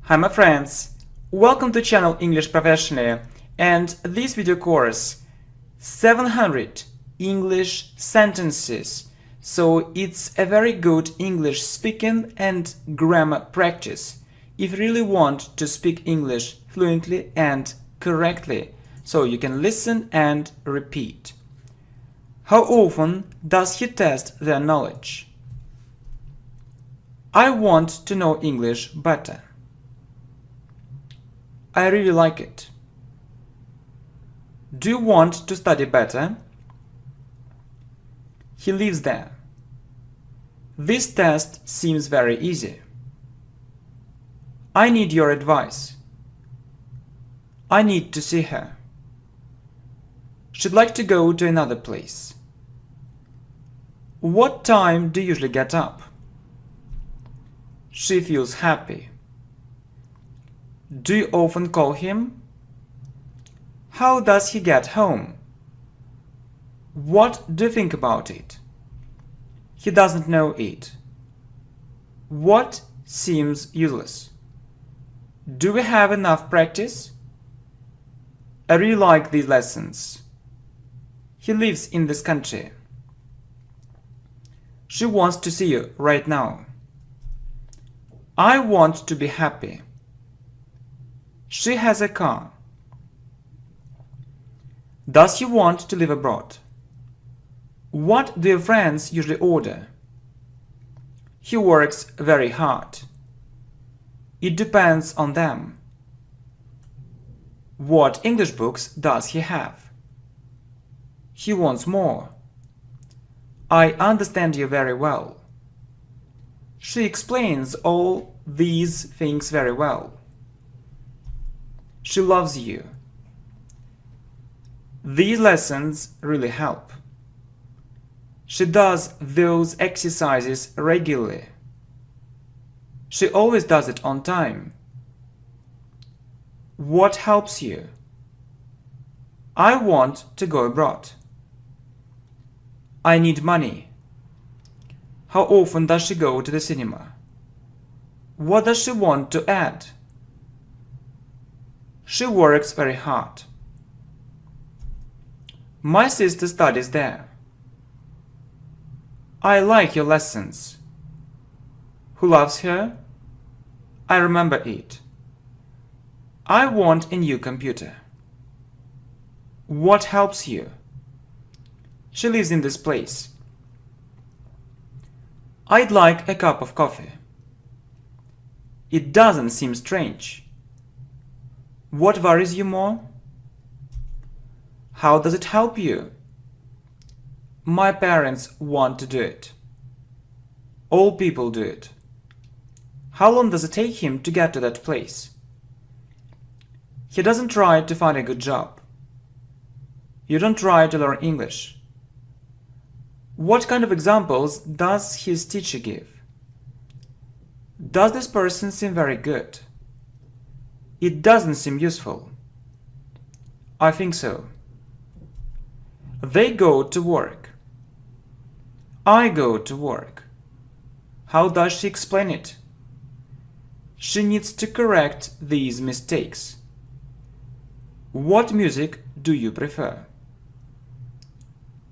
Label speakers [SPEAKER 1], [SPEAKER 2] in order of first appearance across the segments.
[SPEAKER 1] Hi my friends, welcome to channel English Professionally and this video course 700 English sentences. So it's a very good English speaking and grammar practice if you really want to speak English fluently and correctly, so you can listen and repeat. How often does he test their knowledge? I want to know English better. I really like it. Do you want to study better? He lives there. This test seems very easy. I need your advice. I need to see her. She'd like to go to another place. What time do you usually get up? She feels happy. Do you often call him? How does he get home? What do you think about it? He doesn't know it. What seems useless? Do we have enough practice? I really like these lessons. He lives in this country. She wants to see you right now. I want to be happy. She has a car. Does he want to live abroad? What do your friends usually order? He works very hard. It depends on them. What English books does he have? He wants more. I understand you very well. She explains all these things very well. She loves you. These lessons really help. She does those exercises regularly. She always does it on time. What helps you? I want to go abroad. I need money. How often does she go to the cinema? What does she want to add? She works very hard. My sister studies there. I like your lessons. Who loves her? I remember it. I want a new computer. What helps you? She lives in this place. I'd like a cup of coffee. It doesn't seem strange. What worries you more? How does it help you? My parents want to do it. All people do it. How long does it take him to get to that place? He doesn't try to find a good job. You don't try to learn English. What kind of examples does his teacher give? Does this person seem very good? It doesn't seem useful. I think so. They go to work. I go to work. How does she explain it? She needs to correct these mistakes. What music do you prefer?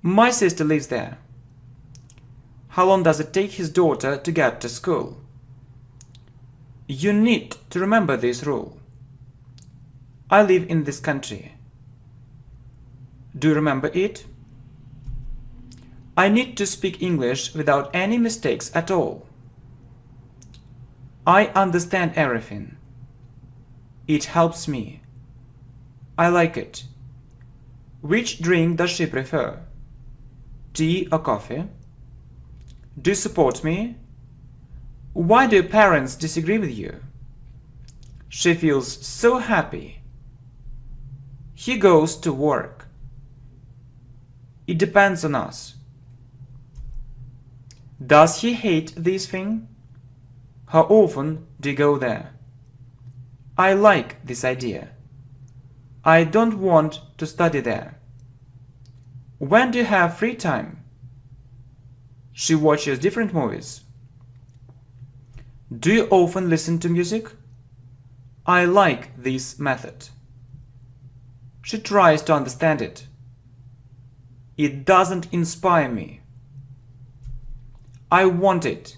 [SPEAKER 1] My sister lives there. How long does it take his daughter to get to school? You need to remember this rule. I live in this country. Do you remember it? I need to speak English without any mistakes at all. I understand everything. It helps me. I like it. Which drink does she prefer? Tea or coffee? Do you support me? Why do your parents disagree with you? She feels so happy. He goes to work. It depends on us. Does he hate this thing? How often do you go there? I like this idea. I don't want to study there. When do you have free time? She watches different movies. Do you often listen to music? I like this method. She tries to understand it. It doesn't inspire me. I want it.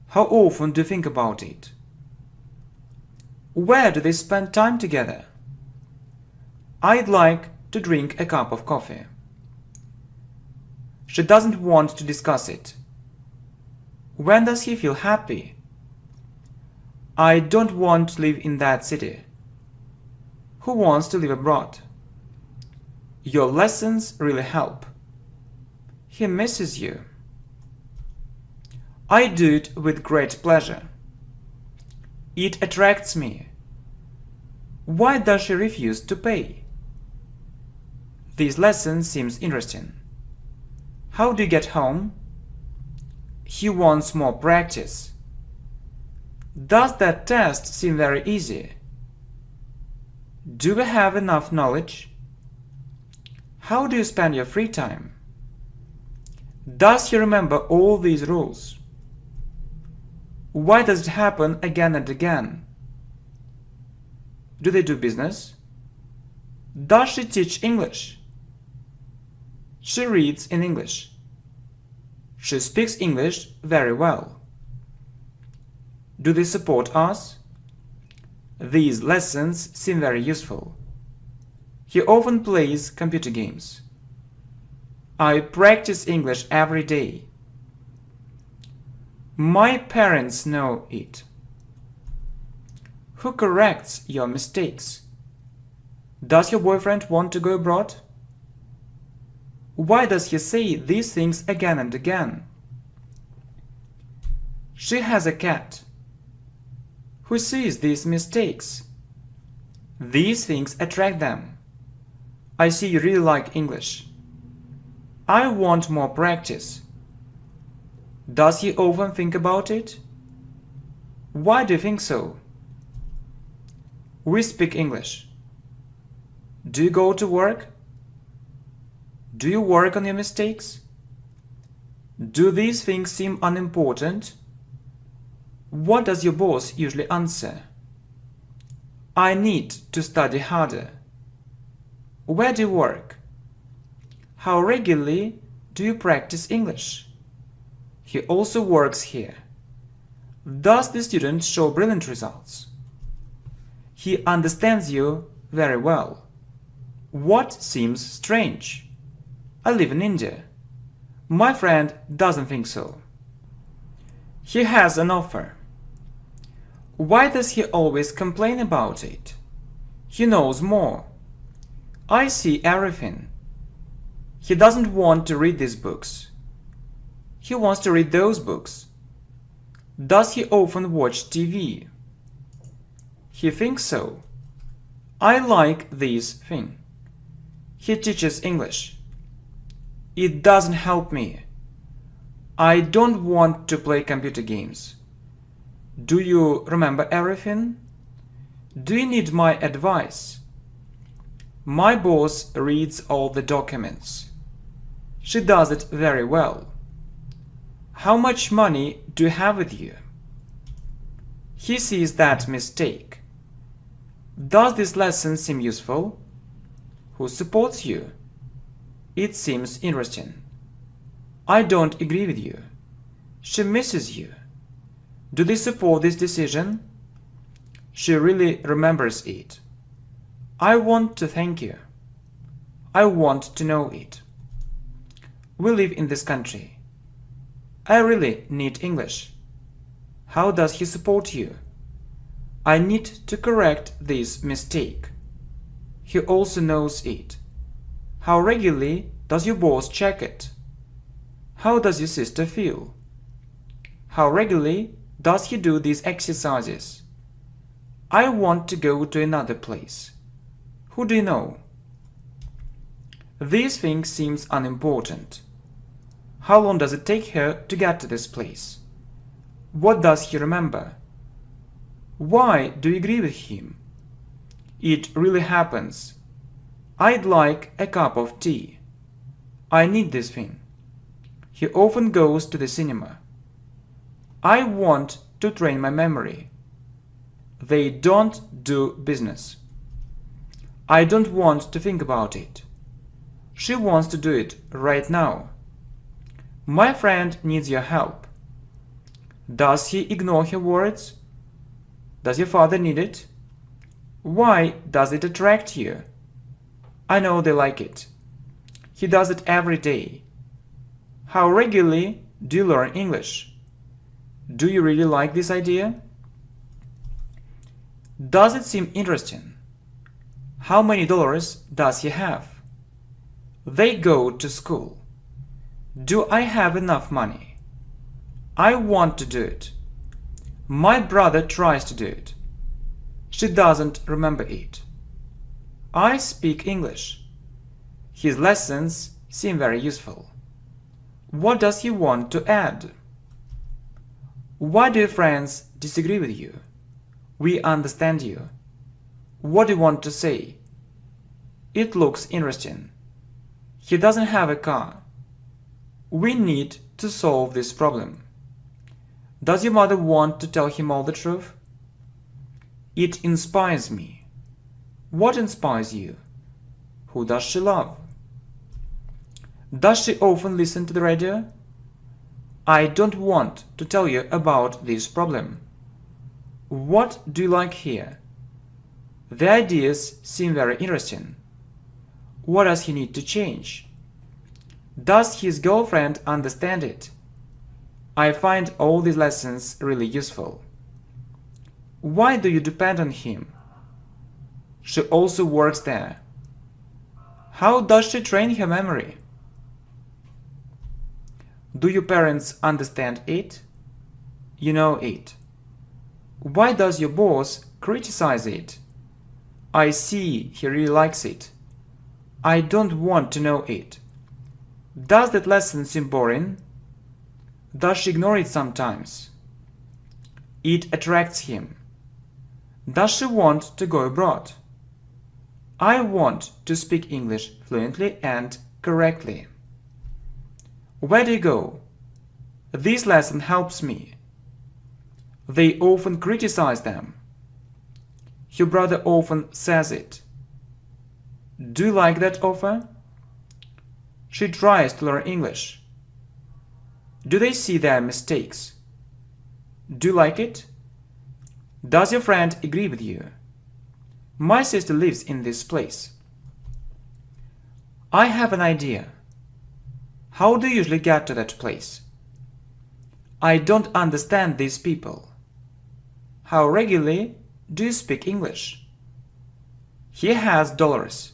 [SPEAKER 1] How often do you think about it? Where do they spend time together? I'd like to drink a cup of coffee. She doesn't want to discuss it. When does he feel happy? I don't want to live in that city. Who wants to live abroad? Your lessons really help. He misses you. I do it with great pleasure. It attracts me. Why does she refuse to pay? This lesson seems interesting. How do you get home? He wants more practice. Does that test seem very easy? Do we have enough knowledge? How do you spend your free time? Does he remember all these rules? Why does it happen again and again? Do they do business? Does she teach English? She reads in English. She speaks English very well. Do they support us? These lessons seem very useful. He often plays computer games. I practice English every day. My parents know it. Who corrects your mistakes? Does your boyfriend want to go abroad? Why does he say these things again and again? She has a cat. Who sees these mistakes? These things attract them. I see you really like English. I want more practice. Does he often think about it? Why do you think so? We speak English. Do you go to work? Do you work on your mistakes? Do these things seem unimportant? What does your boss usually answer? I need to study harder. Where do you work? How regularly do you practice English? He also works here. Does the student show brilliant results? He understands you very well. What seems strange? I live in India. My friend doesn't think so. He has an offer. Why does he always complain about it? He knows more. I see everything. He doesn't want to read these books. He wants to read those books. Does he often watch TV? He thinks so. I like this thing. He teaches English. It doesn't help me. I don't want to play computer games. Do you remember everything? Do you need my advice? My boss reads all the documents. She does it very well. How much money do you have with you? He sees that mistake. Does this lesson seem useful? Who supports you? It seems interesting. I don't agree with you. She misses you. Do they support this decision? She really remembers it. I want to thank you. I want to know it. We live in this country. I really need English. How does he support you? I need to correct this mistake. He also knows it. How regularly does your boss check it? How does your sister feel? How regularly does he do these exercises? I want to go to another place. Who do you know? These things seem unimportant. How long does it take her to get to this place? What does he remember? Why do you agree with him? It really happens. I'd like a cup of tea. I need this thing. He often goes to the cinema. I want to train my memory. They don't do business. I don't want to think about it. She wants to do it right now. My friend needs your help. Does he ignore her words? Does your father need it? Why does it attract you? I know they like it. He does it every day. How regularly do you learn English? Do you really like this idea? Does it seem interesting? How many dollars does he have? They go to school. Do I have enough money? I want to do it. My brother tries to do it. She doesn't remember it. I speak English. His lessons seem very useful. What does he want to add? Why do your friends disagree with you? We understand you. What do you want to say? It looks interesting. He doesn't have a car. We need to solve this problem. Does your mother want to tell him all the truth? It inspires me. What inspires you? Who does she love? Does she often listen to the radio? I don't want to tell you about this problem. What do you like here? The ideas seem very interesting. What does he need to change? Does his girlfriend understand it? I find all these lessons really useful. Why do you depend on him? She also works there. How does she train her memory? Do your parents understand it? You know it. Why does your boss criticize it? I see he really likes it. I don't want to know it. Does that lesson seem boring? Does she ignore it sometimes? It attracts him. Does she want to go abroad? I want to speak English fluently and correctly. Where do you go? This lesson helps me. They often criticize them. Your brother often says it. Do you like that offer? She tries to learn English. Do they see their mistakes? Do you like it? Does your friend agree with you? My sister lives in this place. I have an idea. How do you usually get to that place? I don't understand these people. How regularly do you speak English? He has dollars.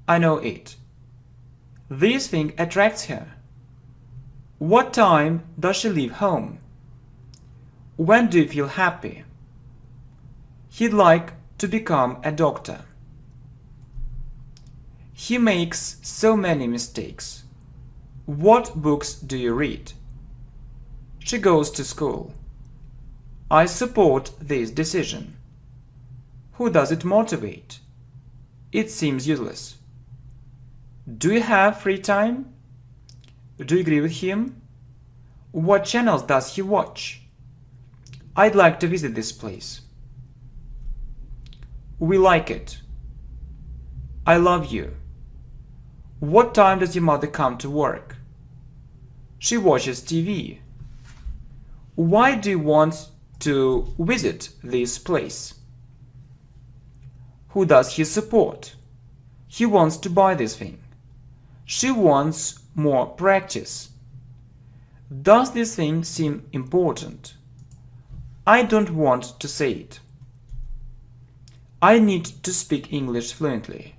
[SPEAKER 1] I know it. This thing attracts her. What time does she leave home? When do you feel happy? He'd like to become a doctor. He makes so many mistakes. What books do you read? She goes to school. I support this decision. Who does it motivate? It seems useless. Do you have free time? Do you agree with him? What channels does he watch? I'd like to visit this place. We like it. I love you. What time does your mother come to work? She watches TV. Why do you want to visit this place? Who does he support? He wants to buy this thing. She wants more practice. Does this thing seem important? I don't want to say it. I need to speak English fluently.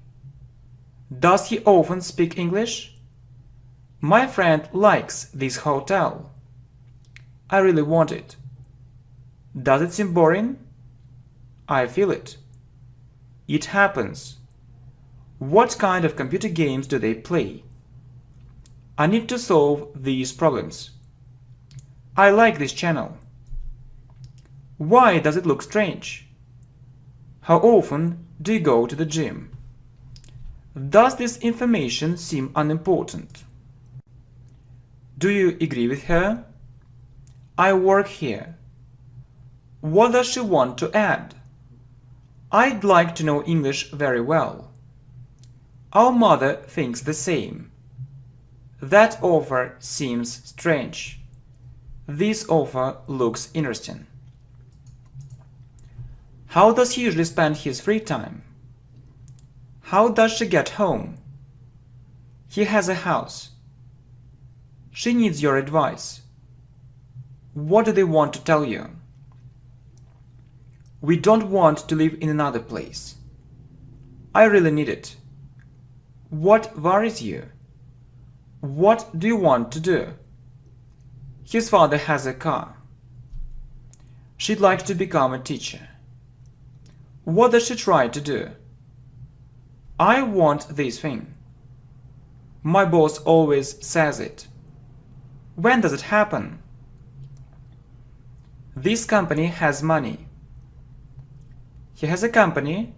[SPEAKER 1] Does he often speak English? My friend likes this hotel. I really want it. Does it seem boring? I feel it. It happens. What kind of computer games do they play? I need to solve these problems. I like this channel. Why does it look strange? How often do you go to the gym? Does this information seem unimportant? Do you agree with her? I work here. What does she want to add? I'd like to know English very well. Our mother thinks the same. That offer seems strange. This offer looks interesting. How does he usually spend his free time? How does she get home? He has a house. She needs your advice. What do they want to tell you? We don't want to live in another place. I really need it. What worries you? What do you want to do? His father has a car. She'd like to become a teacher. What does she try to do? I want this thing. My boss always says it. When does it happen? This company has money. He has a company.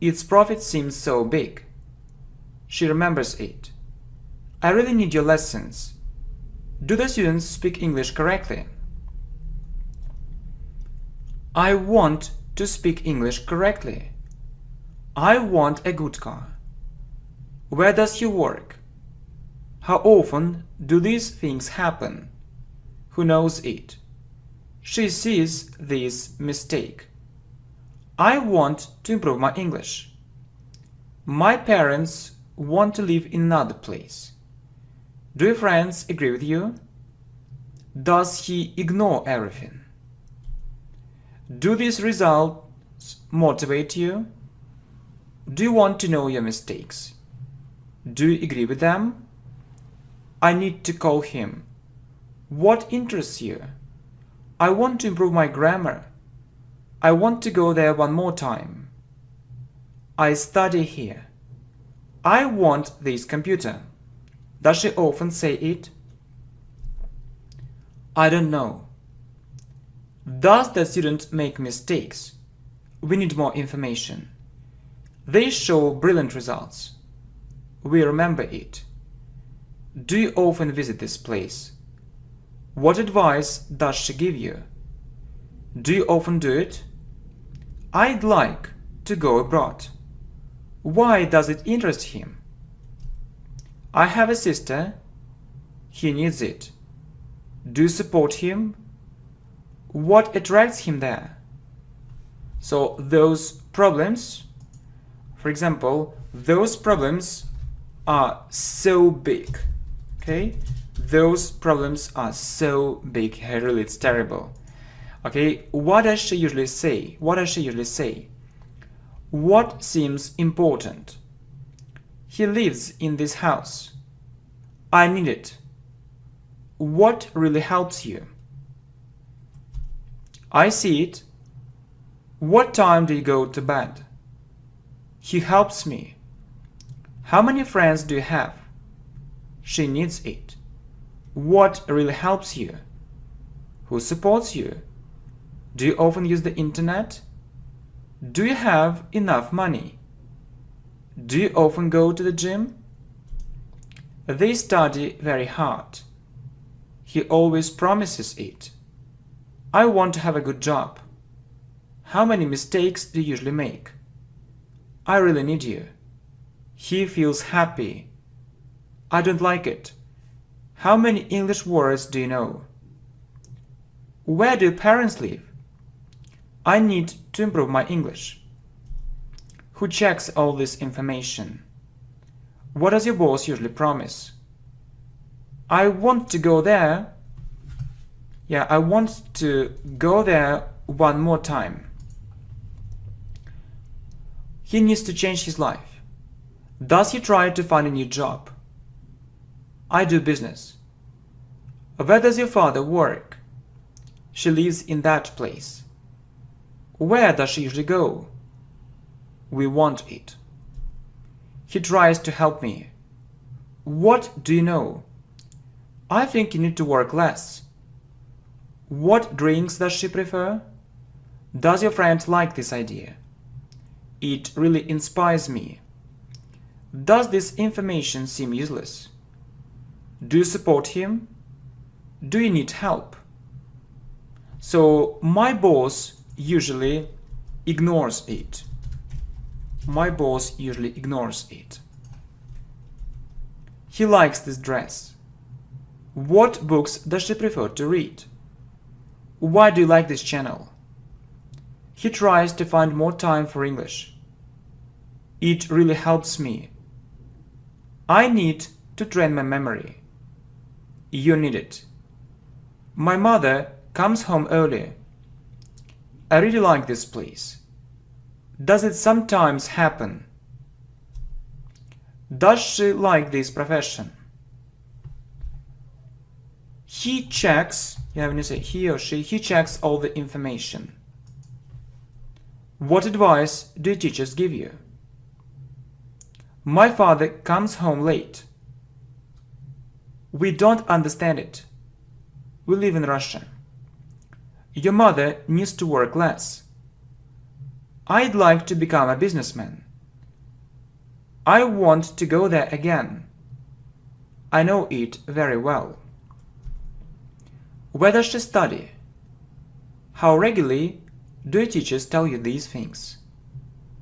[SPEAKER 1] Its profit seems so big. She remembers it. I really need your lessons. Do the students speak English correctly? I want to speak English correctly. I want a good car. Where does he work? How often do these things happen? Who knows it? She sees this mistake. I want to improve my English. My parents want to live in another place. Do your friends agree with you? Does he ignore everything? Do these results motivate you? Do you want to know your mistakes? Do you agree with them? I need to call him. What interests you? I want to improve my grammar. I want to go there one more time. I study here. I want this computer. Does she often say it? I don't know. Does the student make mistakes? We need more information. They show brilliant results. We remember it. Do you often visit this place? What advice does she give you? Do you often do it? I'd like to go abroad. Why does it interest him? I have a sister. He needs it. Do you support him? What attracts him there? So those problems, for example, those problems are so big. Okay? Those problems are so big. Really, it's terrible. Okay? What does she usually say? What does she usually say? What seems important? He lives in this house. I need it. What really helps you? I see it. What time do you go to bed? He helps me. How many friends do you have? She needs it. What really helps you? Who supports you? Do you often use the internet? Do you have enough money? Do you often go to the gym? They study very hard. He always promises it. I want to have a good job. How many mistakes do you usually make? I really need you. He feels happy. I don't like it. How many English words do you know? Where do your parents live? I need to improve my English. Who checks all this information? What does your boss usually promise? I want to go there. Yeah, I want to go there one more time. He needs to change his life. Does he try to find a new job? I do business. Where does your father work? She lives in that place. Where does she usually go? We want it. He tries to help me. What do you know? I think you need to work less. What drinks does she prefer? Does your friend like this idea? It really inspires me. Does this information seem useless? Do you support him? Do you need help? So my boss usually ignores it. My boss usually ignores it. He likes this dress. What books does she prefer to read? Why do you like this channel? He tries to find more time for English. It really helps me. I need to train my memory. You need it. My mother comes home early. I really like this place. Does it sometimes happen? Does she like this profession? He checks, when you say he or she, he checks all the information. What advice do teachers give you? My father comes home late. We don't understand it. We live in Russia. Your mother needs to work less. I'd like to become a businessman. I want to go there again. I know it very well. Where does she study? How regularly do your teachers tell you these things?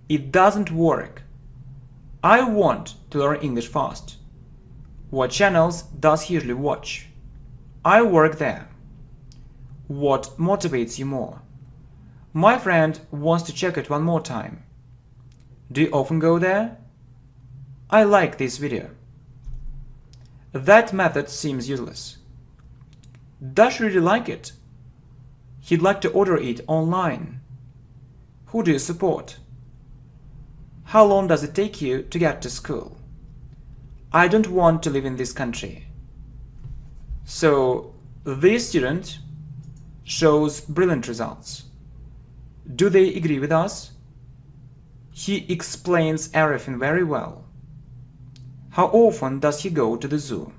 [SPEAKER 1] It doesn't work. I want to learn English fast. What channels does he usually watch? I work there. What motivates you more? My friend wants to check it one more time. Do you often go there? I like this video. That method seems useless. Does she really like it? He'd like to order it online. Who do you support? How long does it take you to get to school? I don't want to live in this country. So, this student shows brilliant results. Do they agree with us? He explains everything very well. How often does he go to the zoo?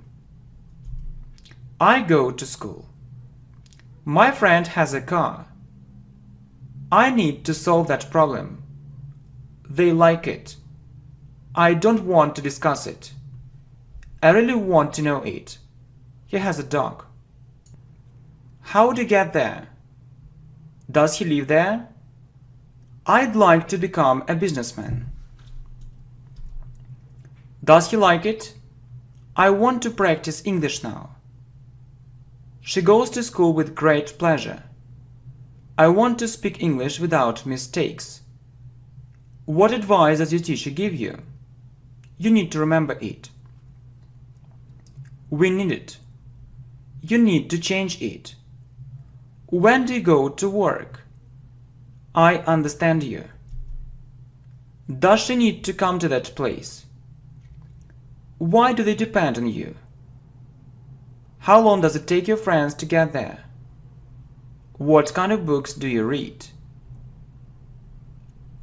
[SPEAKER 1] I go to school. My friend has a car. I need to solve that problem. They like it. I don't want to discuss it. I really want to know it. He has a dog. How to get there? Does he live there? I'd like to become a businessman. Does he like it? I want to practice English now. She goes to school with great pleasure. I want to speak English without mistakes. What advice does your teacher give you? You need to remember it. We need it. You need to change it. When do you go to work? I understand you. Does she need to come to that place? Why do they depend on you? How long does it take your friends to get there? What kind of books do you read?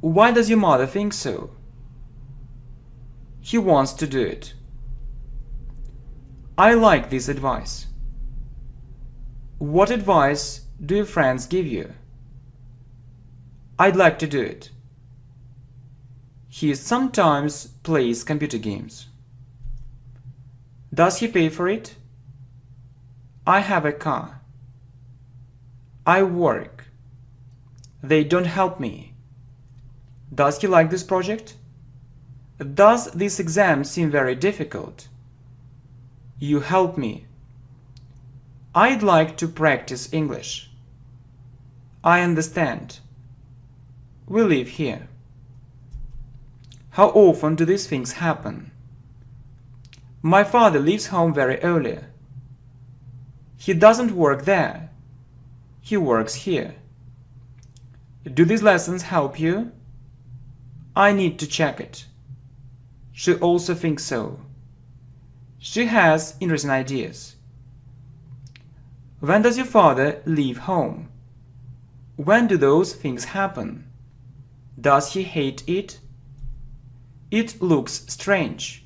[SPEAKER 1] Why does your mother think so? He wants to do it. I like this advice. What advice do your friends give you? I'd like to do it. He sometimes plays computer games. Does he pay for it? I have a car. I work. They don't help me. Does he like this project? Does this exam seem very difficult? You help me. I'd like to practice English. I understand. We live here. How often do these things happen? My father leaves home very early. He doesn't work there. He works here. Do these lessons help you? I need to check it. She also thinks so. She has interesting ideas. When does your father leave home? When do those things happen? Does he hate it? It looks strange.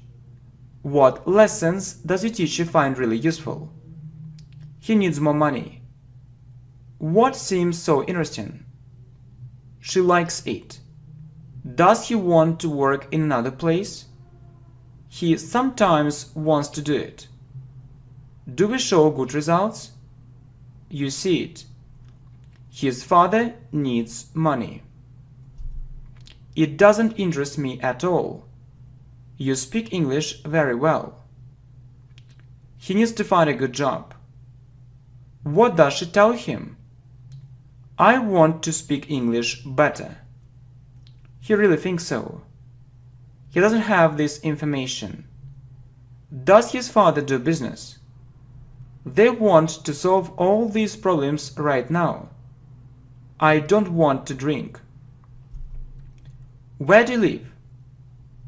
[SPEAKER 1] What lessons does your teacher find really useful? He needs more money. What seems so interesting? She likes it. Does he want to work in another place? He sometimes wants to do it. Do we show good results? You see it. His father needs money. It doesn't interest me at all. You speak English very well. He needs to find a good job. What does she tell him? I want to speak English better. He really thinks so. He doesn't have this information. Does his father do business? They want to solve all these problems right now. I don't want to drink. Where do you live?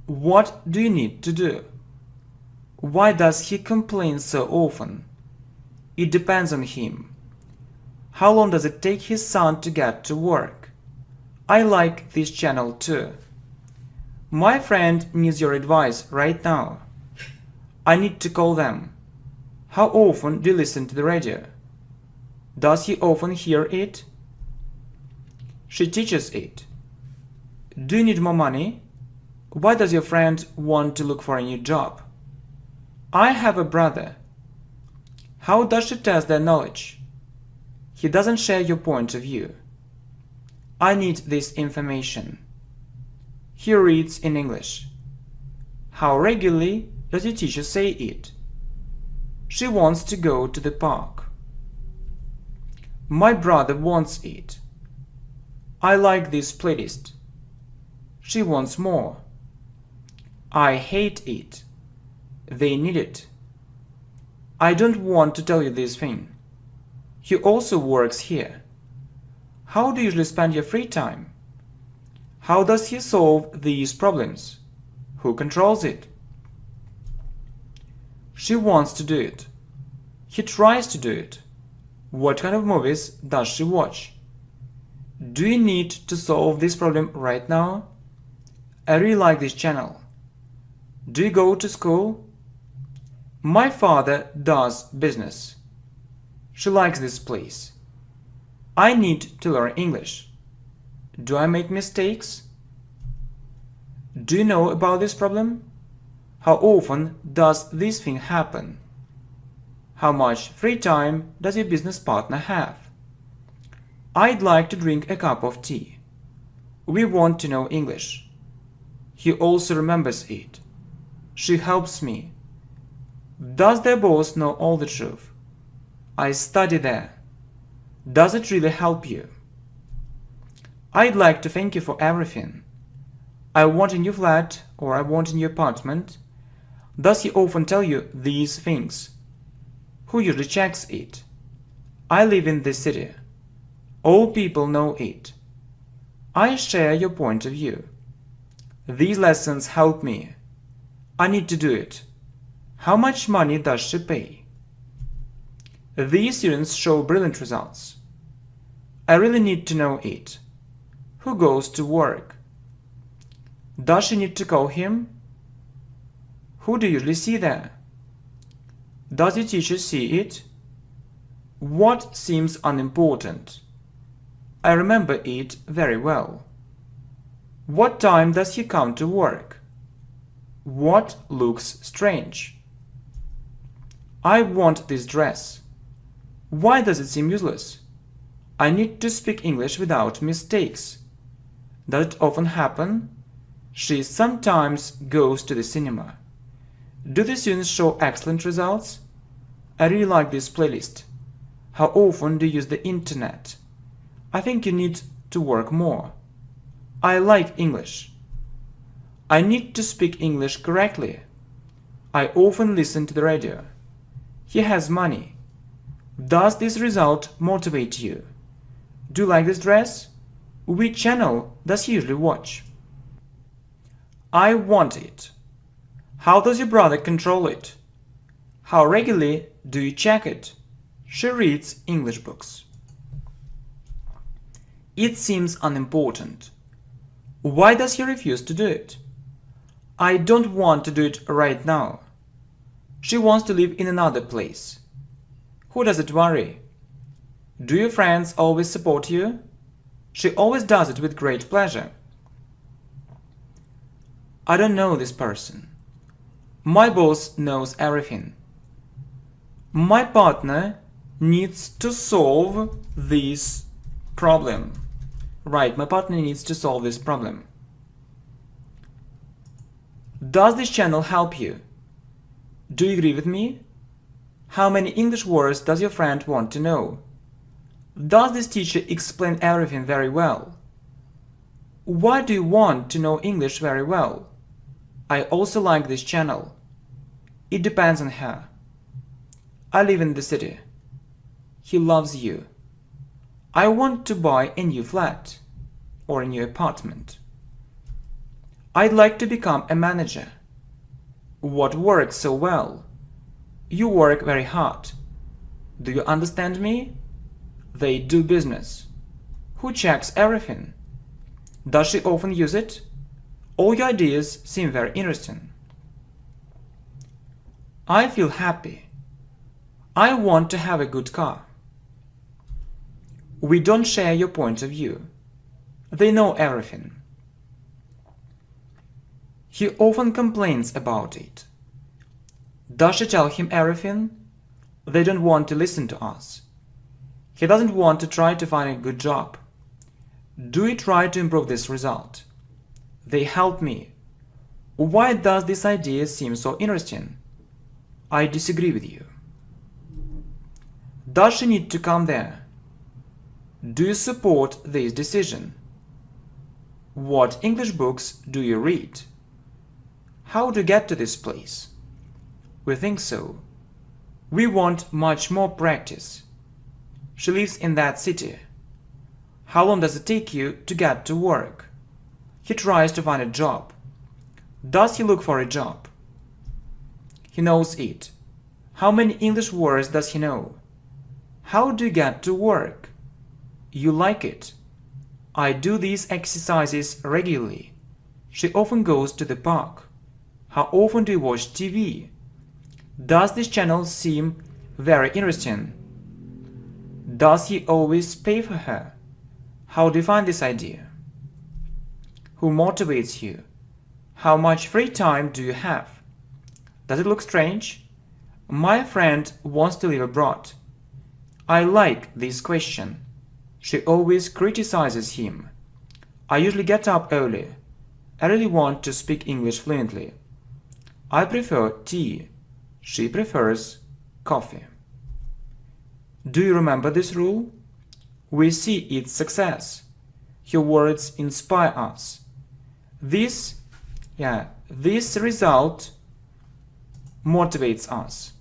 [SPEAKER 1] What do you need to do? Why does he complain so often? It depends on him. How long does it take his son to get to work? I like this channel too. My friend needs your advice right now. I need to call them. How often do you listen to the radio? Does he often hear it? She teaches it. Do you need more money? Why does your friend want to look for a new job? I have a brother. How does she test their knowledge? He doesn't share your point of view. I need this information. He reads in English. How regularly does your teacher say it? She wants to go to the park. My brother wants it. I like this playlist. She wants more. I hate it. They need it. I don't want to tell you this thing. He also works here. How do you usually spend your free time? How does he solve these problems? Who controls it? She wants to do it. He tries to do it. What kind of movies does she watch? Do you need to solve this problem right now? I really like this channel. Do you go to school? My father does business. She likes this place. I need to learn English. Do I make mistakes? Do you know about this problem? How often does this thing happen? How much free time does your business partner have? I'd like to drink a cup of tea. We want to know English. He also remembers it. She helps me. Does their boss know all the truth? I study there. Does it really help you? I'd like to thank you for everything. I want a new flat or I want a new apartment. Does he often tell you these things? Who usually checks it? I live in this city. All people know it. I share your point of view. These lessons help me. I need to do it. How much money does she pay? These students show brilliant results. I really need to know it. Who goes to work? Does she need to call him? Who do you usually see there? Does your teacher see it? What seems unimportant? I remember it very well. What time does he come to work? What looks strange? I want this dress. Why does it seem useless? I need to speak English without mistakes. Does it often happen? She sometimes goes to the cinema. Do the students show excellent results? I really like this playlist. How often do you use the internet? I think you need to work more. I like English. I need to speak English correctly. I often listen to the radio. He has money. Does this result motivate you? Do you like this dress? Which channel does he usually watch? I want it. How does your brother control it? How regularly do you check it? She reads English books. It seems unimportant. Why does he refuse to do it? I don't want to do it right now. She wants to live in another place. Who does it worry? Do your friends always support you? She always does it with great pleasure. I don't know this person. My boss knows everything. My partner needs to solve this Problem. Right, my partner needs to solve this problem. Does this channel help you? Do you agree with me? How many English words does your friend want to know? Does this teacher explain everything very well? Why do you want to know English very well? I also like this channel. It depends on her. I live in the city. He loves you. I want to buy a new flat or a new apartment. I'd like to become a manager. What works so well? You work very hard. Do you understand me? They do business. Who checks everything? Does she often use it? All your ideas seem very interesting. I feel happy. I want to have a good car. We don't share your point of view. They know everything. He often complains about it. Does she tell him everything? They don't want to listen to us. He doesn't want to try to find a good job. Do we try to improve this result? They help me. Why does this idea seem so interesting? I disagree with you. Does she need to come there? Do you support this decision? What English books do you read? How to get to this place? We think so. We want much more practice. She lives in that city. How long does it take you to get to work? He tries to find a job. Does he look for a job? He knows it. How many English words does he know? How do you get to work? You like it. I do these exercises regularly. She often goes to the park. How often do you watch TV? Does this channel seem very interesting? Does he always pay for her? How do you find this idea? Who motivates you? How much free time do you have? Does it look strange? My friend wants to live abroad. I like this question. She always criticizes him. I usually get up early. I really want to speak English fluently. I prefer tea. She prefers coffee. Do you remember this rule? We see its success. Your words inspire us. This result motivates us.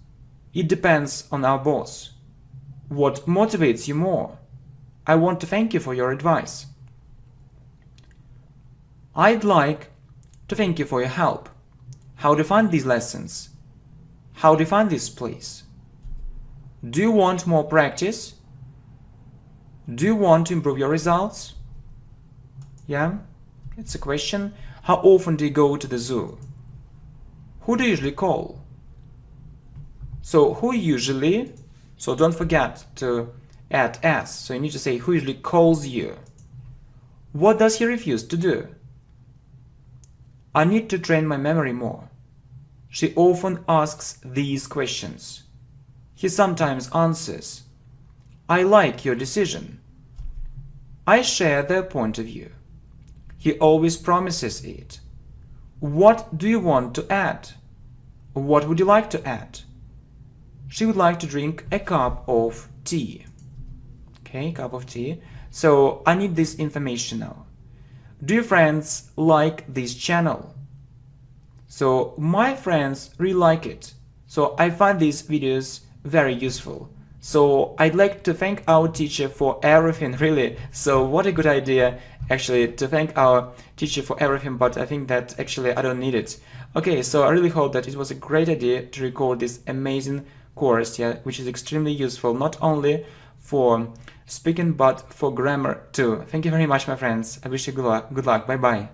[SPEAKER 1] It depends on our boss. What motivates you more? I want to thank you for your advice. I'd like to thank you for your help. How to find these lessons? How to find this place? Do you want more practice? Do you want to improve your results? Yeah, it's a question. How often do you go to the zoo? Who do you usually call? So who usually, so don't forget to add s. So you need to say who usually calls you. What does he refuse to do? I need to train my memory more. She often asks these questions. He sometimes answers. I like your decision. I share their point of view. He always promises it. What do you want to add? What would you like to add? She would like to drink a cup of tea. Okay, cup of tea. So I need this information now. Do your friends like this channel? So my friends really like it. So I find these videos very useful. So I'd like to thank our teacher for everything, really. So what a good idea, actually, to thank our teacher for everything, but I think that actually I don't need it. Okay, so I really hope that it was a great idea to record this amazing course, yeah, which is extremely useful, not only for speaking, but for grammar too. Thank you very much, my friends. I wish you good luck. Good luck. Bye-bye.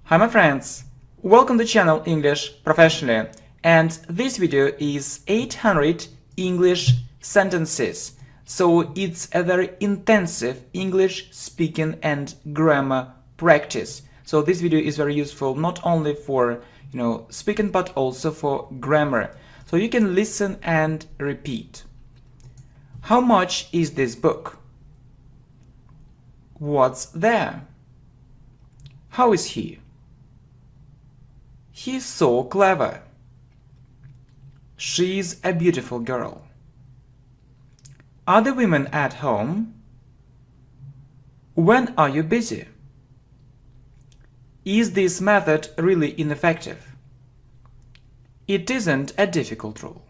[SPEAKER 1] Hi, my friends. Welcome to channel English Professionally. And this video is 800 English sentences. So it's a very intensive English speaking and grammar practice. So this video is very useful not only for, speaking, but also for grammar. So you can listen and repeat. How much is this book? What's there? How is he? He's so clever. She's a beautiful girl. Are the women at home? When are you busy? Is this method really ineffective? It isn't a difficult rule.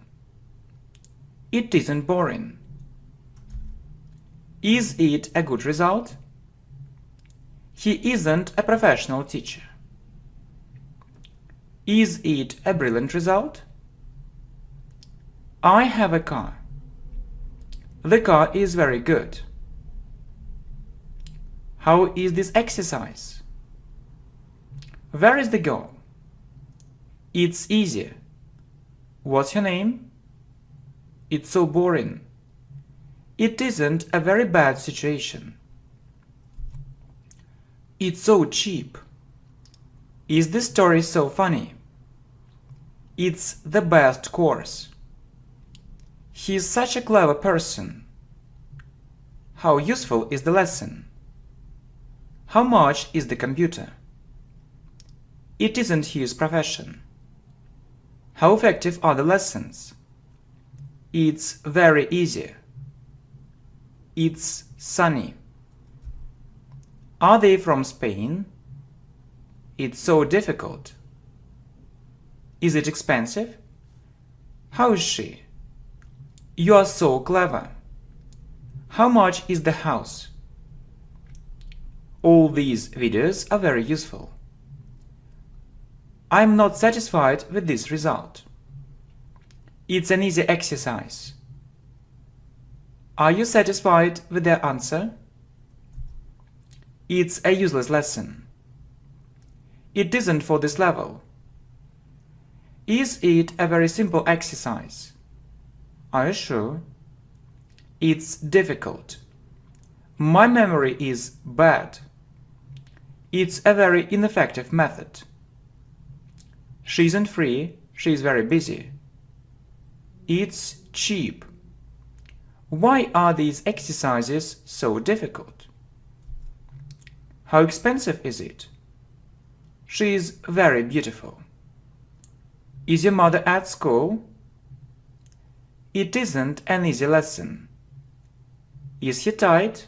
[SPEAKER 1] It isn't boring. Is it a good result? He isn't a professional teacher. Is it a brilliant result? I have a car. The car is very good. How is this exercise? Where is the goal? It's easy. What's your name? It's so boring. It isn't a very bad situation. It's so cheap. Is this story so funny? It's the best course. He's such a clever person. How useful is the lesson? How much is the computer? It isn't his profession. How effective are the lessons? It's very easy. It's sunny. Are they from Spain? It's so difficult. Is it expensive? How is she? You are so clever. How much is the house? All these videos are very useful. I'm not satisfied with this result. It's an easy exercise. Are you satisfied with their answer? It's a useless lesson. It isn't for this level. Is it a very simple exercise? Are you sure? It's difficult. My memory is bad. It's a very ineffective method. She isn't free, she is very busy. It's cheap. Why are these exercises so difficult? How expensive is it? She is very beautiful. Is your mother at school? It isn't an easy lesson. Is he tired?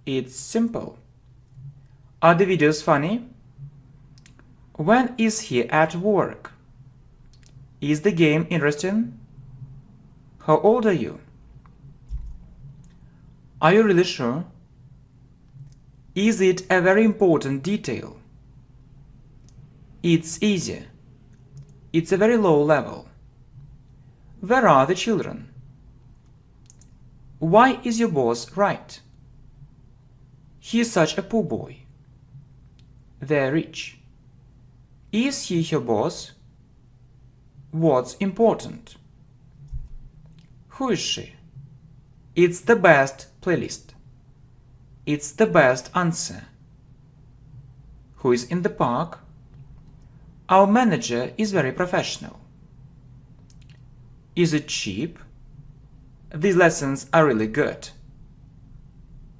[SPEAKER 1] It's simple. Are the videos funny? When is he at work? Is the game interesting? How old are you? Are you really sure? Is it a very important detail? It's easy. It's a very low level. Where are the children? Why is your boss right? He is such a poor boy. They're rich. Is he your boss? What's important? Who is she? It's the best playlist. It's the best answer. Who is in the park? Our manager is very professional. Is it cheap? These lessons are really good.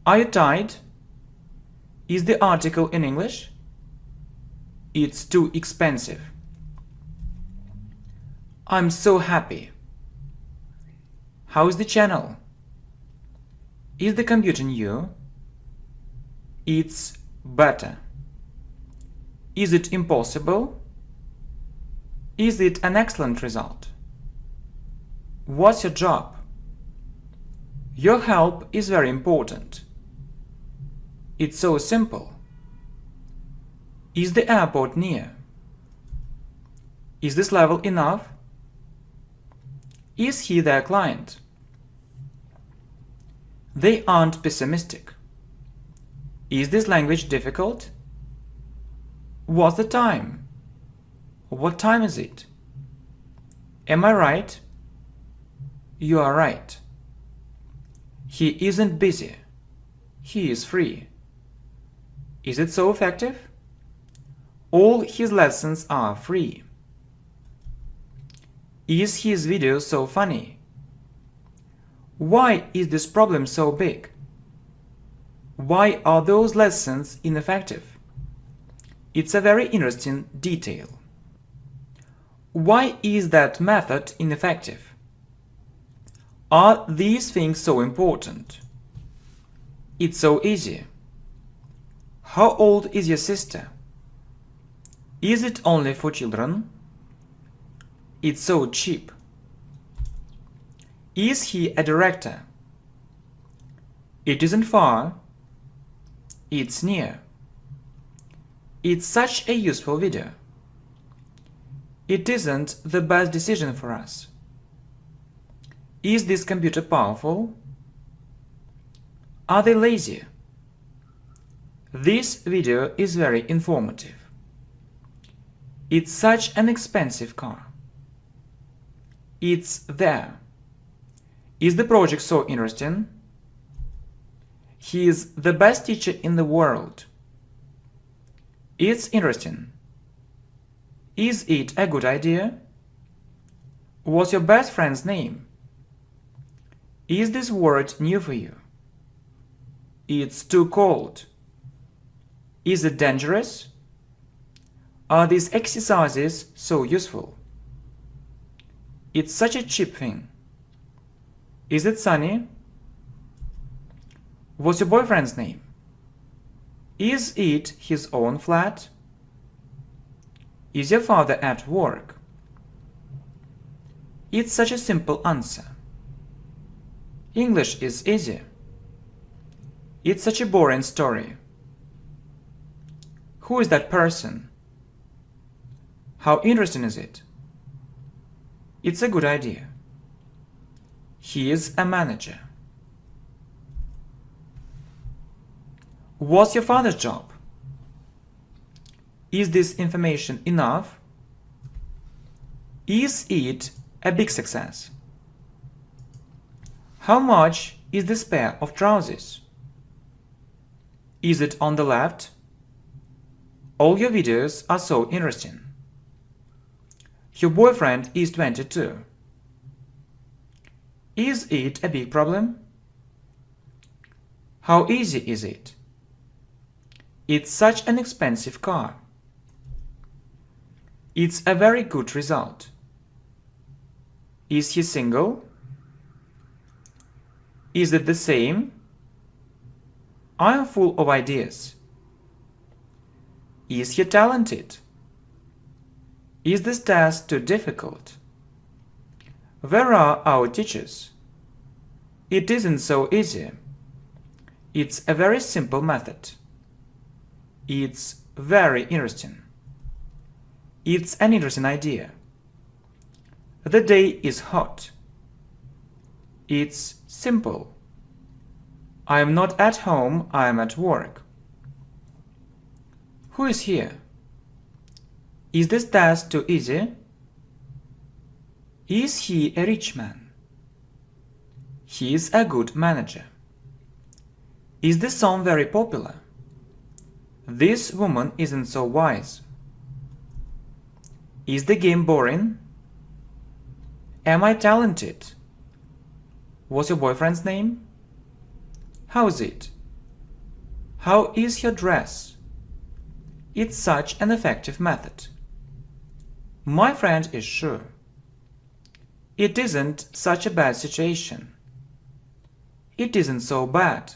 [SPEAKER 1] Are you tired? Is the article in English? It's too expensive. I'm so happy. How is the channel? Is the computer new? It's better. Is it impossible? Is it an excellent result? What's your job? Your help is very important. It's so simple. Is the airport near? Is this level enough? Is he their client? They aren't pessimistic. Is this language difficult? What's the time? What time is it? Am I right? You are right. He isn't busy. He is free. Is it so effective? All his lessons are free. Is his video so funny? Why is this problem so big? Why are those lessons ineffective? It's a very interesting detail. Why is that method ineffective? Are these things so important? It's so easy. How old is your sister? Is it only for children? It's so cheap. Is he a director? It isn't far. It's near. It's such a useful video. It isn't the best decision for us. Is this computer powerful? Are they lazy? This video is very informative. It's such an expensive car. It's there. Is the project so interesting? He is the best teacher in the world. It's interesting. Is it a good idea? What's your best friend's name? Is this word new for you? It's too cold. Is it dangerous? Are these exercises so useful? It's such a cheap thing. Is it sunny? What's your boyfriend's name? Is it his own flat? Is your father at work? It's such a simple answer. English is easy. It's such a boring story. Who is that person? How interesting is it? It's a good idea. He is a manager. What's your father's job? Is this information enough? Is it a big success? How much is this pair of trousers? Is it on the left? All your videos are so interesting. Your boyfriend is 22. Is it a big problem? How easy is it? It's such an expensive car. It's a very good result. Is he single? Is it the same? I am full of ideas. Is he talented? Is this test too difficult? Where are our teachers? It isn't so easy. It's a very simple method. It's very interesting. It's an interesting idea. The day is hot. It's simple. I am not at home, I am at work. Who is here? Is this task too easy? Is he a rich man? He is a good manager. Is this song very popular? This woman isn't so wise. Is the game boring? Am I talented? What's your boyfriend's name? How is it? How is your dress? It's such an effective method. My friend is sure. It isn't such a bad situation. It isn't so bad.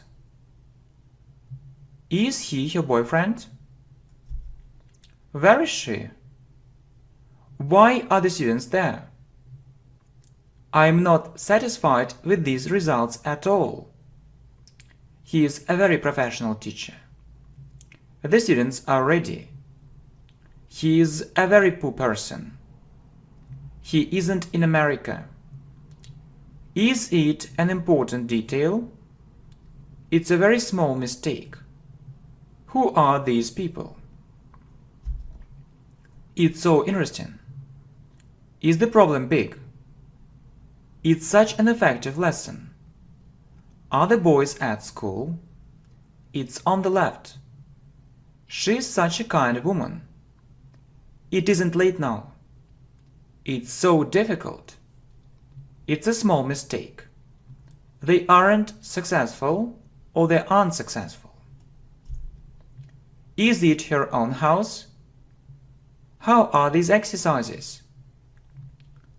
[SPEAKER 1] Is he your boyfriend? Where is she? Why are the students there? I am not satisfied with these results at all. He is a very professional teacher. The students are ready. He is a very poor person. He isn't in America. Is it an important detail? It's a very small mistake. Who are these people? It's so interesting. Is the problem big? It's such an effective lesson. Are the boys at school? It's on the left. She's such a kind woman. It isn't late now. It's so difficult. It's a small mistake. They aren't successful or they aren't successful. Is it her own house? How are these exercises?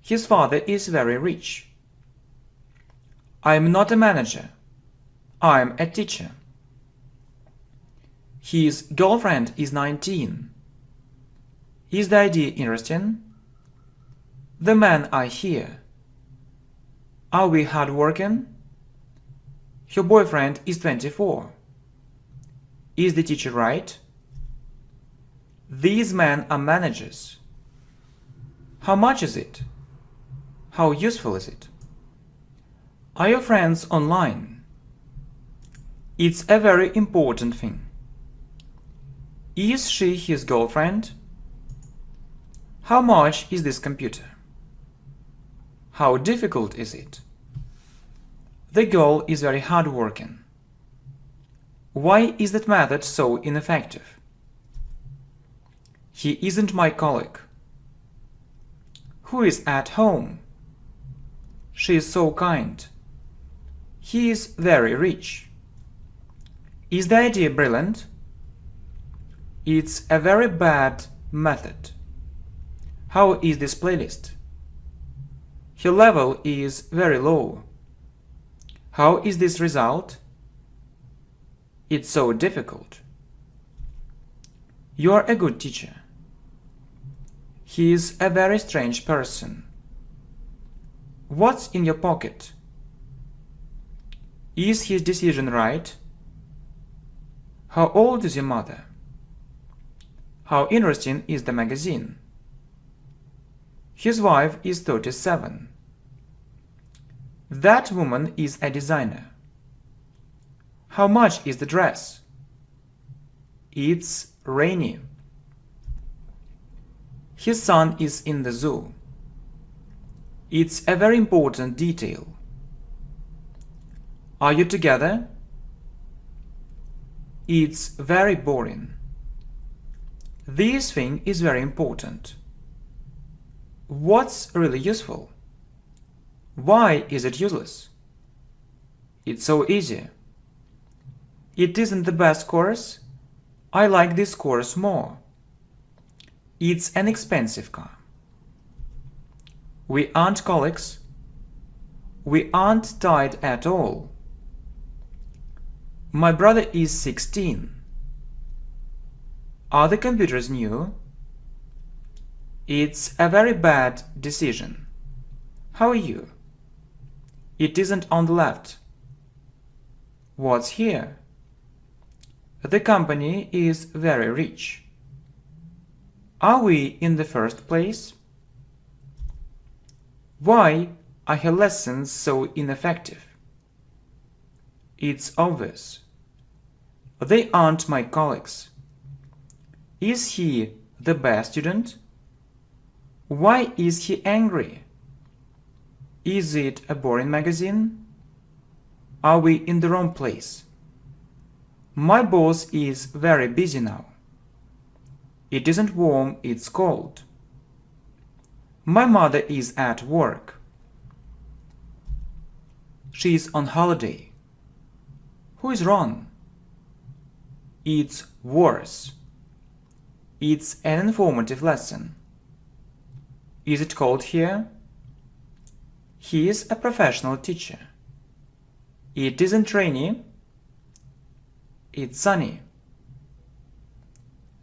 [SPEAKER 1] His father is very rich. I'm not a manager. I'm a teacher. His girlfriend is 19. Is the idea interesting? The men are here. Are we hard-working? Her boyfriend is 24. Is the teacher right? These men are managers. How much is it? How useful is it? Are your friends online? It's a very important thing. Is she his girlfriend? How much is this computer? How difficult is it? The girl is very hard-working. Why is that method so ineffective? He isn't my colleague. Who is at home? She is so kind. He is very rich. Is the idea brilliant? It's a very bad method. How is this playlist? Her level is very low. How is this result? It's so difficult. You are a good teacher. He is a very strange person. What's in your pocket? Is his decision right? How old is your mother? How interesting is the magazine? His wife is 37. That woman is a designer. How much is the dress? It's rainy. His son is in the zoo. It's a very important detail. Are you together? It's very boring. This thing is very important. What's really useful? Why is it useless? It's so easy. It isn't the best course. I like this course more. It's an expensive car. We aren't colleagues. We aren't tied at all. My brother is 16. Are the computers new? It's a very bad decision. How are you? It isn't on the left. What's here? The company is very rich. Are we in the first place? Why are her lessons so ineffective? It's obvious. They aren't my colleagues. Is he the best student? Why is he angry? Is it a boring magazine? Are we in the wrong place? My boss is very busy now. It isn't warm, it's cold. My mother is at work. She's on holiday. Who is wrong? It's worse. It's an informative lesson. Is it cold here? He is a professional teacher. It isn't rainy. It's sunny.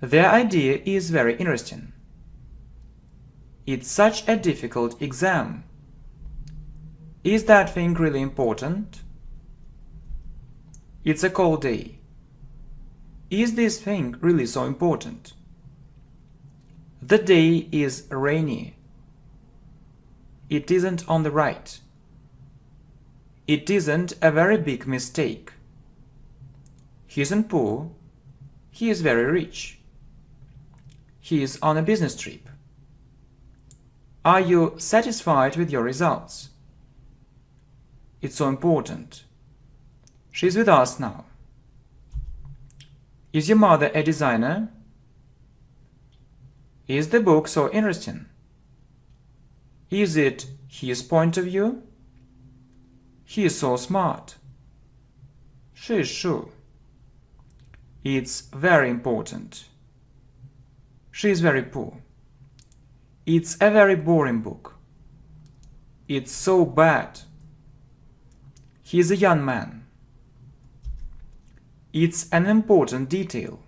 [SPEAKER 1] Their idea is very interesting. It's such a difficult exam. Is that thing really important? It's a cold day. Is this thing really so important? The day is rainy. It isn't on the right. It isn't a very big mistake. He isn't poor. He is very rich. He is on a business trip. Are you satisfied with your results? It's so important. She's with us now. Is your mother a designer? Is the book so interesting? Is it his point of view? He is so smart. She is sure. It's very important. She is very poor. It's a very boring book. It's so bad. He is a young man. It's an important detail.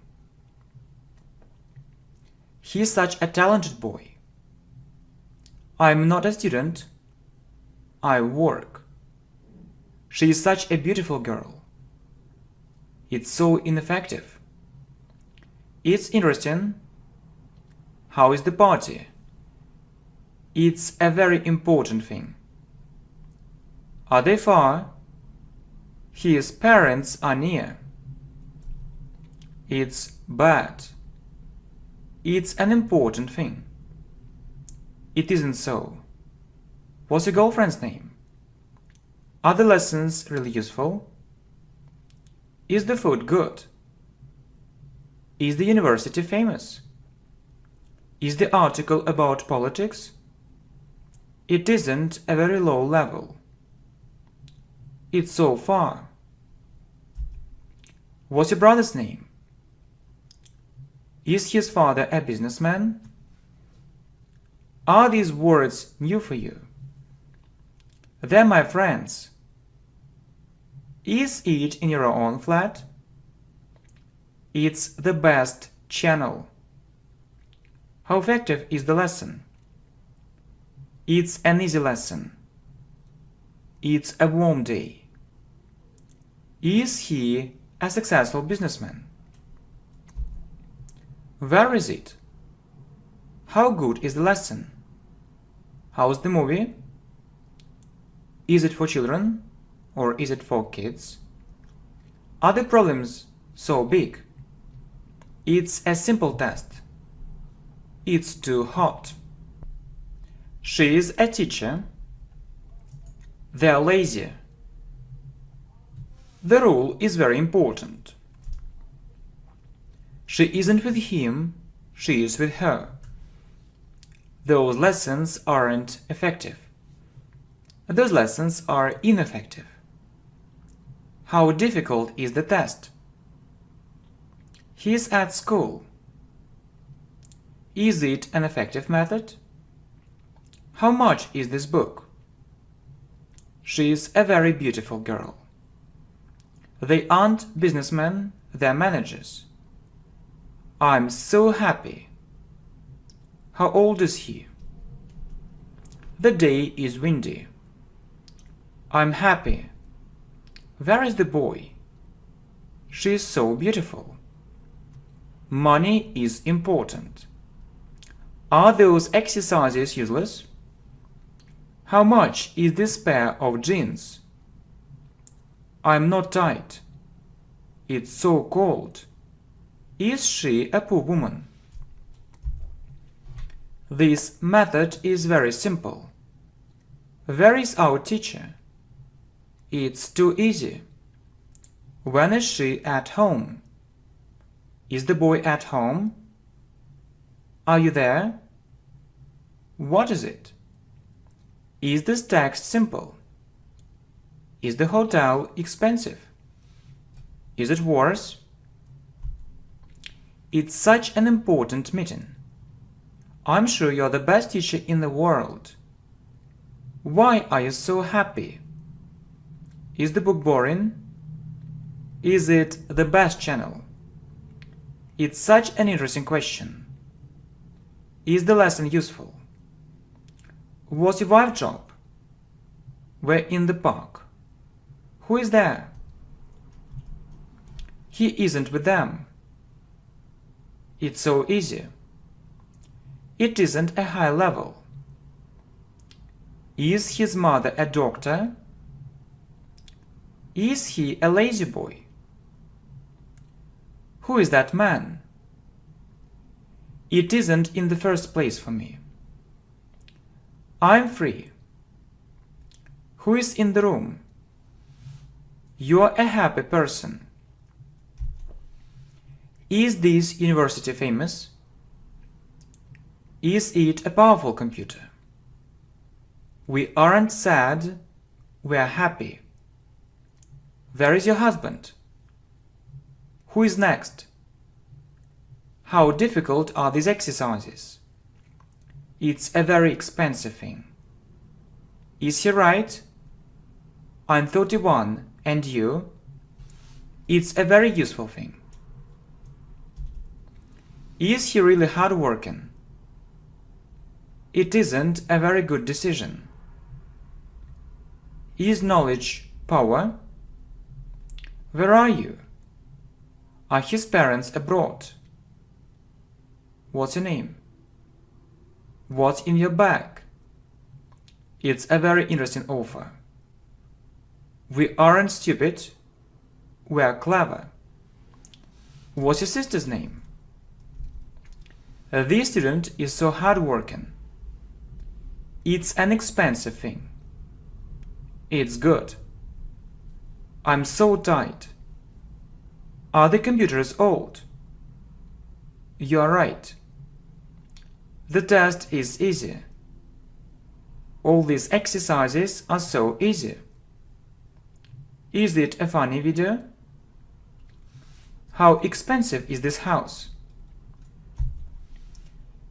[SPEAKER 1] He's such a talented boy. I'm not a student. I work. She is such a beautiful girl. It's so ineffective. It's interesting. How is the party? It's a very important thing. Are they far? His parents are near. It's bad. It's an important thing. It isn't so. What's your girlfriend's name? Are the lessons really useful? Is the food good? Is the university famous? Is the article about politics? It isn't a very low level. It's so far. What's your brother's name? Is his father a businessman? Are these words new for you? They're my friends. Is it in your own flat? It's the best channel. How effective is the lesson? It's an easy lesson. It's a warm day. Is he a successful businessman? Where is it? How good is the lesson? How's the movie? Is it for children or is it for kids? Are the problems so big? It's a simple test. It's too hot. She is a teacher. They're lazy. The rule is very important. She isn't with him, she is with her. Those lessons aren't effective. Those lessons are ineffective. How difficult is the test? He's at school. Is it an effective method? How much is this book? She's a very beautiful girl. They aren't businessmen, they're managers. I'm so happy. How old is he? The day is windy. I'm happy. Where is the boy? She's so beautiful. Money is important. Are those exercises useless? How much is this pair of jeans? I'm not tight. It's so cold. Is she a poor woman? This method is very simple. Where is our teacher? It's too easy. When is she at home? Is the boy at home? Are you there? What is it? Is this text simple? Is the hotel expensive? Is it worse? It's such an important meeting. I'm sure you're the best teacher in the world. Why are you so happy? Is the book boring? Is it the best channel? It's such an interesting question. Is the lesson useful? What's your wife's job? We're in the park. Who is there? He isn't with them. It's so easy. It isn't a high level. Is his mother a doctor? Is he a lazy boy? Who is that man? It isn't in the first place for me. I'm free. Who is in the room? You're a happy person. Is this university famous? Is it a powerful computer? We aren't sad, we're happy. Where is your husband? Who is next? How difficult are these exercises? It's a very expensive thing. Is he right? I'm 31, and you? It's a very useful thing. Is he really hardworking? It isn't a very good decision. Is knowledge power? Where are you? Are his parents abroad? What's your name? What's in your bag? It's a very interesting offer. We aren't stupid. We're clever. What's your sister's name? This student is so hardworking. It's an expensive thing. It's good. I'm so tired. Are the computers old? You're right. The test is easy. All these exercises are so easy. Is it a funny video? How expensive is this house?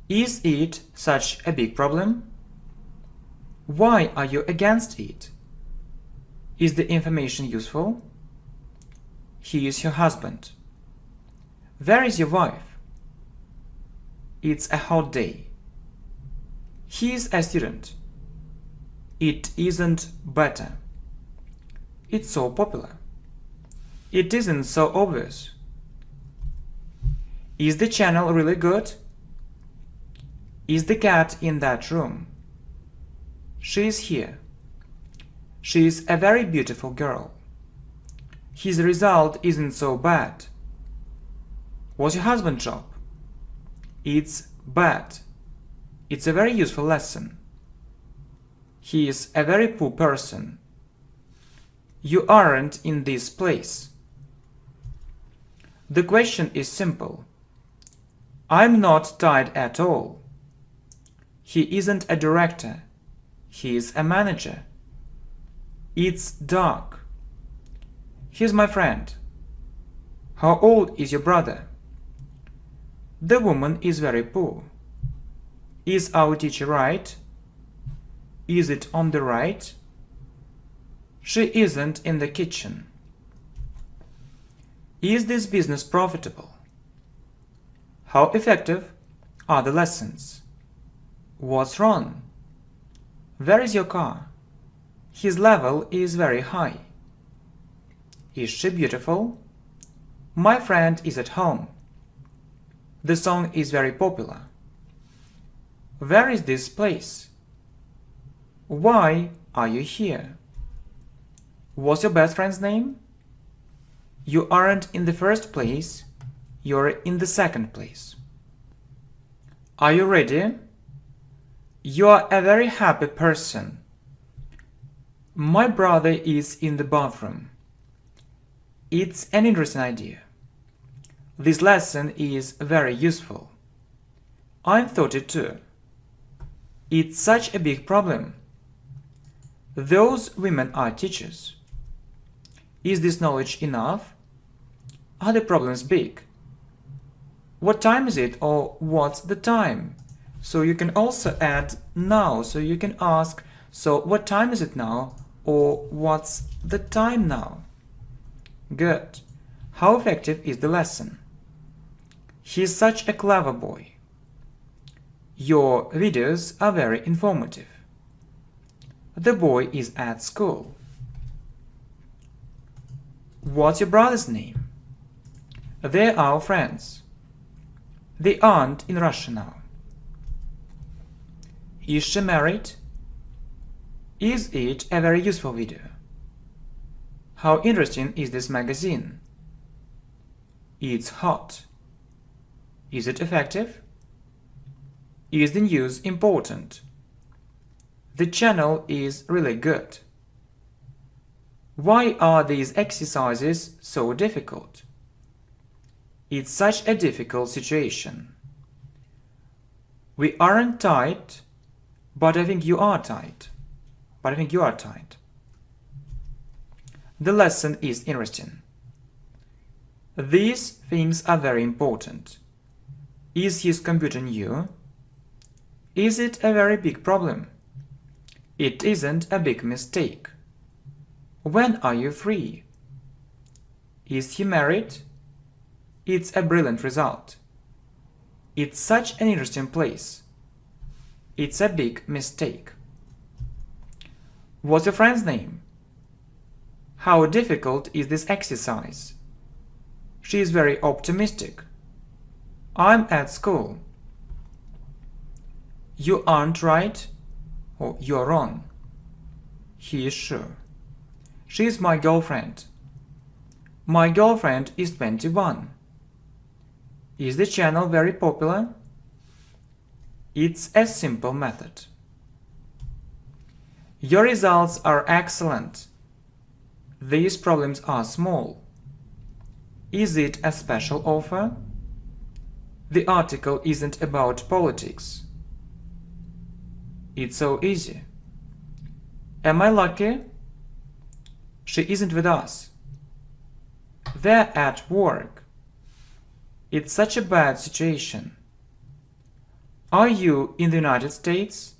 [SPEAKER 1] Is it such a big problem? Why are you against it? Is the information useful? He is your husband. Where is your wife? It's a hot day. He is a student. It isn't better. It's so popular. It isn't so obvious. Is the channel really good? Is the cat in that room? She is here. She is a very beautiful girl. His result isn't so bad. What's your husband's job? It's bad. It's a very useful lesson. He is a very poor person. You aren't in this place. The question is simple. I'm not tired at all. He isn't a director. He is a manager. It's dark. He's my friend. How old is your brother? The woman is very poor. Is our teacher right? Is it on the right? She isn't in the kitchen. Is this business profitable? How effective are the lessons? What's wrong? Where is your car? His level is very high. Is she beautiful? My friend is at home. The song is very popular. Where is this place? Why are you here? What's your best friend's name? You aren't in the first place, you're in the second place. Are you ready? You are a very happy person. My brother is in the bathroom. It's an interesting idea. This lesson is very useful. I'm 32. It's such a big problem. Those women are teachers. Is this knowledge enough? Are the problems big? What time is it, or what's the time? So you can also add now. So you can ask, so what time is it now? Or what's the time now? Good. How effective is the lesson? He's such a clever boy. Your videos are very informative. The boy is at school. What's your brother's name? They're our friends. They aren't in Russia now. Is she married? Is it a very useful video? How interesting is this magazine? It's hot. Is it effective? Is the news important? The channel is really good. Why are these exercises so difficult? It's such a difficult situation. We aren't tight, but I think you are tight. The lesson is interesting. These things are very important. Is his computer new? Is it a very big problem? It isn't a big mistake. When are you free? Is he married? It's a brilliant result. It's such an interesting place. It's a big mistake. What's your friend's name? How difficult is this exercise? She is very optimistic. I'm at school. You aren't right, or you're wrong. He is sure. She is my girlfriend. My girlfriend is 21. Is the channel very popular? It's a simple method. Your results are excellent. These problems are small. Is it a special offer? The article isn't about politics. It's so easy. Am I lucky? She isn't with us. They're at work. It's such a bad situation. Are you in the United States?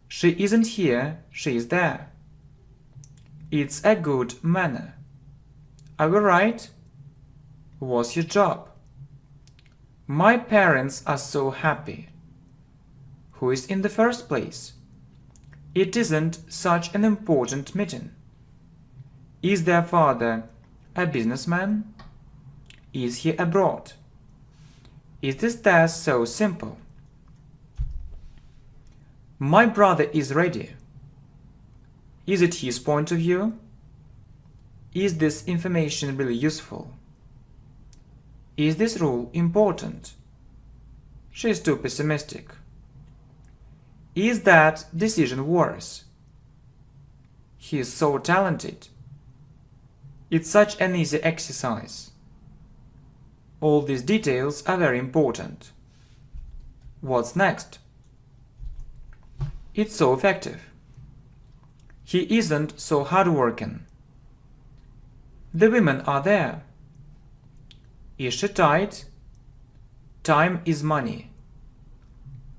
[SPEAKER 1] She isn't here, she is there. It's a good manner. Are we right? What's your job? My parents are so happy. Who is in the first place? It isn't such an important meeting. Is their father a businessman? Is he abroad? Is this task so simple? My brother is ready. Is it his point of view? Is this information really useful? Is this rule important? She is too pessimistic. Is that decision worse? He is so talented. It's such an easy exercise. All these details are very important. What's next? It's so effective. He isn't so hardworking. The women are there. Is she tight? Time is money.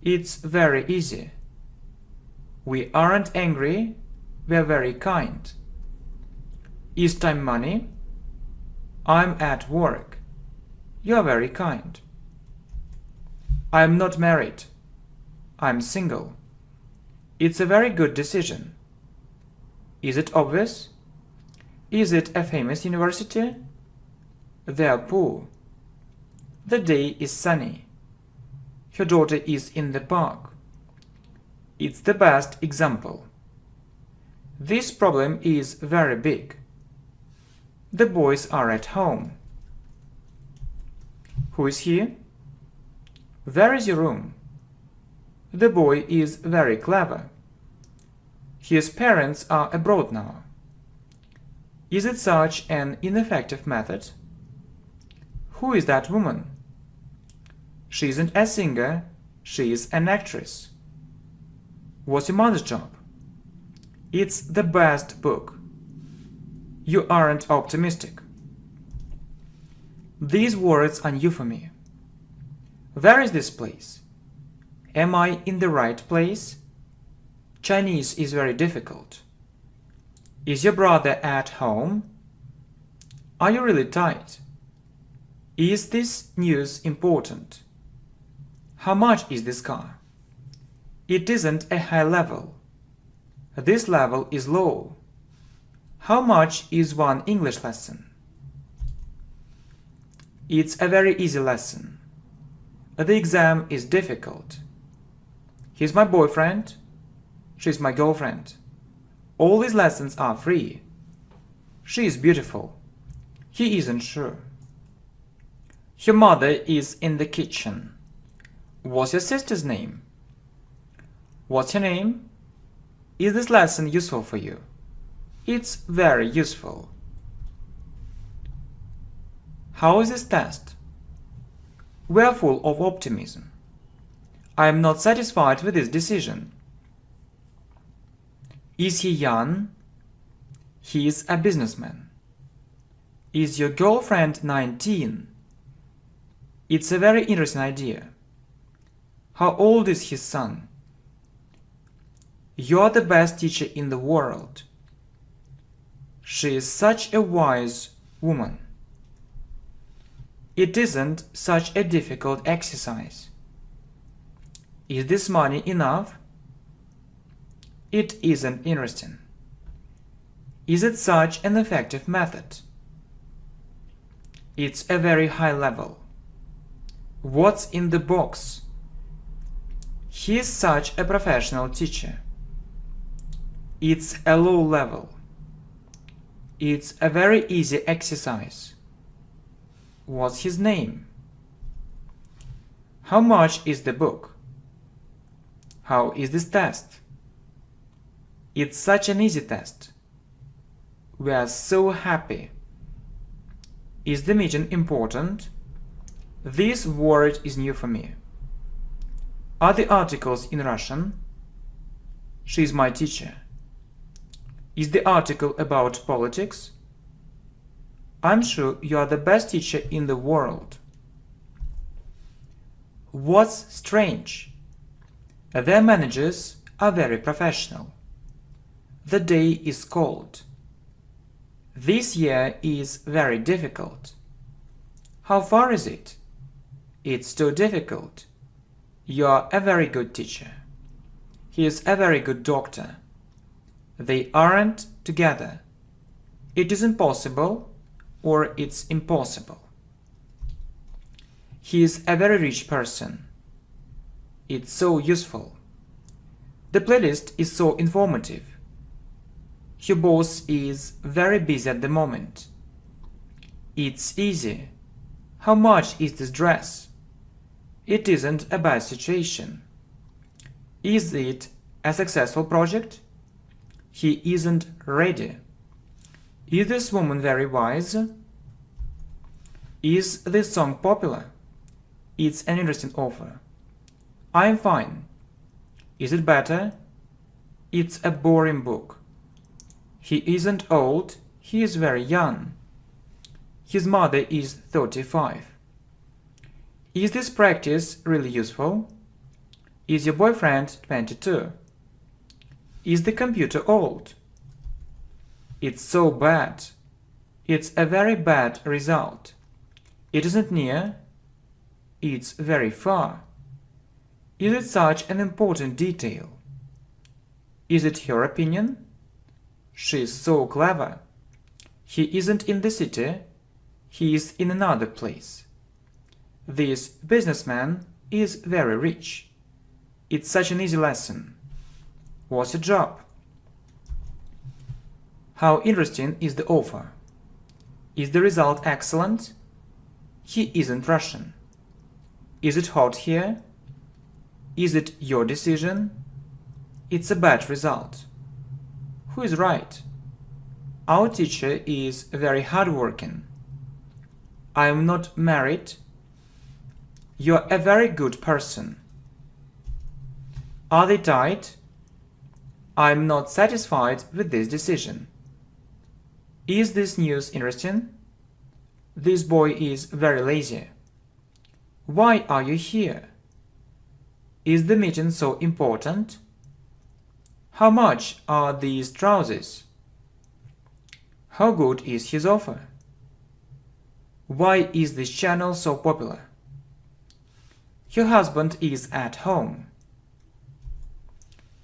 [SPEAKER 1] It's very easy. We aren't angry, we're very kind. Is time money? I'm at work. You're very kind. I'm not married. I'm single. It's a very good decision. Is it obvious? Is it a famous university? They're poor. The day is sunny. Her daughter is in the park. It's the best example. This problem is very big. The boys are at home. Who is here? Where is your room? The boy is very clever. His parents are abroad now. Is it such an ineffective method? Who is that woman? She isn't a singer, she is an actress. What's your mother's job? It's the best book. You aren't optimistic. These words are new for me. Where is this place? Am I in the right place? Chinese is very difficult. Is your brother at home? Are you really tight? Is this news important? How much is this car? It isn't a high level. This level is low. How much is one English lesson? It's a very easy lesson. The exam is difficult. He's my boyfriend. She's my girlfriend. All these lessons are free. She is beautiful. He isn't sure. Her mother is in the kitchen. What's your sister's name? What's her name? Is this lesson useful for you? It's very useful. How is this test? We're full of optimism. I am not satisfied with this decision. Is he young? He is a businessman. Is your girlfriend 19? It's a very interesting idea. How old is his son? You're the best teacher in the world. She is such a wise woman. It isn't such a difficult exercise. Is this money enough? It isn't interesting. Is it such an effective method? It's a very high level. What's in the box? He is such a professional teacher. It's a low level. It's a very easy exercise. What's his name? How much is the book? How is this test? It's such an easy test. We are so happy. Is the meeting important? This word is new for me. Are the articles in Russian? She's my teacher. Is the article about politics? I'm sure you are the best teacher in the world. What's strange? Their managers are very professional. The day is cold. This year is very difficult. How far is it? It's too difficult. You are a very good teacher. He is a very good doctor. They aren't together. It is impossible, or it's impossible. He is a very rich person. It's so useful. The playlist is so informative. Your boss is very busy at the moment. It's easy. How much is this dress? It isn't a bad situation. Is it a successful project? He isn't ready. Is this woman very wise? Is this song popular? It's an interesting offer. I'm fine. Is it better? It's a boring book. He isn't old, he is very young. His mother is 35. Is this practice really useful? Is your boyfriend 22? Is the computer old? It's so bad. It's a very bad result. It isn't near. It's very far. Is it such an important detail? Is it her opinion? She's so clever. He isn't in the city. He is in another place. This businessman is very rich. It's such an easy lesson. What's your job? How interesting is the offer? Is the result excellent? He isn't Russian. Is it hot here? Is it your decision? It's a bad result. Who is right? Our teacher is very hardworking. I am not married. You're a very good person. Are they tight? I'm not satisfied with this decision. Is this news interesting? This boy is very lazy. Why are you here? Is the meeting so important? How much are these trousers? How good is his offer? Why is this channel so popular? Your husband is at home.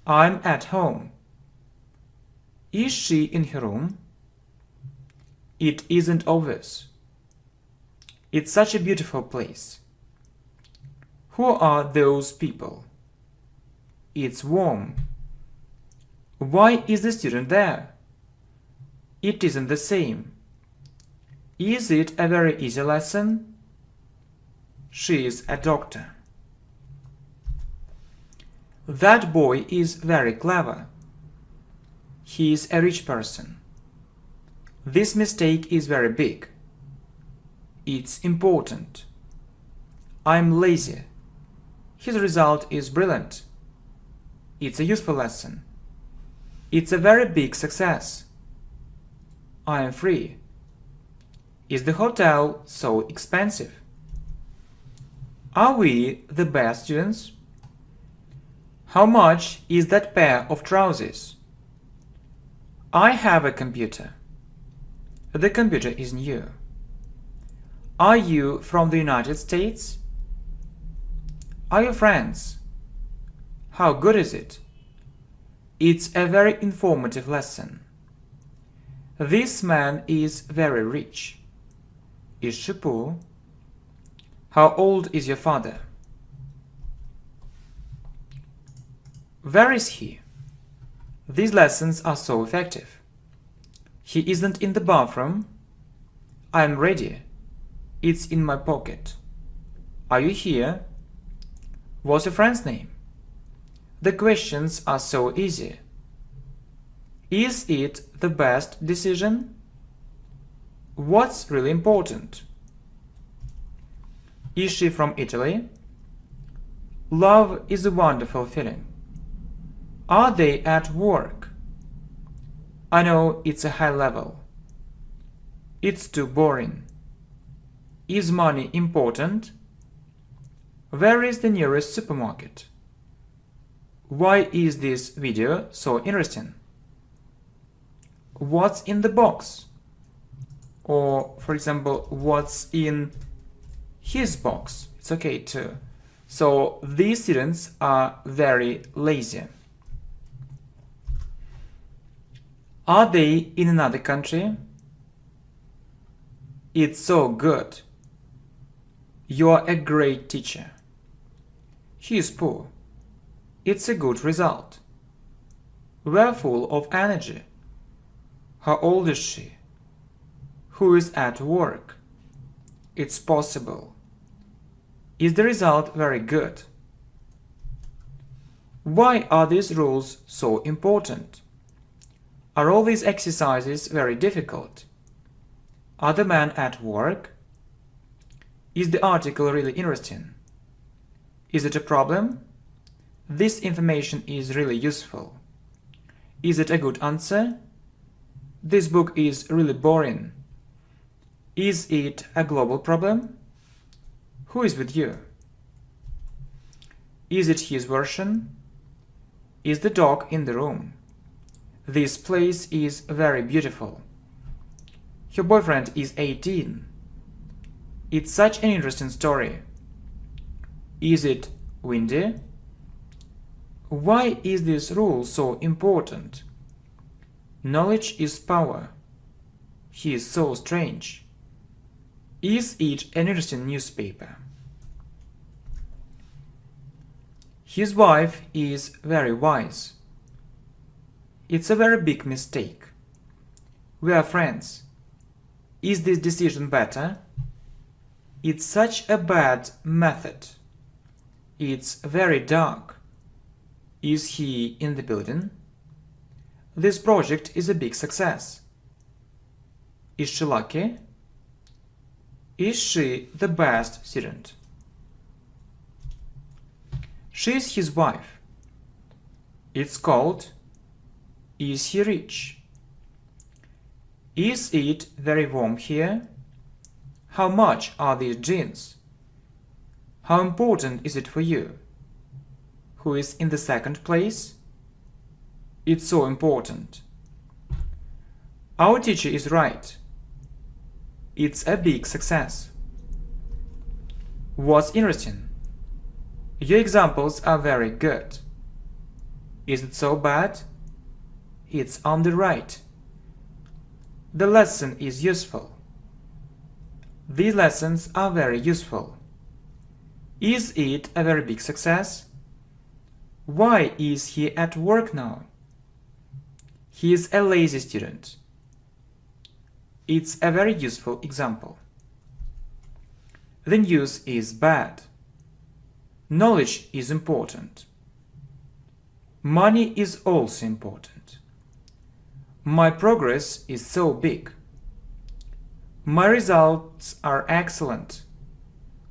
[SPEAKER 1] I'm at home. Is she in her room? It isn't obvious. It's such a beautiful place. Who are those people? It's warm. Why is the student there? It isn't the same. Is it a very easy lesson? She is a doctor. That boy is very clever. He is a rich person. This mistake is very big. It's important. I'm lazy. His result is brilliant. It's a useful lesson. It's a very big success. I am free. Is the hotel so expensive? Are we the best students? How much is that pair of trousers? I have a computer. The computer is new. Are you from the United States? Are you friends? How good is it? It's a very informative lesson. This man is very rich. Is she poor? How old is your father? Where is he? These lessons are so effective. He isn't in the bathroom. I'm ready. It's in my pocket. Are you here? What's your friend's name? The questions are so easy. Is it the best decision? What's really important? Is she from Italy? Love is a wonderful feeling. Are they at work? I know it's a high level. It's too boring. Is money important? Where is the nearest supermarket? Why is this video so interesting? What's in the box? Or, for example, what's in his box? It's okay too. So these students are very lazy. Are they in another country? It's so good. You're a great teacher. He is poor. It's a good result. We're full of energy. How old is she? Who is at work? It's possible. Is the result very good? Why are these rules so important? Are all these exercises very difficult? Are the men at work? Is the article really interesting? Is it a problem? This information is really useful. Is it a good answer? This book is really boring. Is it a global problem? Who is with you? Is it his version? Is the dog in the room? This place is very beautiful. Your boyfriend is 18. It's such an interesting story. Is it windy? Why is this rule so important? Knowledge is power. He is so strange. Is it an interesting newspaper? His wife is very wise. It's a very big mistake. We are friends. Is this decision better? It's such a bad method. It's very dark. Is he in the building? This project is a big success. Is she lucky? Is she the best student? She is his wife. It's cold. Is he rich? Is it very warm here? How much are these jeans? How important is it for you? Who is in the second place? It's so important. Our teacher is right. It's a big success. What's interesting? Your examples are very good. Is it so bad? It's on the right. The lesson is useful. These lessons are very useful. Is it a very big success? Why is he at work now? He is a lazy student. It's a very useful example. The news is bad. Knowledge is important. Money is also important. My progress is so big. My results are excellent.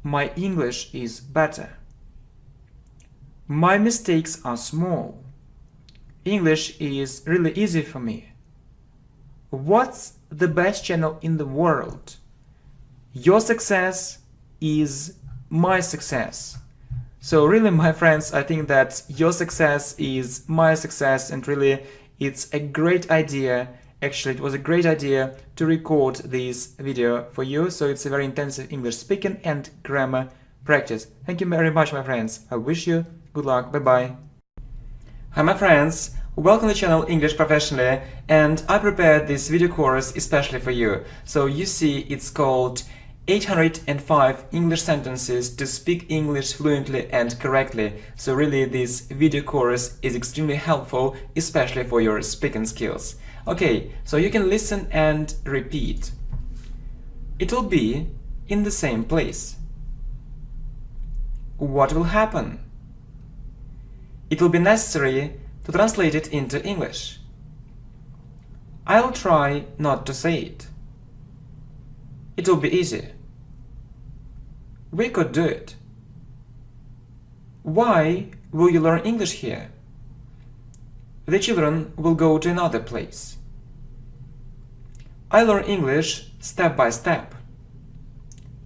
[SPEAKER 1] My English is better. My mistakes are small. English is really easy for me. What's the best channel in the world? Your success is my success. So really, my friends, I think that your success is my success, and really it's a great idea. Actually, it was a great idea to record this video for you. So it's a very intensive English speaking and grammar practice. Thank you very much, my friends. I wish you good luck. Bye-bye. Hi, my friends. Welcome to the channel English Professionally, and I prepared this video course especially for you. So you see, it's called 805 English sentences to speak English fluently and correctly. So really, this video course is extremely helpful, especially for your speaking skills. Okay, so you can listen and repeat. It will be in the same place. What will happen? It will be necessary to translate it into English. I'll try not to say it. It will be easy. We could do it. Why will you learn English here? The children will go to another place. I learn English step by step.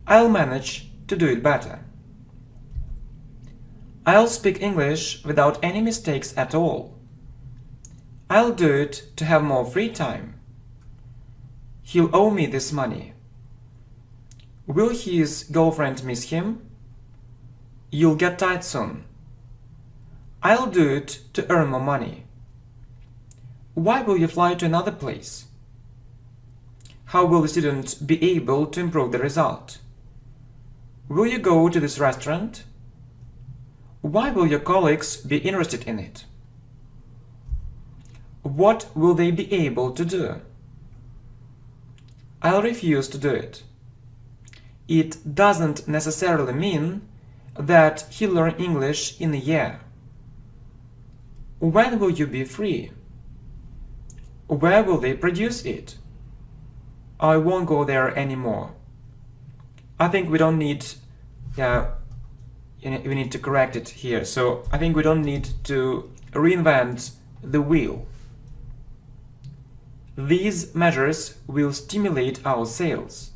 [SPEAKER 1] I'll manage to do it better. I'll speak English without any mistakes at all. I'll do it to have more free time. He'll owe me this money. Will his girlfriend miss him? You'll get tired soon. I'll do it to earn more money. Why will you fly to another place? How will the student be able to improve the result? Will you go to this restaurant? Why will your colleagues be interested in it? What will they be able to do? I'll refuse to do it. It doesn't necessarily mean that he'll learn English in a year. When will you be free? Where will they produce it? I won't go there anymore. I think we don't need, we need to correct it here. So I think we don't need to reinvent the wheel. These measures will stimulate our sales.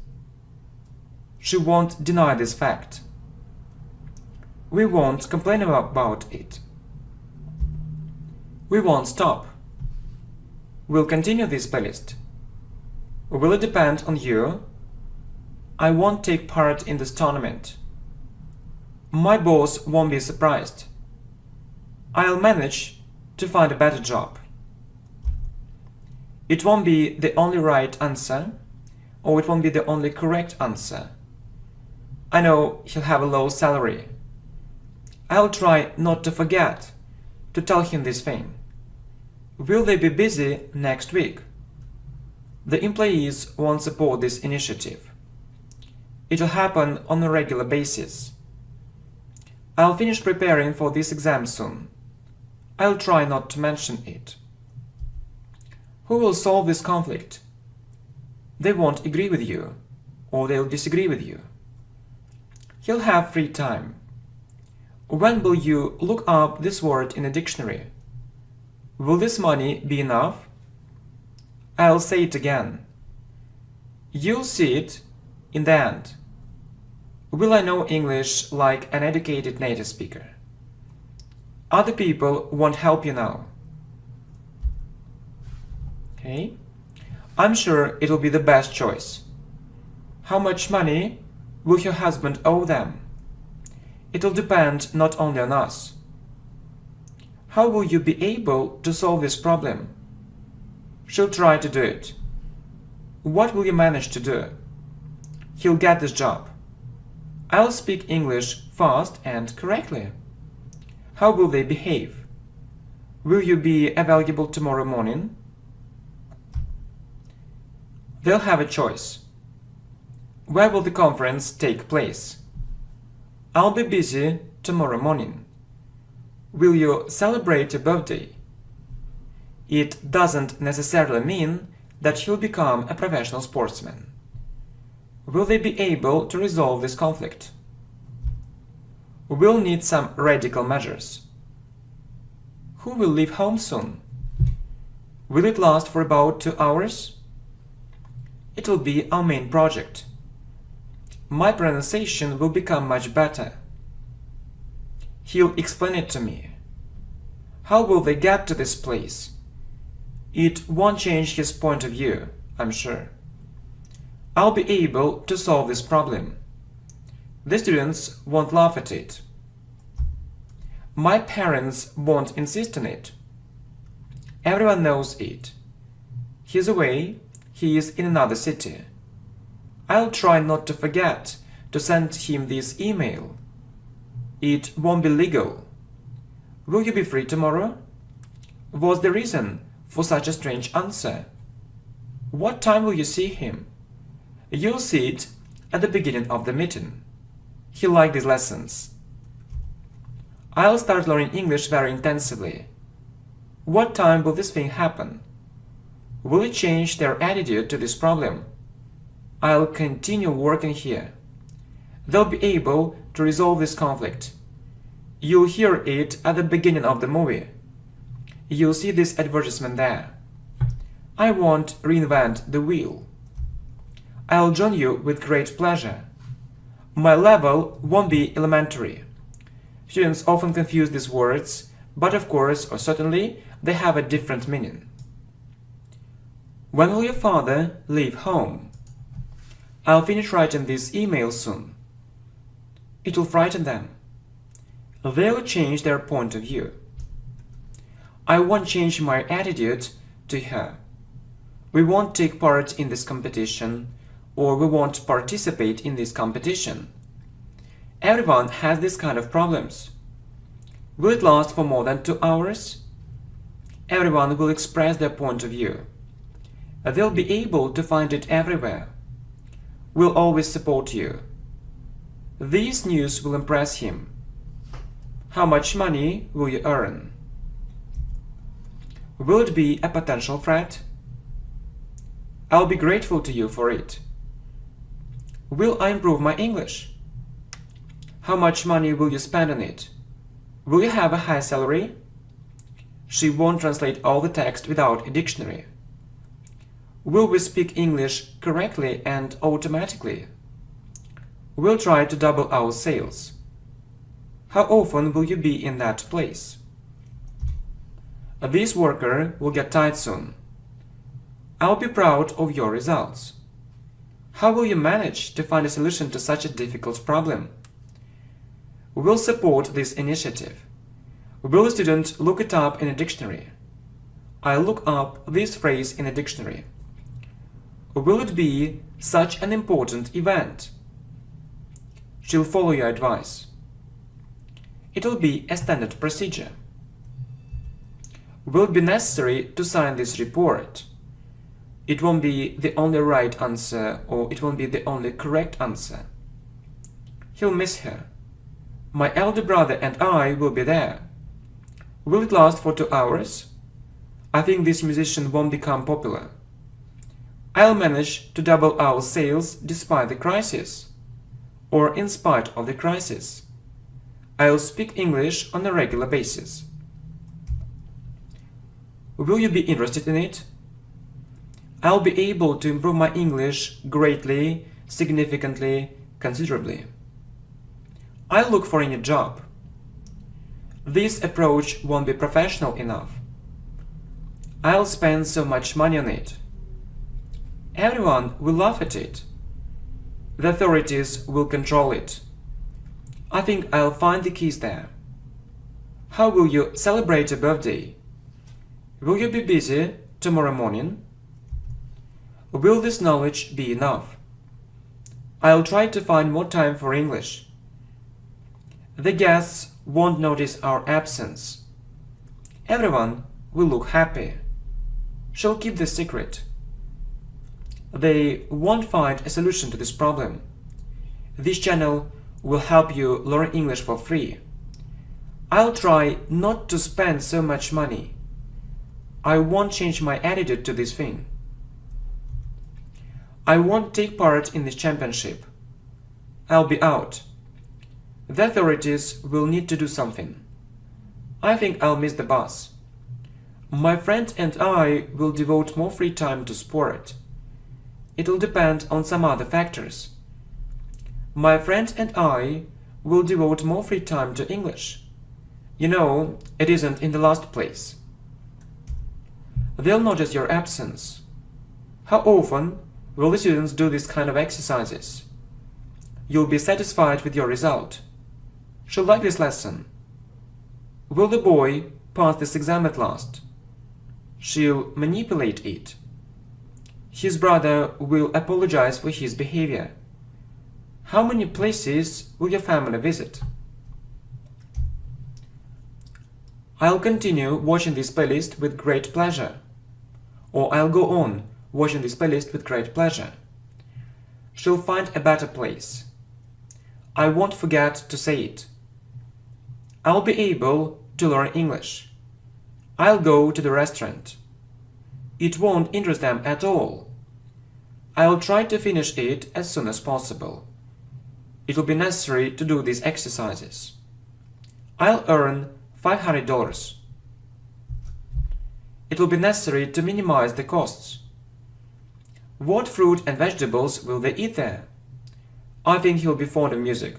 [SPEAKER 1] She won't deny this fact. We won't complain about it. We won't stop. We'll continue this playlist. Will it depend on you? I won't take part in this tournament. My boss won't be surprised. I'll manage to find a better job. It won't be the only right answer, or it won't be the only correct answer. I know he'll have a low salary. I'll try not to forget to tell him this thing. Will they be busy next week? The employees won't support this initiative. It'll happen on a regular basis. I'll finish preparing for this exam soon. I'll try not to mention it. Who will solve this conflict? They won't agree with you, or they'll disagree with you. He'll have free time. When will you look up this word in a dictionary? Will this money be enough? I'll say it again. You'll see it in the end. Will I know English like an educated native speaker? Other people won't help you now. Okay? I'm sure it'll be the best choice. How much money will your husband owe them? It'll depend not only on us. How will you be able to solve this problem? She'll try to do it. What will you manage to do? He'll get this job. I'll speak English fast and correctly. How will they behave? Will you be available tomorrow morning? They'll have a choice. Where will the conference take place? I'll be busy tomorrow morning. Will you celebrate your birthday? It doesn't necessarily mean that he'll become a professional sportsman. Will they be able to resolve this conflict? We'll need some radical measures. Who will leave home soon? Will it last for about 2 hours? It will be our main project. My pronunciation will become much better. He'll explain it to me. How will they get to this place? It won't change his point of view, I'm sure. I'll be able to solve this problem. The students won't laugh at it. My parents won't insist on it. Everyone knows it. He's away, he is in another city. I'll try not to forget to send him this email. It won't be legal. Will you be free tomorrow? What's the reason for such a strange answer? What time will you see him? You'll see it at the beginning of the meeting. He liked these lessons. I'll start learning English very intensively. What time will this thing happen? Will it change their attitude to this problem? I'll continue working here. They'll be able to resolve this conflict. You'll hear it at the beginning of the movie. You'll see this advertisement there. I won't reinvent the wheel. I'll join you with great pleasure. My level won't be elementary. Students often confuse these words, but of course, or certainly, they have a different meaning. When will your father leave home? I'll finish writing this email soon. It will frighten them. They'll change their point of view. I won't change my attitude to her. We won't take part in this competition, or we won't participate in this competition. Everyone has this kind of problems. Will it last for more than 2 hours? Everyone will express their point of view. They'll be able to find it everywhere. We'll always support you. This news will impress him. How much money will you earn? Will it be a potential threat? I'll be grateful to you for it. Will I improve my English? How much money will you spend on it? Will you have a high salary? She won't translate all the text without a dictionary. Will we speak English correctly and automatically? We'll try to double our sales. How often will you be in that place? This worker will get tired soon. I'll be proud of your results. How will you manage to find a solution to such a difficult problem? We'll support this initiative. Will the student look it up in a dictionary? I'll look up this phrase in a dictionary. Will it be such an important event? She'll follow your advice. It'll be a standard procedure. Will it be necessary to sign this report? It won't be the only right answer, or it won't be the only correct answer. He'll miss her. My elder brother and I will be there. Will it last for 2 hours? I think this musician won't become popular. I'll manage to double our sales despite the crisis, or in spite of the crisis. I'll speak English on a regular basis. Will you be interested in it? I'll be able to improve my English greatly, significantly, considerably. I'll look for a new job. This approach won't be professional enough. I'll spend so much money on it. Everyone will laugh at it. The authorities will control it. I think I'll find the keys there. How will you celebrate a birthday? Will you be busy tomorrow morning? Will this knowledge be enough? I'll try to find more time for English. The guests won't notice our absence. Everyone will look happy. She'll keep the secret. They won't find a solution to this problem. This channel will help you learn English for free. I'll try not to spend so much money. I won't change my attitude to this thing. I won't take part in this championship. I'll be out. The authorities will need to do something. I think I'll miss the bus. My friend and I will devote more free time to sport. It'll depend on some other factors. My friend and I will devote more free time to English. You know, it isn't in the last place. They'll notice your absence. How often will the students do this kind of exercises? You'll be satisfied with your result. She'll like this lesson. Will the boy pass this exam at last? She'll manipulate it. His brother will apologize for his behavior. How many places will your family visit? I'll continue watching this playlist with great pleasure. Or I'll go on watching this playlist with great pleasure. She'll find a better place. I won't forget to say it. I'll be able to learn English. I'll go to the restaurant. It won't interest them at all. I'll try to finish it as soon as possible. It will be necessary to do these exercises. I'll earn $500. It will be necessary to minimize the costs. What fruit and vegetables will they eat there? I think he'll be fond of music.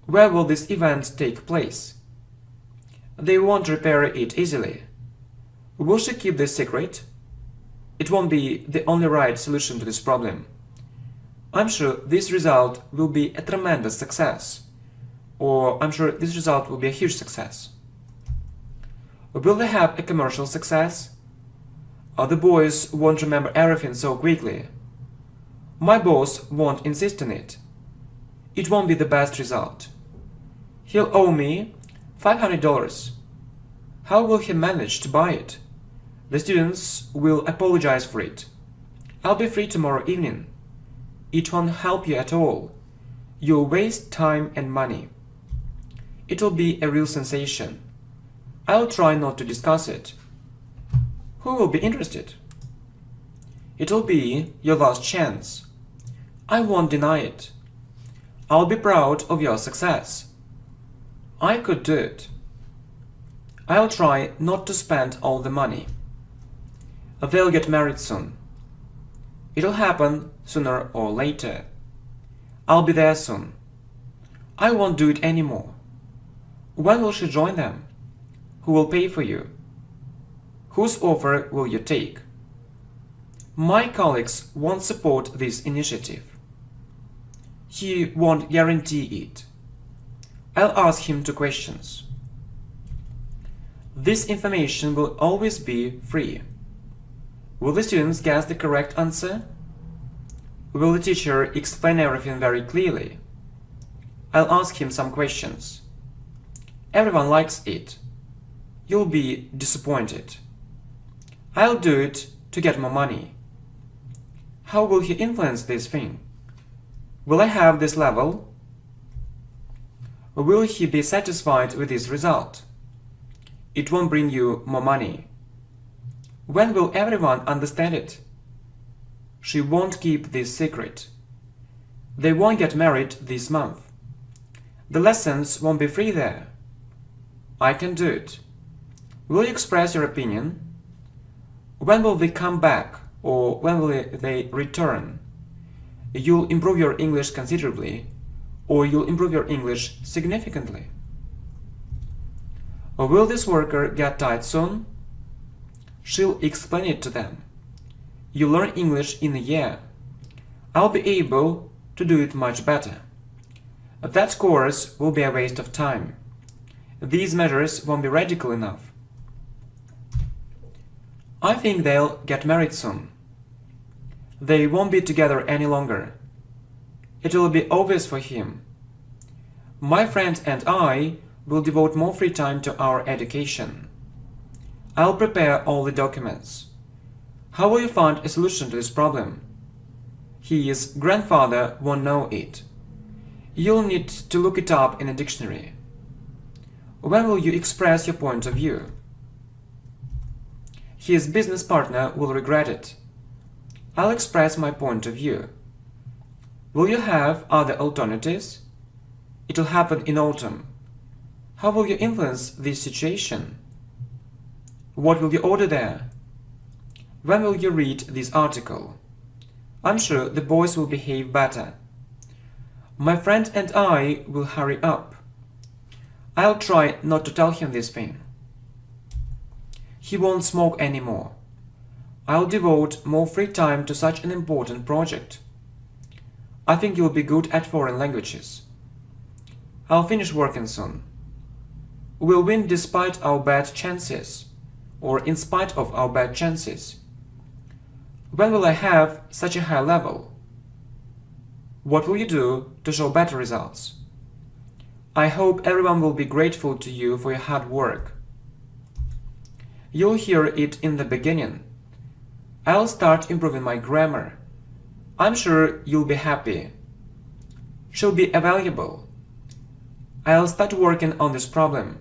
[SPEAKER 1] Where will this event take place? They won't repair it easily. Will she keep this secret? It won't be the only right solution to this problem. I'm sure this result will be a tremendous success. Or I'm sure this result will be a huge success. Will they have a commercial success? The boys won't remember everything so quickly. My boss won't insist on it. It won't be the best result. He'll owe me $500. How will he manage to buy it? The students will apologize for it. I'll be free tomorrow evening. It won't help you at all. You'll waste time and money. It will be a real sensation. I'll try not to discuss it. Who will be interested? It'll be your last chance. I won't deny it. I'll be proud of your success. I could do it. I'll try not to spend all the money. They'll get married soon. It'll happen sooner or later. I'll be there soon. I won't do it anymore. When will she join them? Who will pay for you? Whose offer will you take? My colleagues won't support this initiative. He won't guarantee it. I'll ask him 2 questions. This information will always be free. Will the students guess the correct answer? Will the teacher explain everything very clearly? I'll ask him some questions. Everyone likes it. You'll be disappointed. I'll do it to get more money. How will he influence this thing? Will I have this level? Will he be satisfied with this result? It won't bring you more money. When will everyone understand it? She won't keep this secret. They won't get married this month. The lessons won't be free there. I can do it. Will you express your opinion? When will they come back, or when will they return? You'll improve your English considerably, or you'll improve your English significantly. Or will this worker get tired soon? She'll explain it to them. You learn English in a year. I'll be able to do it much better. That course will be a waste of time. These measures won't be radical enough. I think they'll get married soon. They won't be together any longer. It will be obvious for him. My friend and I will devote more free time to our education. I'll prepare all the documents. How will you find a solution to this problem? His grandfather won't know it. You'll need to look it up in a dictionary. When will you express your point of view? His business partner will regret it. I'll express my point of view. Will you have other alternatives? It'll happen in autumn. How will you influence this situation? What will you order there? When will you read this article? I'm sure the boys will behave better. My friend and I will hurry up. I'll try not to tell him this thing. He won't smoke anymore. I'll devote more free time to such an important project. I think you'll be good at foreign languages. I'll finish working soon. We'll win despite our bad chances, or in spite of our bad chances. When will I have such a high level? What will you do to show better results? I hope everyone will be grateful to you for your hard work. You'll hear it in the beginning. I'll start improving my grammar. I'm sure you'll be happy. She'll be available. I'll start working on this problem.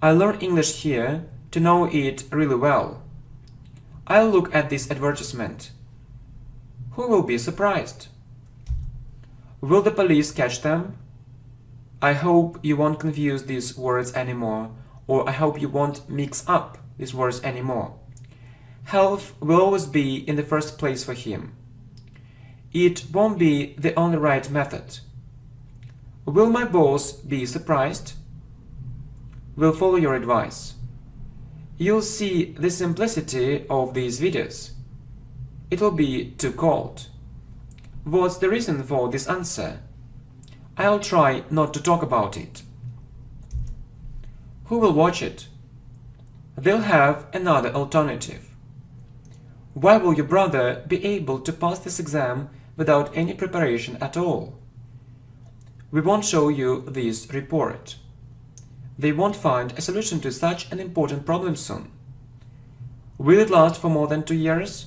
[SPEAKER 1] I learn English here to know it really well. I'll look at this advertisement. Who will be surprised? Will the police catch them? I hope you won't confuse these words anymore, or I hope you won't mix up these words anymore. Health will always be in the first place for him. It won't be the only right method. Will my boss be surprised? We'll follow your advice. You'll see the simplicity of these videos. It will be too cold. What's the reason for this answer? I'll try not to talk about it. Who will watch it? They'll have another alternative. Why will your brother be able to pass this exam without any preparation at all? We won't show you this report. They won't find a solution to such an important problem soon. Will it last for more than 2 years?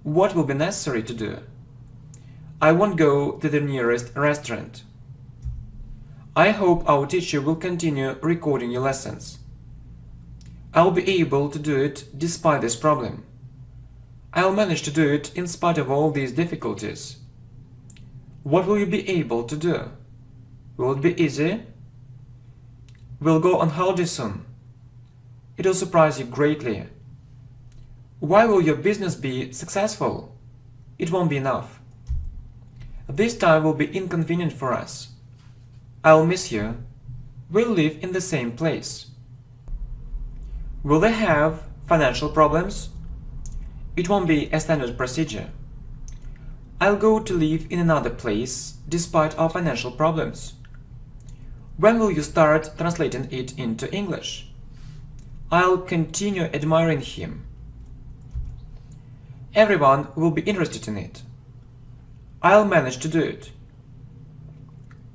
[SPEAKER 1] What will be necessary to do? I won't go to the nearest restaurant. I hope our teacher will continue recording your lessons. I'll be able to do it despite this problem. I'll manage to do it in spite of all these difficulties. What will you be able to do? Will it be easy? We'll go on holiday soon. It'll surprise you greatly. Why will your business be successful? It won't be enough. This time will be inconvenient for us. I'll miss you. We'll live in the same place. Will they have financial problems? It won't be a standard procedure. I'll go to live in another place despite our financial problems. When will you start translating it into English? I'll continue admiring him. Everyone will be interested in it. I'll manage to do it.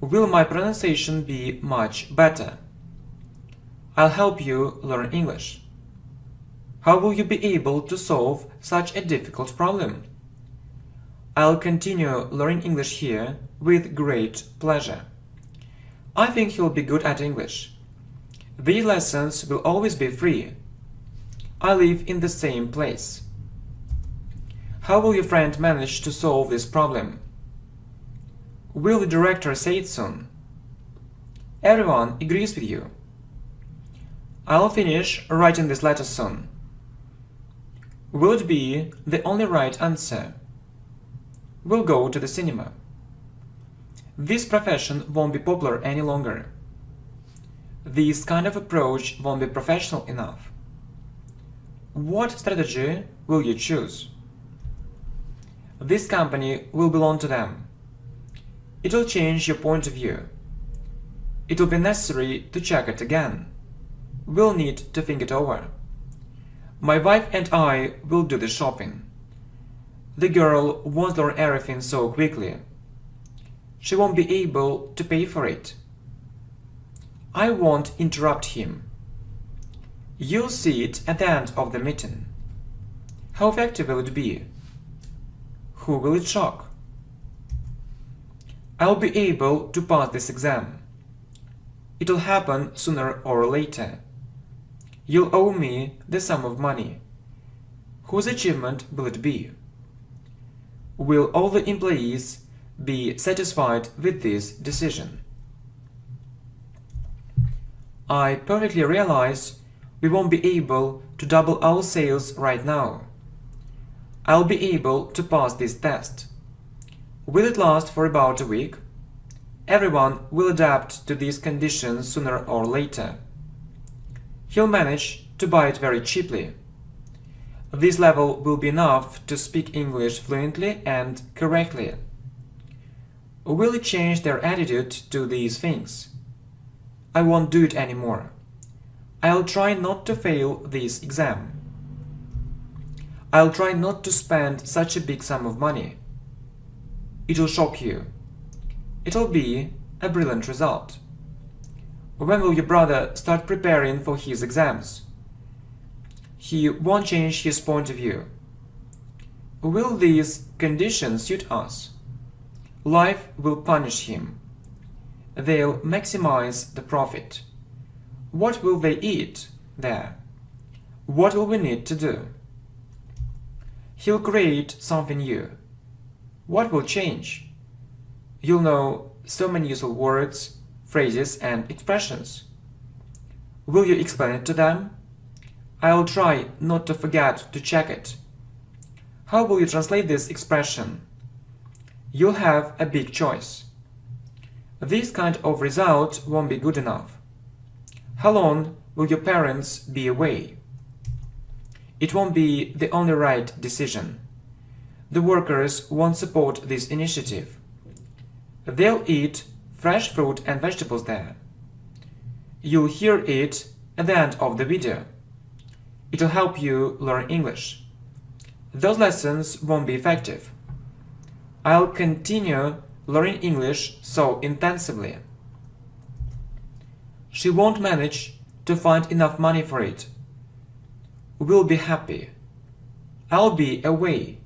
[SPEAKER 1] Will my pronunciation be much better? I'll help you learn English. How will you be able to solve such a difficult problem? I'll continue learning English here with great pleasure. I think he'll be good at English. These lessons will always be free. I live in the same place. How will your friend manage to solve this problem? Will the director say it soon? Everyone agrees with you. I'll finish writing this letter soon. Will it be the only right answer? We'll go to the cinema. This profession won't be popular any longer. This kind of approach won't be professional enough. What strategy will you choose? This company will belong to them. It will change your point of view. It will be necessary to check it again. We'll need to think it over. My wife and I will do the shopping. The girl won't learn everything so quickly. She won't be able to pay for it. I won't interrupt him. You'll see it at the end of the meeting. How effective will it be? Who will it shock? I'll be able to pass this exam. It'll happen sooner or later. You'll owe me the sum of money. Whose achievement will it be? Will all the employees be satisfied with this decision? I perfectly realize we won't be able to double our sales right now. I'll be able to pass this test. Will it last for about a week? Everyone will adapt to these conditions sooner or later. He'll manage to buy it very cheaply. This level will be enough to speak English fluently and correctly. Will it change their attitude to these things? I won't do it anymore. I'll try not to fail this exam. I'll try not to spend such a big sum of money. It'll shock you. It'll be a brilliant result. When will your brother start preparing for his exams? He won't change his point of view. Will these conditions suit us? Life will punish him. They'll maximize the profit. What will they eat there? What will we need to do? He'll create something new. What will change? You'll know so many useful words, phrases, and expressions. Will you explain it to them? I'll try not to forget to check it. How will you translate this expression? You'll have a big choice. This kind of result won't be good enough. How long will your parents be away? It won't be the only right decision. The workers won't support this initiative. They'll eat fresh fruit and vegetables there. You'll hear it at the end of the video. It'll help you learn English. Those lessons won't be effective. I'll continue learning English so intensively. She won't manage to find enough money for it. We'll be happy. I'll be away.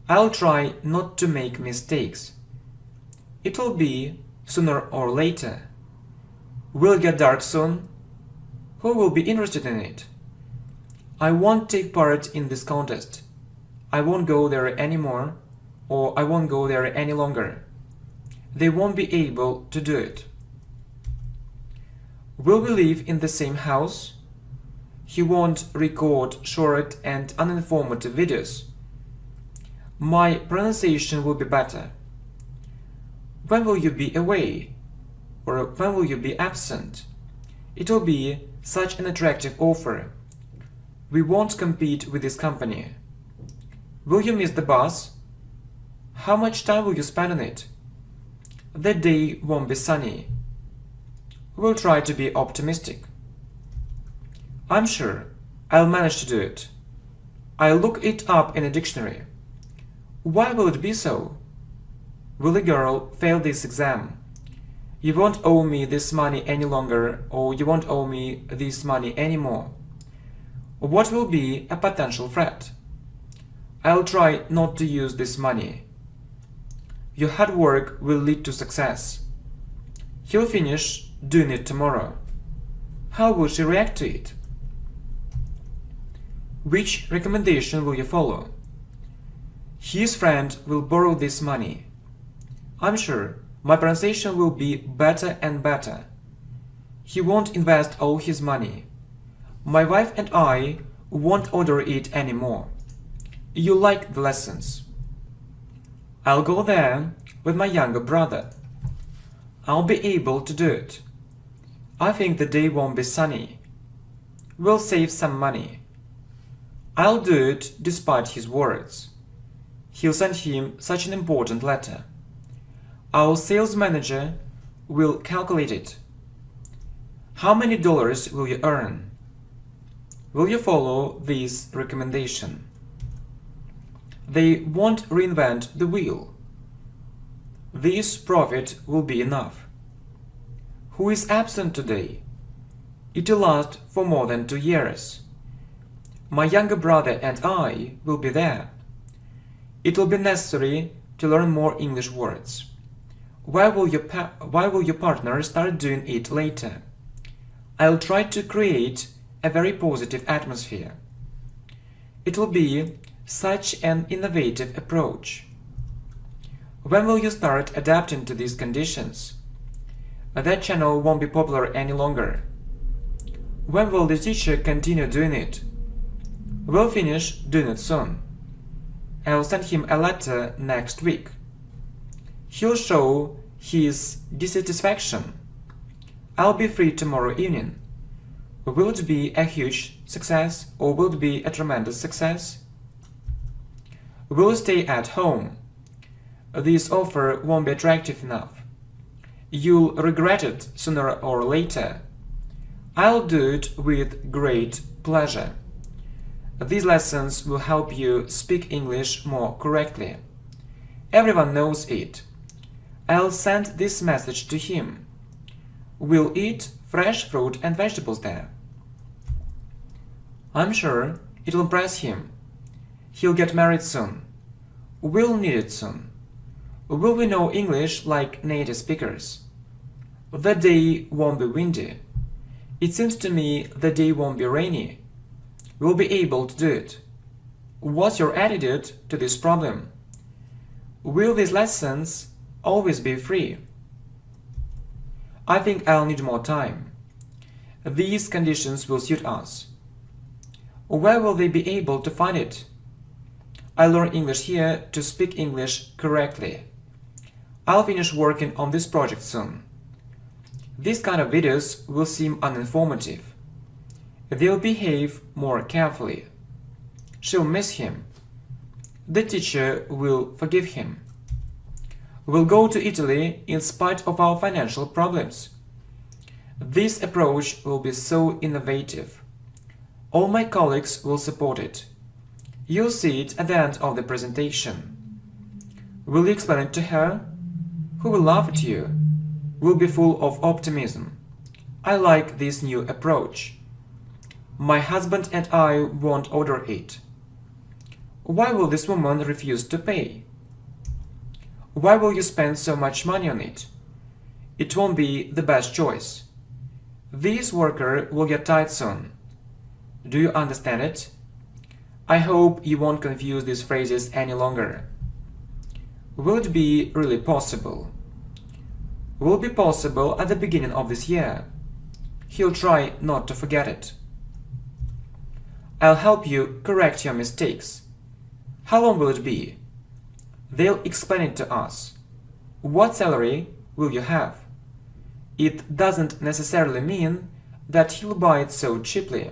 [SPEAKER 1] I'll try not to make mistakes. It'll be sooner or later. Will get dark soon. Who will be interested in it? I won't take part in this contest. I won't go there anymore, or I won't go there any longer. They won't be able to do it. Will we live in the same house? He won't record short and uninformative videos. My pronunciation will be better. When will you be away? Or when will you be absent? It will be such an attractive offer. We won't compete with this company. Will you miss the bus? How much time will you spend on it? The day won't be sunny. We'll try to be optimistic. I'm sure I'll manage to do it. I'll look it up in a dictionary. Why will it be so? Will a girl fail this exam? You won't owe me this money any longer, or you won't owe me this money anymore. What will be a potential threat? I'll try not to use this money. Your hard work will lead to success. He'll finish doing it tomorrow. How will she react to it? Which recommendation will you follow? His friend will borrow this money. I'm sure my pronunciation will be better and better. He won't invest all his money. My wife and I won't order it anymore. You like the lessons. I'll go there with my younger brother. I'll be able to do it. I think the day won't be sunny. We'll save some money. I'll do it despite his words. He'll send him such an important letter. Our sales manager will calculate it. How many dollars will you earn? Will you follow this recommendation? They won't reinvent the wheel. This profit will be enough. Who is absent today? It will last for more than 2 years. My younger brother and I will be there. It will be necessary to learn more English words. Why will your partner start doing it later? I'll try to create a very positive atmosphere. It will be such an innovative approach. When will you start adapting to these conditions? That channel won't be popular any longer. When will the teacher continue doing it? We'll finish doing it soon. I'll send him a letter next week. He'll show his dissatisfaction. I'll be free tomorrow evening. Will it be a huge success or will it be a tremendous success? Will you stay at home? This offer won't be attractive enough. You'll regret it sooner or later. I'll do it with great pleasure. These lessons will help you speak English more correctly. Everyone knows it. I'll send this message to him. We'll eat fresh fruit and vegetables there. I'm sure it'll impress him. He'll get married soon. We'll need it soon. Will we know English like native speakers? The day won't be windy. It seems to me the day won't be rainy. We'll be able to do it. What's your attitude to this problem? Will these lessons always be free? I think I'll need more time. These conditions will suit us. Where will they be able to find it? I learn English here to speak English correctly. I'll finish working on this project soon. These kind of videos will seem uninformative. They'll behave more carefully. She'll miss him. The teacher will forgive him. We'll go to Italy in spite of our financial problems. This approach will be so innovative. All my colleagues will support it. You'll see it at the end of the presentation. Will you explain it to her? Who will laugh at you? Will be full of optimism. I like this new approach. My husband and I won't order it. Why will this woman refuse to pay? Why will you spend so much money on it? It won't be the best choice. This worker will get tired soon. Do you understand it? I hope you won't confuse these phrases any longer. Will it be really possible? Will be possible at the beginning of this year. He'll try not to forget it. I'll help you correct your mistakes. How long will it be? They'll explain it to us. What salary will you have? It doesn't necessarily mean that he'll buy it so cheaply.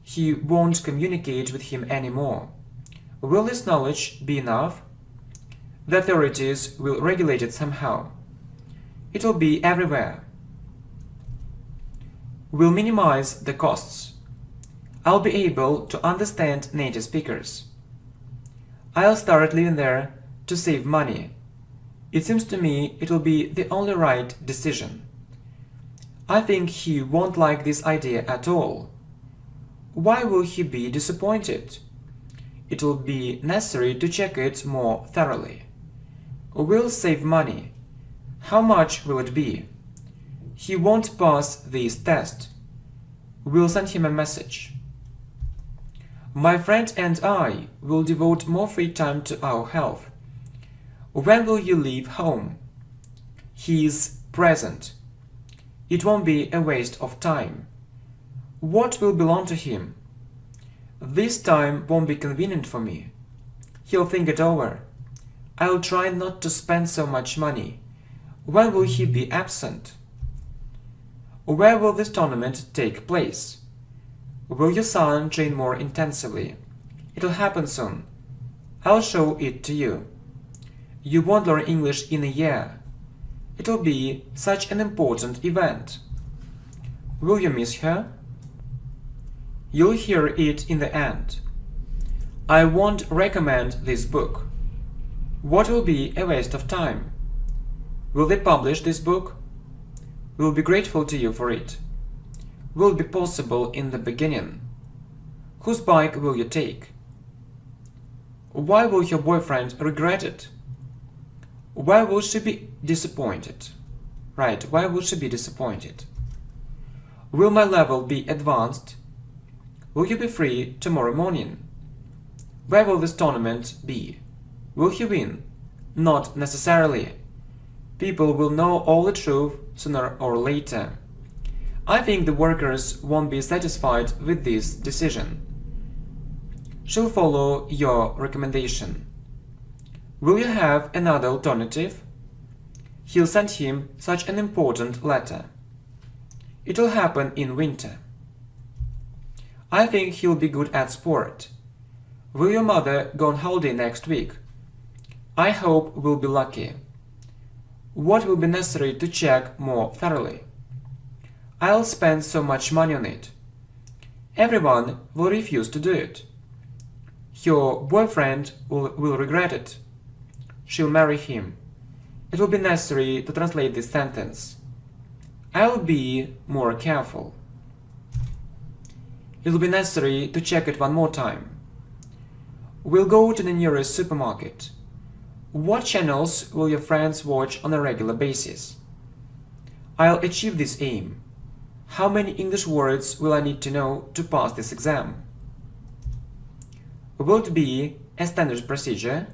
[SPEAKER 1] He won't communicate with him anymore. Will this knowledge be enough? The authorities will regulate it somehow. It will be everywhere. We'll minimize the costs. I'll be able to understand native speakers. I'll start living there to save money. It seems to me it will be the only right decision. I think he won't like this idea at all. Why will he be disappointed? It will be necessary to check it more thoroughly. We'll save money. How much will it be? He won't pass this test. We'll send him a message. My friend and I will devote more free time to our health. When will you leave home? He's present. It won't be a waste of time. What will belong to him? This time won't be convenient for me. He'll think it over. I'll try not to spend so much money. When will he be absent? Where will this tournament take place? Will your son train more intensively? It'll happen soon. I'll show it to you. You won't learn English in a year. It'll be such an important event. Will you miss her? You'll hear it in the end. I won't recommend this book. What will be a waste of time? Will they publish this book? We'll be grateful to you for it. Will be possible in the beginning. Whose bike will you take? Why will your boyfriend regret it? Why will she be disappointed? Right, why will she be disappointed? Will my level be advanced? Will you be free tomorrow morning? Where will this tournament be? Will he win? Not necessarily. People will know all the truth sooner or later. I think the workers won't be satisfied with this decision. She'll follow your recommendation. Will you have another alternative? he'll send him such an important letter. It'll happen in winter. I think he'll be good at sport. Will your mother go on holiday next week? I hope we'll be lucky. What will be necessary to check more thoroughly? I'll spend so much money on it. Everyone will refuse to do it. Your boyfriend will regret it. She'll marry him. It will be necessary to translate this sentence. I'll be more careful. It will be necessary to check it one more time. We'll go to the nearest supermarket. What channels will your friends watch on a regular basis? I'll achieve this aim. How many English words will I need to know to pass this exam? Will it be a standard procedure?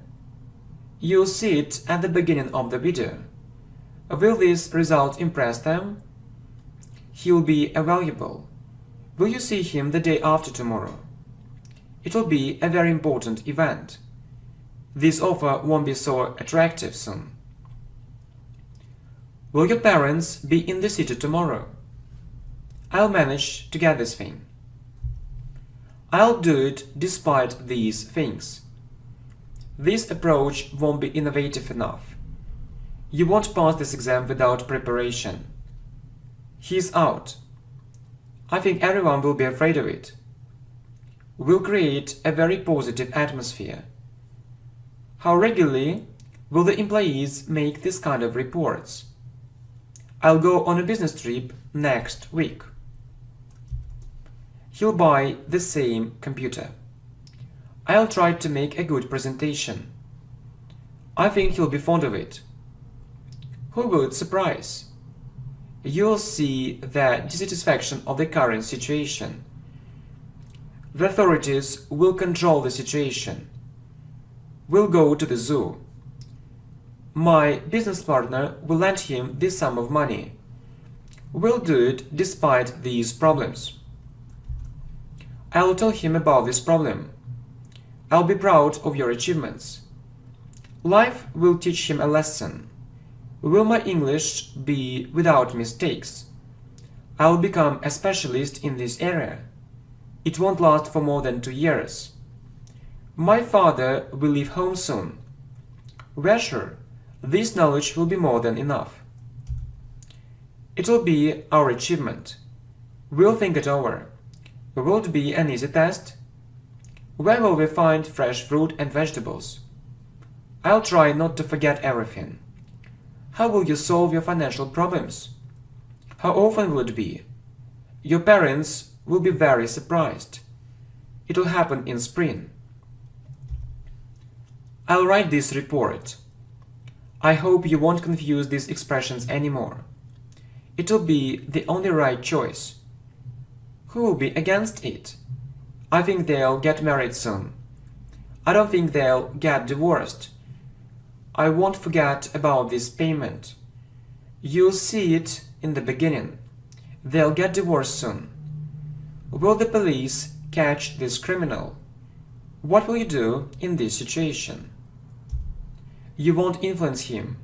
[SPEAKER 1] You'll see it at the beginning of the video. Will this result impress them? He'll be valuable. Will you see him the day after tomorrow? It will be a very important event. This offer won't be so attractive soon. Will your parents be in the city tomorrow? I'll manage to get this thing. I'll do it despite these things. This approach won't be innovative enough. You won't pass this exam without preparation. He's out. I think everyone will be afraid of it. We'll create a very positive atmosphere. How regularly will the employees make this kind of reports? I'll go on a business trip next week. He'll buy the same computer. I'll try to make a good presentation. I think he'll be fond of it. Who will it surprise? You'll see the dissatisfaction of the current situation. The authorities will control the situation. We'll go to the zoo. My business partner will lend him this sum of money. We'll do it despite these problems. I'll tell him about this problem. I'll be proud of your achievements. Life will teach him a lesson. Will my English be without mistakes? I'll become a specialist in this area. It won't last for more than 2 years. My father will leave home soon. We're sure this knowledge will be more than enough. It'll be our achievement. We'll think it over. Will it be an easy test? Where will we find fresh fruit and vegetables? I'll try not to forget everything. How will you solve your financial problems? How often will it be? Your parents will be very surprised. It will happen in spring. I'll write this report. I hope you won't confuse these expressions anymore. It will be the only right choice. Who will be against it? I think they'll get married soon. I don't think they'll get divorced. I won't forget about this payment. You'll see it in the beginning. They'll get divorced soon. Will the police catch this criminal? What will you do in this situation? You won't influence him.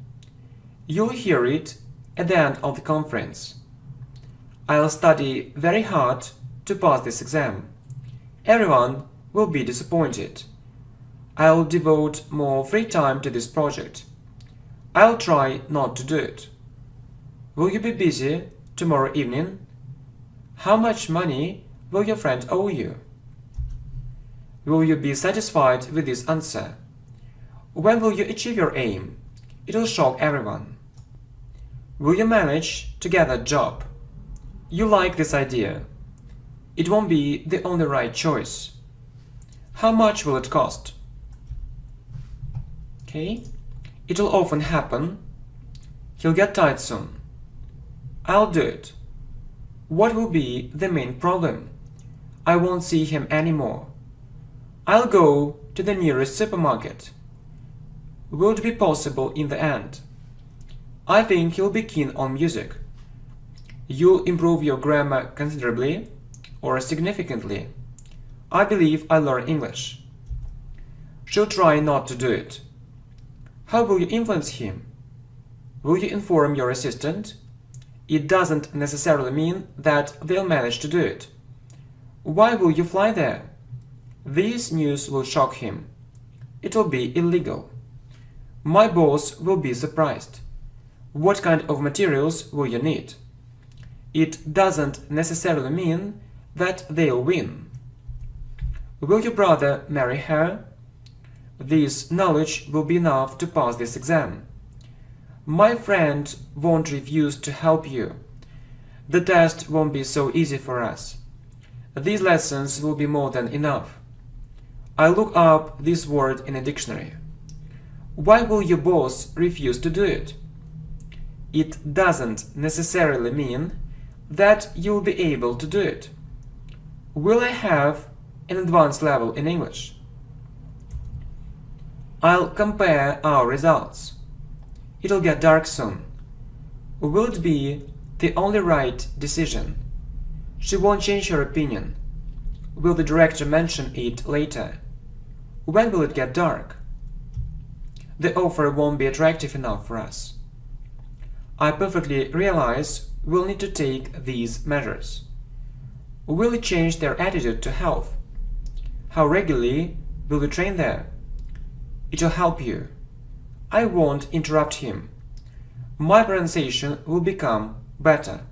[SPEAKER 1] You'll hear it at the end of the conference. I'll study very hard to pass this exam. Everyone will be disappointed. I'll devote more free time to this project. I'll try not to do it. Will you be busy tomorrow evening? How much money will your friend owe you? Will you be satisfied with this answer? When will you achieve your aim? It will shock everyone. Will you manage to get a job? You like this idea. It won't be the only right choice. How much will it cost? Okay. It'll often happen. He'll get tired soon. I'll do it. What will be the main problem? I won't see him anymore. I'll go to the nearest supermarket. Will it be possible in the end? I think he'll be keen on music. You'll improve your grammar considerably or significantly. I believe I'll learn English. She'll try not to do it. How will you influence him? Will you inform your assistant? It doesn't necessarily mean that they'll manage to do it. Why will you fly there? This news will shock him. It will be illegal. My boss will be surprised. What kind of materials will you need? It doesn't necessarily mean that they'll win. Will your brother marry her? This knowledge will be enough to pass this exam. My friend won't refuse to help you. The test won't be so easy for us. These lessons will be more than enough. I look up this word in a dictionary. Why will your boss refuse to do it? It doesn't necessarily mean that you'll be able to do it. Will I have an advanced level in English? I'll compare our results. It'll get dark soon. Will it be the only right decision? She won't change her opinion. Will the director mention it later? When will it get dark? The offer won't be attractive enough for us. I perfectly realize we'll need to take these measures. Will it change their attitude to health? How regularly will you train there? It'll help you. I won't interrupt him. My pronunciation will become better.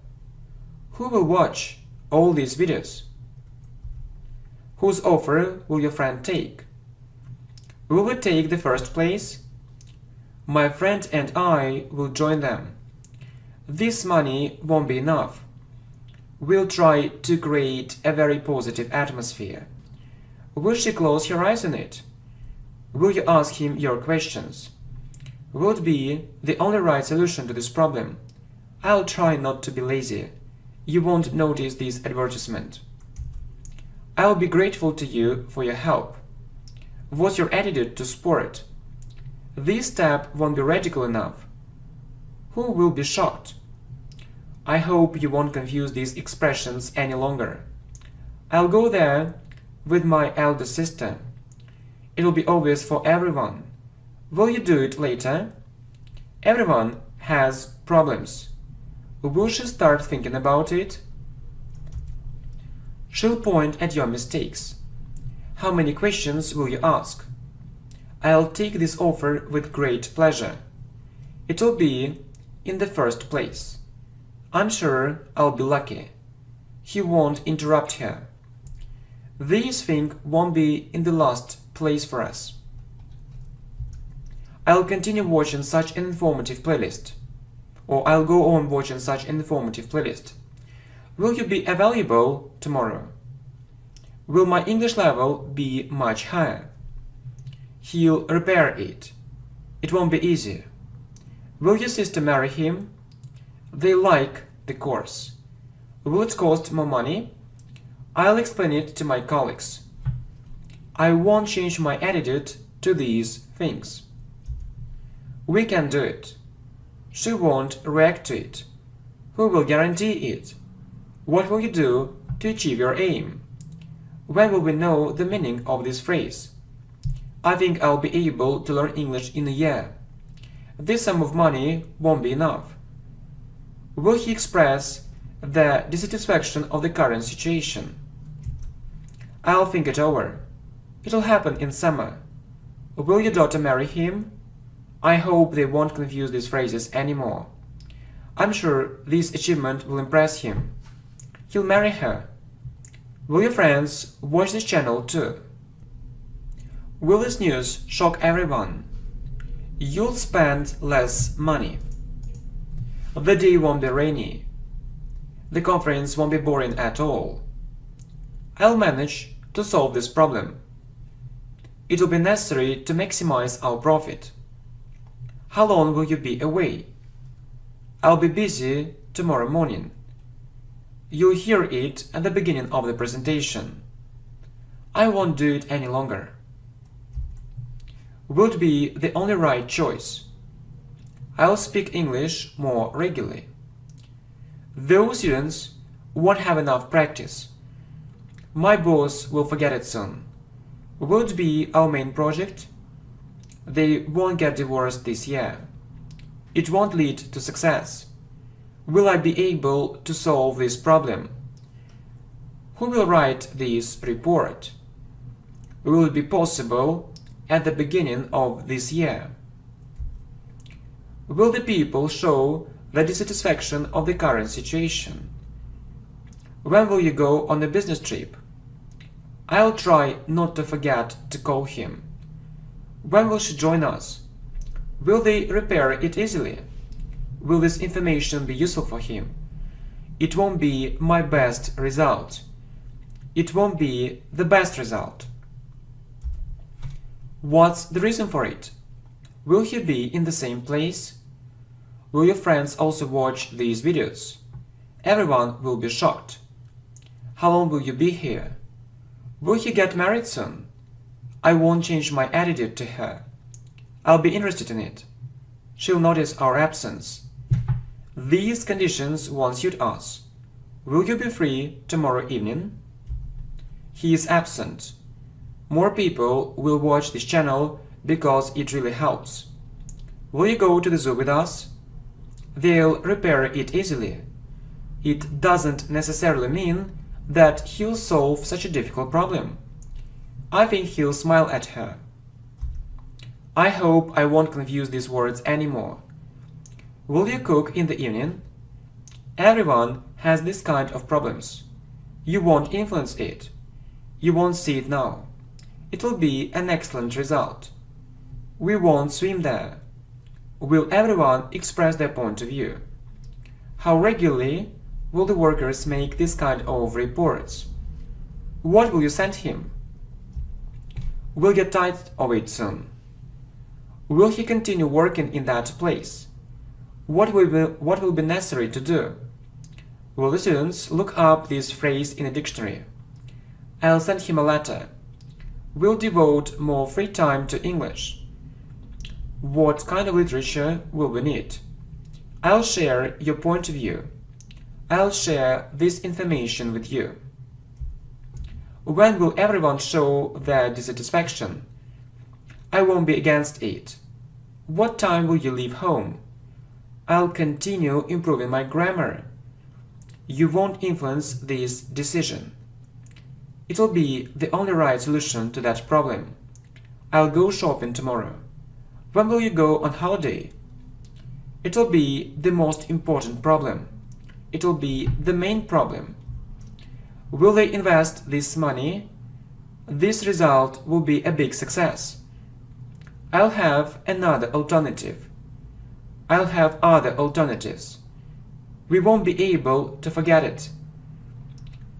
[SPEAKER 1] Who will watch all these videos? Whose offer will your friend take? Will we take the first place? My friend and I will join them. This money won't be enough. We'll try to create a very positive atmosphere. Will she close her eyes on it? Will you ask him your questions? Will it be the only right solution to this problem? I'll try not to be lazy. You won't notice this advertisement. I'll be grateful to you for your help. What's your attitude to sport? This step won't be radical enough. Who will be shocked? I hope you won't confuse these expressions any longer. I'll go there with my elder sister. It'll be obvious for everyone. Will you do it later? Everyone has problems. Will she start thinking about it? She'll point at your mistakes. How many questions will you ask? I'll take this offer with great pleasure. It'll be in the first place. I'm sure I'll be lucky. He won't interrupt her. This thing won't be in the last place for us. I'll continue watching such an informative playlist. Or I'll go on watching such an informative playlist. Will you be available tomorrow? Will my English level be much higher? He'll repair it. It won't be easy. Will your sister marry him? They like the course. Will it cost more money? I'll explain it to my colleagues. I won't change my attitude to these things. We can do it. She won't react to it. Who will guarantee it? What will you do to achieve your aim? When will we know the meaning of this phrase? I think I'll be able to learn English in a year. This sum of money won't be enough. Will he express the dissatisfaction of the current situation? I'll think it over. It'll happen in summer. Will your daughter marry him? I hope they won't confuse these phrases anymore. I'm sure this achievement will impress him. He'll marry her. Will your friends watch this channel too? Will this news shock everyone? You'll spend less money. The day won't be rainy. The conference won't be boring at all. I'll manage to solve this problem. It will be necessary to maximize our profit. How long will you be away? I'll be busy tomorrow morning. You'll hear it at the beginning of the presentation. I won't do it any longer. Will it be the only right choice? I'll speak English more regularly. Those students won't have enough practice. My boss will forget it soon. Will it be our main project? They won't get divorced this year. It won't lead to success. Will I be able to solve this problem? Who will write this report? Will it be possible at the beginning of this year? Will the people show the dissatisfaction of the current situation? When will you go on a business trip? I'll try not to forget to call him. When will she join us? Will they repair it easily? Will this information be useful for him? It won't be my best result. It won't be the best result. What's the reason for it? Will he be in the same place? Will your friends also watch these videos? Everyone will be shocked. How long will you be here? Will he get married soon? I won't change my attitude to her. I'll be interested in it. She'll notice our absence. These conditions won't suit us. Will you be free tomorrow evening? He is absent. More people will watch this channel because it really helps. Will you go to the zoo with us? They'll repair it easily. It doesn't necessarily mean that he'll solve such a difficult problem. I think he'll smile at her. I hope I won't confuse these words anymore. Will you cook in the evening? Everyone has this kind of problems. You won't influence it. You won't see it now. It will be an excellent result. We won't swim there. Will everyone express their point of view? How regularly will the workers make this kind of reports? What will you send him? We'll get tired of it soon. Will he continue working in that place? What will be necessary to do? Will the students look up this phrase in a dictionary? I'll send him a letter. We'll devote more free time to English. What kind of literature will we need? I'll share your point of view. I'll share this information with you. When will everyone show their dissatisfaction? I won't be against it. What time will you leave home? I'll continue improving my grammar. You won't influence this decision. It'll be the only right solution to that problem. I'll go shopping tomorrow. When will you go on holiday? It'll be the most important problem. It'll be the main problem. Will they invest this money? This result will be a big success. I'll have another alternative. I'll have other alternatives. We won't be able to forget it.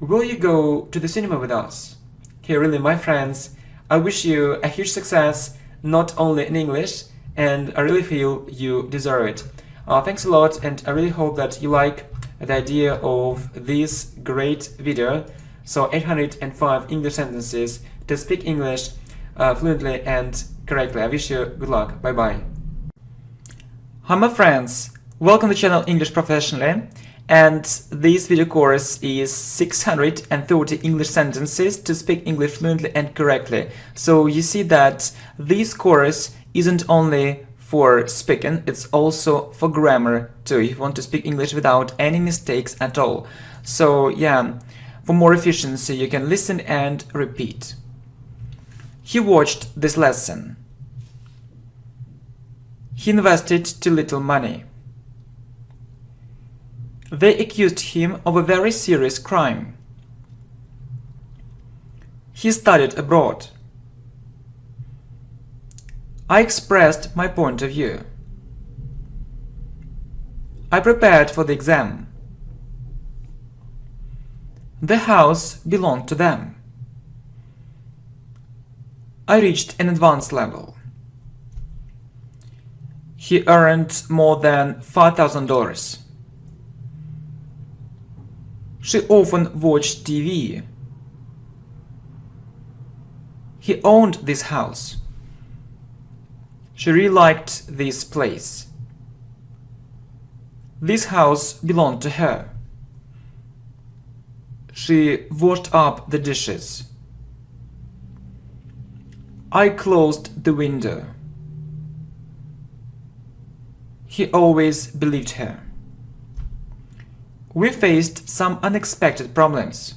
[SPEAKER 1] Will you go to the cinema with us? Okay, really, my friends, I wish you a huge success, not only in English, and I really feel you deserve it. Thanks a lot, and I really hope that you like the idea of this great video. So 805 English sentences to speak English fluently and correctly. I wish you good luck. Bye bye. Hi my friends, welcome to the channel English Professionally, and this video course is 630 English sentences to speak English fluently and correctly. So you see that this course isn't only for speaking, it's also for grammar too, if you want to speak English without any mistakes at all. So yeah, for more efficiency you can listen and repeat. He watched this lesson. He invested too little money. They accused him of a very serious crime. He studied abroad. I expressed my point of view. I prepared for the exam. The house belonged to them. I reached an advanced level. He earned more than $5,000. She often watched TV. He owned this house. She really liked this place. This house belonged to her. She washed up the dishes. I closed the window. He always believed her. We faced some unexpected problems.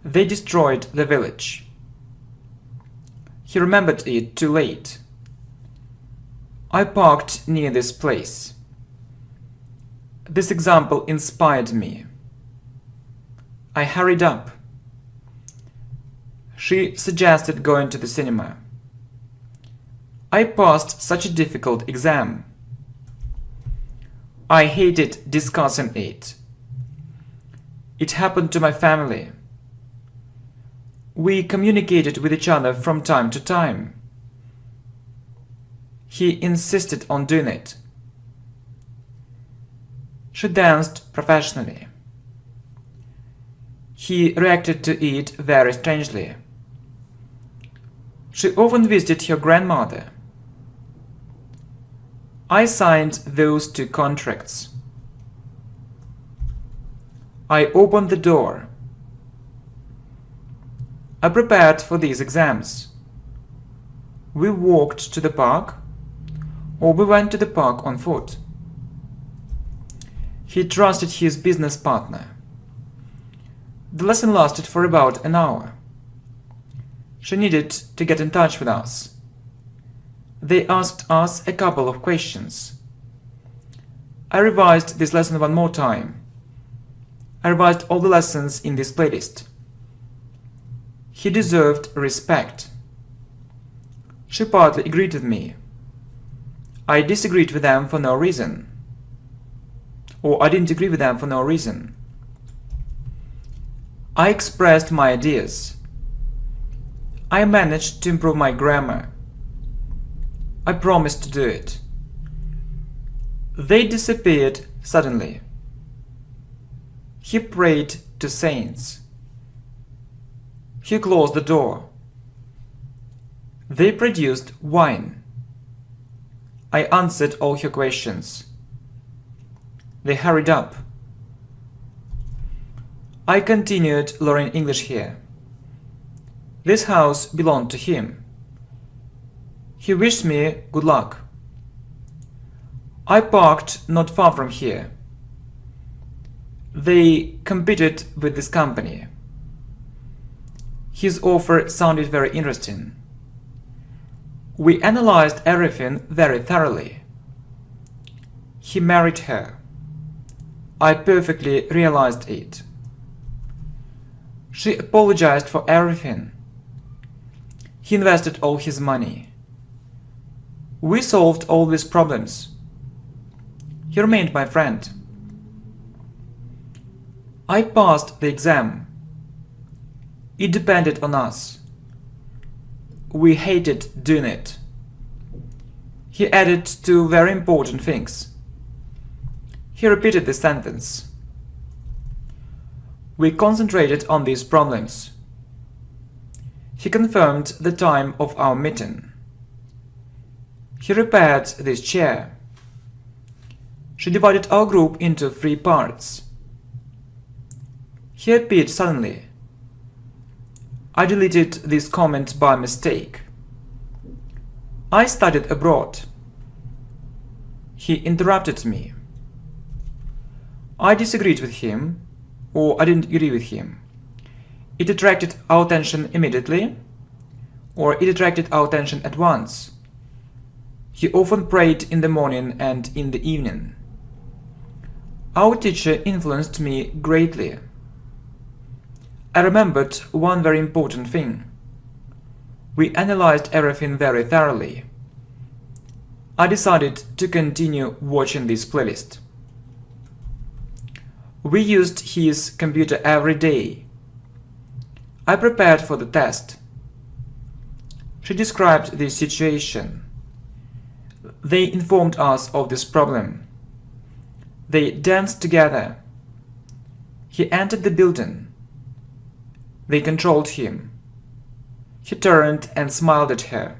[SPEAKER 1] They destroyed the village. He remembered it too late. I parked near this place. This example inspired me. I hurried up. She suggested going to the cinema. I passed such a difficult exam. I hated discussing it. It happened to my family. We communicated with each other from time to time. He insisted on doing it. She danced professionally. He reacted to it very strangely. She often visited her grandmother. I signed those 2 contracts. I opened the door. I prepared for these exams. We walked to the park, or we went to the park on foot. He trusted his business partner. The lesson lasted for about an hour. She needed to get in touch with us. They asked us a couple of questions. I revised this lesson one more time. I revised all the lessons in this playlist. He deserved respect. She partly agreed with me. I disagreed with them for no reason. Or I didn't agree with them for no reason. I expressed my ideas. I managed to improve my grammar. I promised to do it. They disappeared suddenly. He prayed to saints. He closed the door. They produced wine. I answered all her questions. They hurried up. I continued learning English here. This house belonged to him. He wished me good luck. I parked not far from here. They competed with this company. His offer sounded very interesting. We analyzed everything very thoroughly. He married her. I perfectly realized it. She apologized for everything. He invested all his money. We solved all these problems. He remained my friend. I passed the exam. It depended on us. We hated doing it. He added 2 very important things. He repeated the sentence. We concentrated on these problems. He confirmed the time of our meeting. He repaired this chair. She divided our group into 3 parts. He appeared suddenly. I deleted this comment by mistake. I studied abroad. He interrupted me. I disagreed with him, or I didn't agree with him. It attracted our attention immediately, or it attracted our attention at once. He often prayed in the morning and in the evening. Our teacher influenced me greatly. I remembered one very important thing. We analyzed everything very thoroughly. I decided to continue watching this playlist. We used his computer every day. I prepared for the test. She described the situation. They informed us of this problem. They danced together. He entered the building. They controlled him. He turned and smiled at her.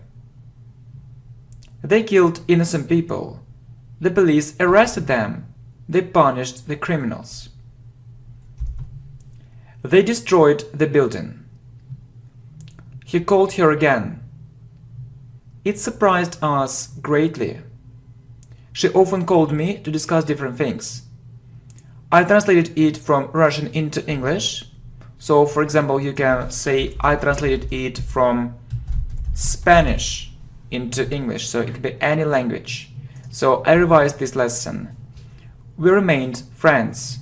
[SPEAKER 1] They killed innocent people. The police arrested them. They punished the criminals. They destroyed the building. He called her again. It surprised us greatly. She often called me to discuss different things. I translated it from Russian into English. So, for example, you can say I translated it from Spanish into English, so it could be any language. So I revised this lesson. We remained friends.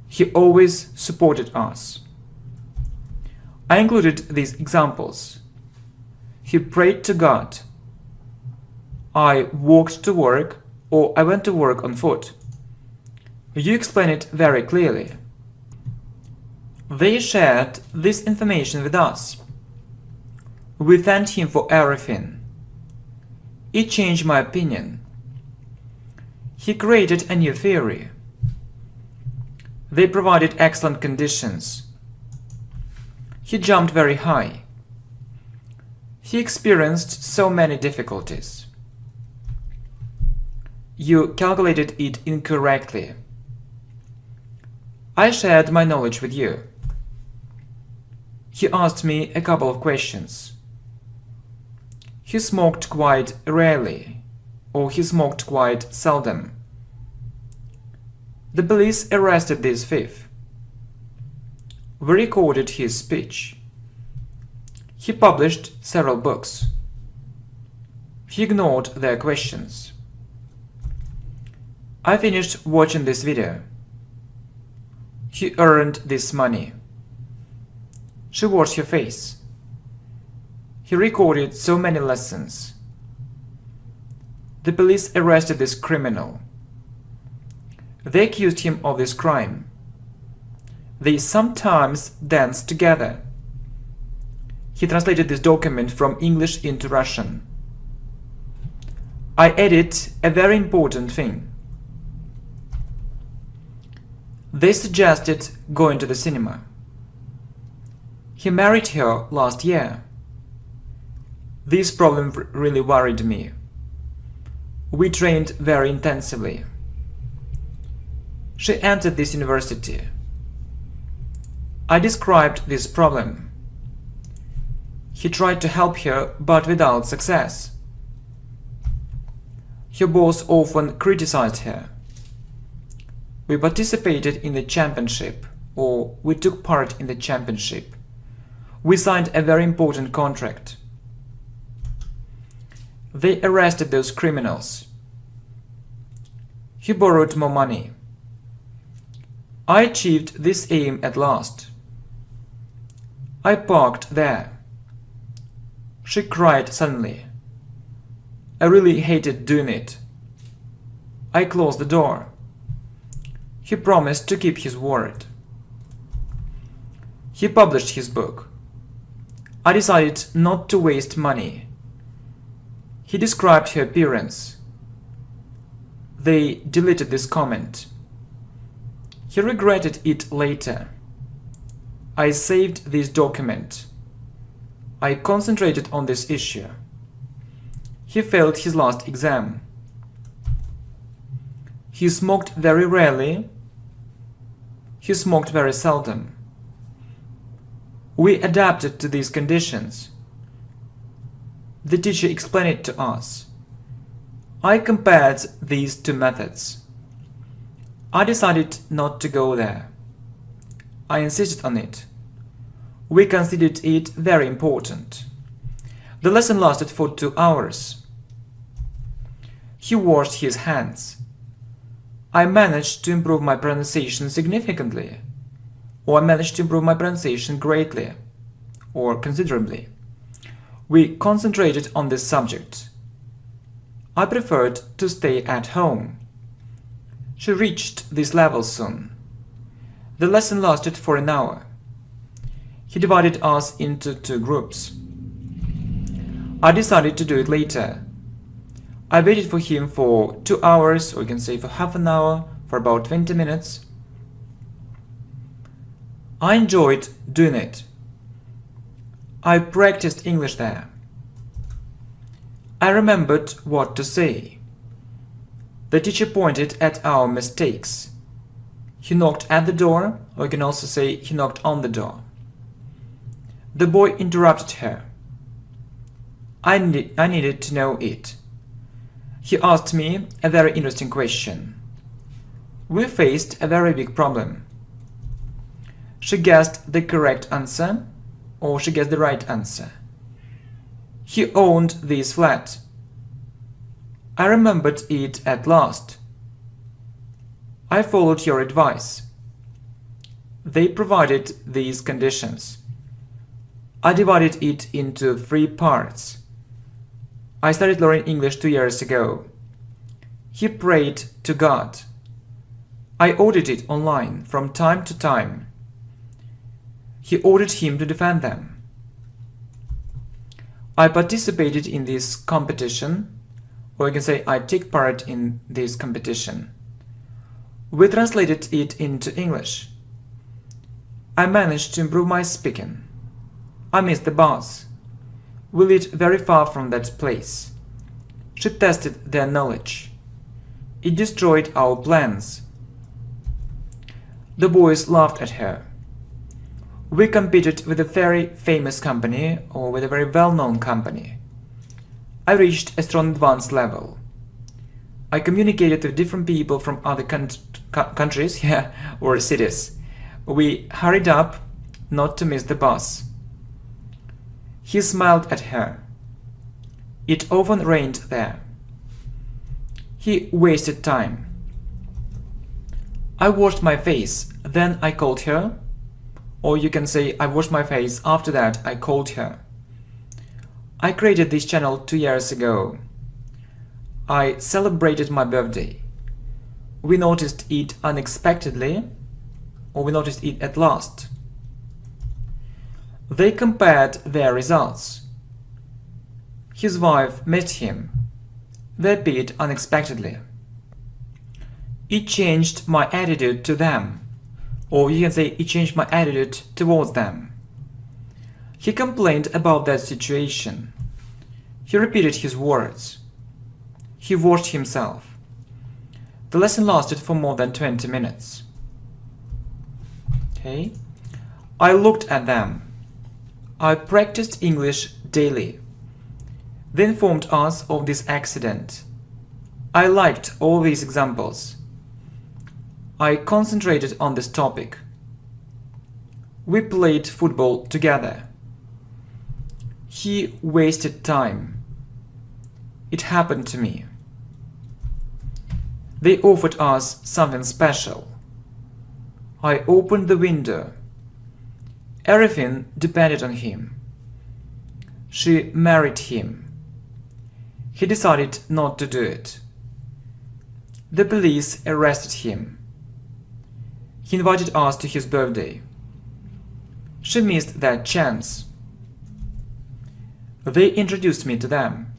[SPEAKER 1] He always supported us. I included these examples. He prayed to God. I walked to work, or I went to work on foot. You explain it very clearly. They shared this information with us. We thanked him for everything. It changed my opinion. He created a new theory. They provided excellent conditions. He jumped very high. He experienced so many difficulties. You calculated it incorrectly. I shared my knowledge with you. He asked me a couple of questions. He smoked quite rarely, or he smoked quite seldom. The police arrested this thief. We recorded his speech. He published several books. He ignored their questions. I finished watching this video. He earned this money. She washed her face. He recorded so many lessons. The police arrested this criminal. They accused him of this crime. They sometimes danced together. He translated this document from English into Russian. I added a very important thing. They suggested going to the cinema. He married her last year. This problem really worried me. We trained very intensively. She entered this university. I described this problem. He tried to help her, but without success. Her boss often criticized her. We participated in the championship, or we took part in the championship. We signed a very important contract. They arrested those criminals. He borrowed more money. I achieved this aim at last. I parked there. She cried suddenly. I really hated doing it. I closed the door. He promised to keep his word. He published his book. I decided not to waste money. He described her appearance. They deleted this comment. He regretted it later. I saved this document. I concentrated on this issue. He failed his last exam. He smoked very rarely. He smoked very seldom. We adapted to these conditions. The teacher explained it to us. I compared these two methods. I decided not to go there. I insisted on it. We considered it very important. The lesson lasted for 2 hours. He washed his hands. I managed to improve my pronunciation significantly, or I managed to improve my pronunciation greatly, or considerably. We concentrated on this subject. I preferred to stay at home. She reached this level soon. The lesson lasted for an hour. He divided us into 2 groups. I decided to do it later. I waited for him for 2 hours, or you can say for half an hour, for about 20 minutes. I enjoyed doing it. I practiced English there. I remembered what to say. The teacher pointed at our mistakes. He knocked at the door, or you can also say he knocked on the door. The boy interrupted her. I needed to know it. He asked me a very interesting question. We faced a very big problem. She guessed the correct answer, or she guessed the right answer. He owned this flat. I remembered it at last. I followed your advice. They provided these conditions. I divided it into 3 parts. I started learning English 2 years ago. He prayed to God. I audited online from time to time. He ordered him to defend them. I participated in this competition, or you can say I took part in this competition. We translated it into English. I managed to improve my speaking. I missed the bus. We lived very far from that place. She tested their knowledge. It destroyed our plans. The boys laughed at her. We competed with a very famous company, or with a very well-known company. I reached a strong advanced level. I communicated with different people from other countries or cities. We hurried up not to miss the bus. He smiled at her. It often rained there. He wasted time. I washed my face, then I called her. Or you can say I washed my face, after that I called her. I created this channel 2 years ago. I celebrated my birthday. We noticed it unexpectedly, or we noticed it at last. They compared their results. His wife met him. They appeared unexpectedly. It changed my attitude to them, or you can say it changed my attitude towards them. He complained about that situation. He repeated his words. He washed himself. The lesson lasted for more than 20 minutes. Okay. I looked at them. I practiced English daily. They informed us of this accident. I liked all these examples. I concentrated on this topic. We played football together. He wasted time. It happened to me. They offered us something special. I opened the window. Everything depended on him. She married him. He decided not to do it. The police arrested him. He invited us to his birthday. She missed that chance. They introduced me to them.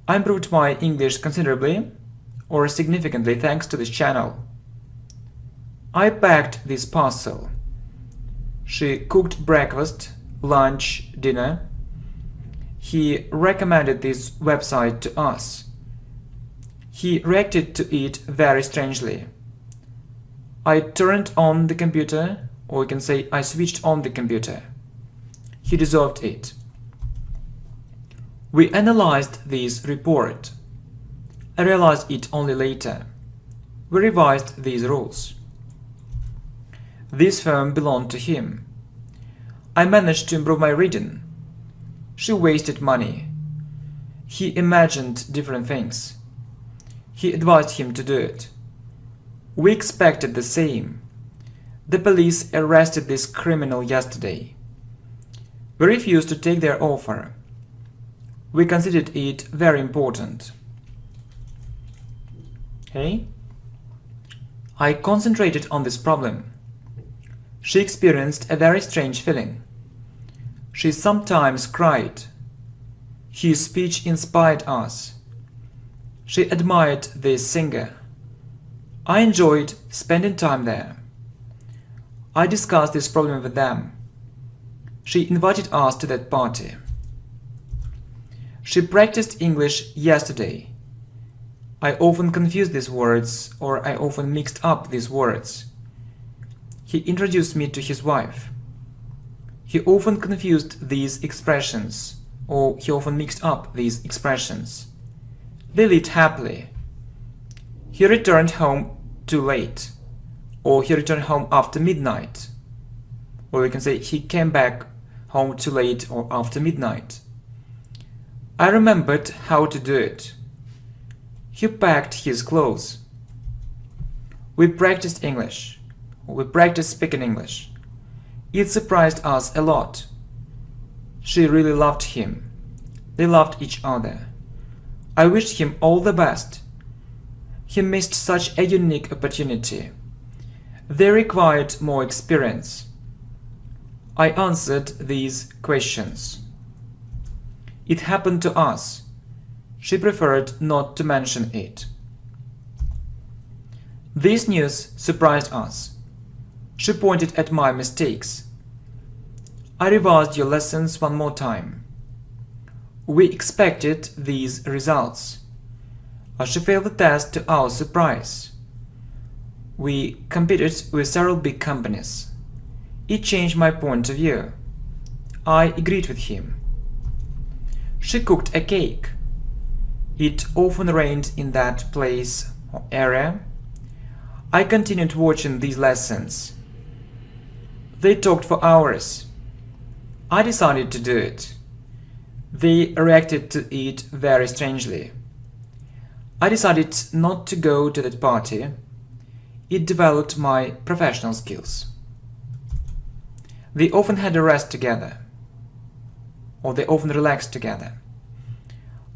[SPEAKER 1] I improved my English considerably, or significantly, thanks to this channel. I packed this parcel. She cooked breakfast, lunch, dinner. He recommended this website to us. He reacted to it very strangely. I turned on the computer, or you can say I switched on the computer. He deserved it. We analyzed this report. I realized it only later. We revised these rules. This firm belonged to him. I managed to improve my reading. She wasted money. He imagined different things. He advised him to do it. We expected the same. The police arrested this criminal yesterday. We refused to take their offer. We considered it very important. Okay? I concentrated on this problem. She experienced a very strange feeling. She sometimes cried. His speech inspired us. She admired this singer. I enjoyed spending time there. I discussed this problem with them. She invited us to that party. She practiced English yesterday. I often confused these words, or I often mixed up these words. He introduced me to his wife. He often confused these expressions, or he often mixed up these expressions. They lived happily. He returned home too late, or he returned home after midnight, or we can say he came back home too late or after midnight. I remembered how to do it. He packed his clothes. We practiced English. We practiced speaking English. It surprised us a lot. She really loved him. They loved each other. I wished him all the best. He missed such a unique opportunity. They required more experience. I answered these questions. It happened to us. She preferred not to mention it. This news surprised us. She pointed at my mistakes. I revised your lessons one more time. We expected these results. She failed the test to our surprise. We competed with several big companies. It changed my point of view. I agreed with him. She cooked a cake. It often rained in that place or area. I continued watching these lessons. They talked for hours. I decided to do it. They reacted to it very strangely. I decided not to go to that party. It developed my professional skills. They often had a rest together, or they often relaxed together.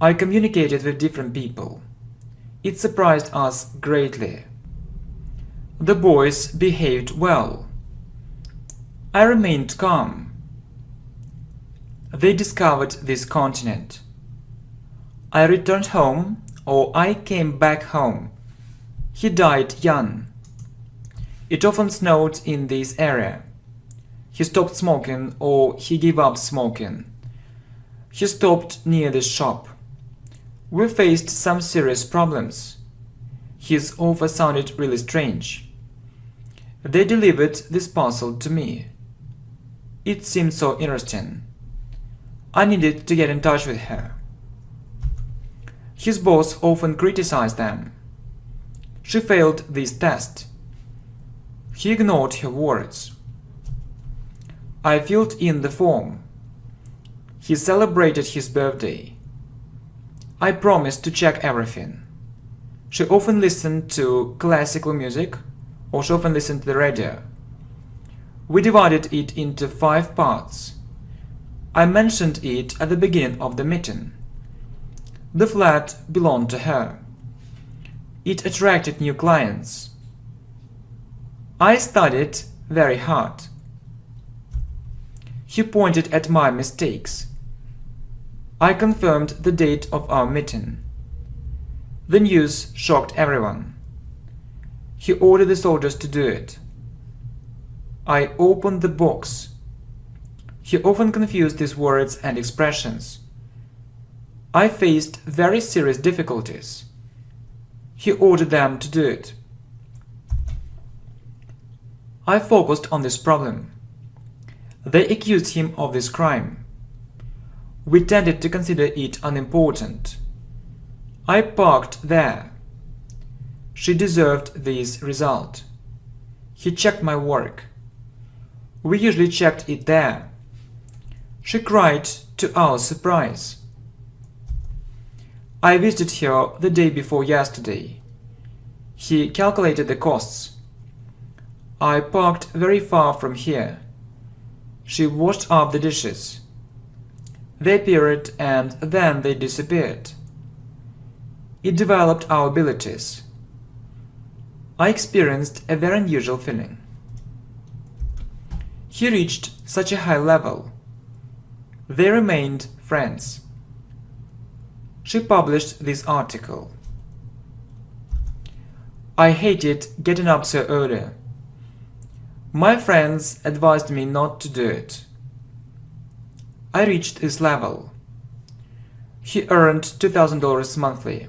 [SPEAKER 1] I communicated with different people. It surprised us greatly. The boys behaved well. I remained calm. They discovered this continent. I returned home, or I came back home. He died young. It often snowed in this area. He stopped smoking, or he gave up smoking. He stopped near the shop. We faced some serious problems. His offer sounded really strange. They delivered this parcel to me. It seemed so interesting. I needed to get in touch with her. His boss often criticized them. She failed this test. He ignored her words. I filled in the form. He celebrated his birthday. I promised to check everything. She often listened to classical music, or she often listened to the radio. We divided it into 5 parts. I mentioned it at the beginning of the meeting. The flat belonged to her. It attracted new clients. I studied very hard. He pointed at my mistakes. I confirmed the date of our meeting. The news shocked everyone. He ordered the soldiers to do it. I opened the box. He often confused these words and expressions. I faced very serious difficulties. He ordered them to do it. I focused on this problem. They accused him of this crime. We tended to consider it unimportant. I parked there. She deserved this result. He checked my work. We usually checked it there. She cried to our surprise. I visited her the day before yesterday. He calculated the costs. I parked very far from here. She washed up the dishes. They appeared and then they disappeared. It developed our abilities. I experienced a very unusual feeling. He reached such a high level. They remained friends. She published this article. I hated getting up so early. My friends advised me not to do it. I reached this level. He earned $2,000 monthly.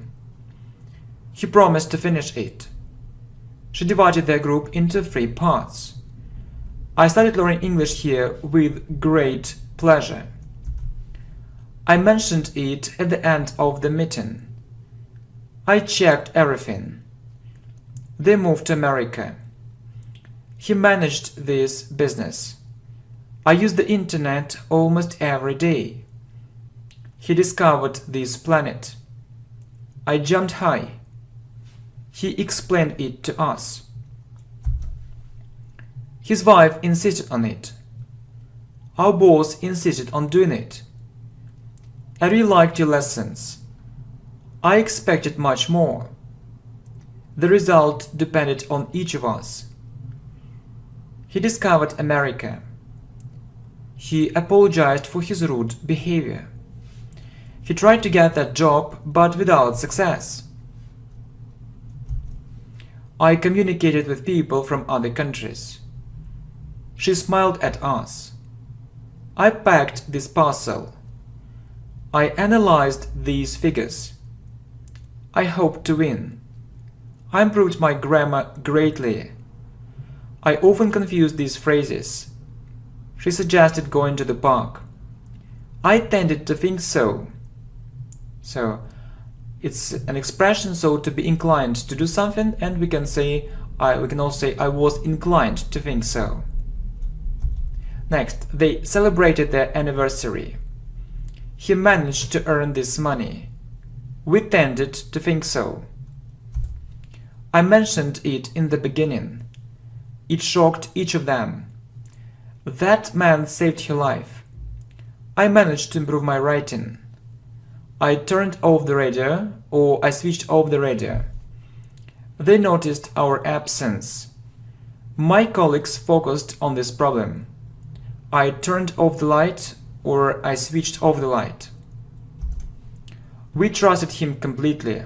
[SPEAKER 1] He promised to finish it. She divided their group into 3 parts. I started learning English here with great pleasure. I mentioned it at the end of the meeting. I checked everything. They moved to America. He managed this business. I use the internet almost every day. He discovered this planet. I jumped high. He explained it to us. His wife insisted on it. Our boss insisted on doing it. I really liked your lessons. I expected much more. The result depended on each of us. He discovered America. He apologized for his rude behavior. He tried to get that job, but without success. I communicated with people from other countries. She smiled at us. I packed this parcel. I analyzed these figures. I hoped to win. I improved my grammar greatly. I often confused these phrases. She suggested going to the park. I tended to think so. So, it's an expression, so to be inclined to do something, and we can also say I was inclined to think so. Next, they celebrated their anniversary. He managed to earn this money. We tended to think so. I mentioned it in the beginning. It shocked each of them. That man saved her life. I managed to improve my writing. I turned off the radio, or I switched off the radio. They noticed our absence. My colleagues focused on this problem. I turned off the light, or I switched off the light. We trusted him completely.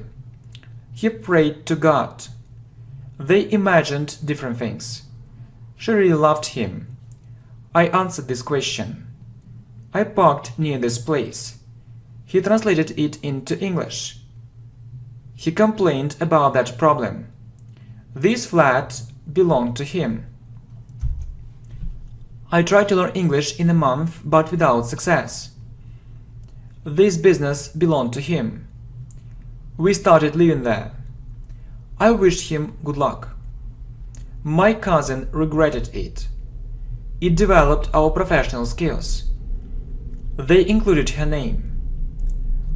[SPEAKER 1] He prayed to God. They imagined different things. She really loved him. I answered this question. I parked near this place. He translated it into English. He complained about that problem. This flat belonged to him. I tried to learn English in a month, but without success. This business belonged to him. We started living there. I wished him good luck. My cousin regretted it. It developed our professional skills. They included her name.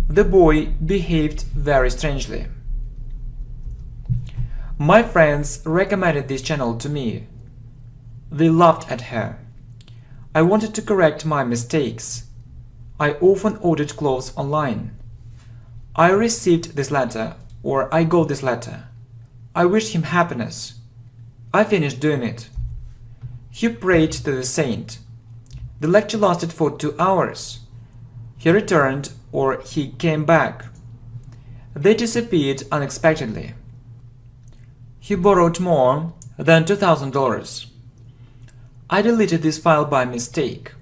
[SPEAKER 1] The boy behaved very strangely. My friends recommended this channel to me. They laughed at her. I wanted to correct my mistakes. I often ordered clothes online. I received this letter, or I got this letter. I wished him happiness. I finished doing it. He prayed to the saint. The lecture lasted for 2 hours. He returned, or he came back. They disappeared unexpectedly. He borrowed more than $2,000. I deleted this file by mistake.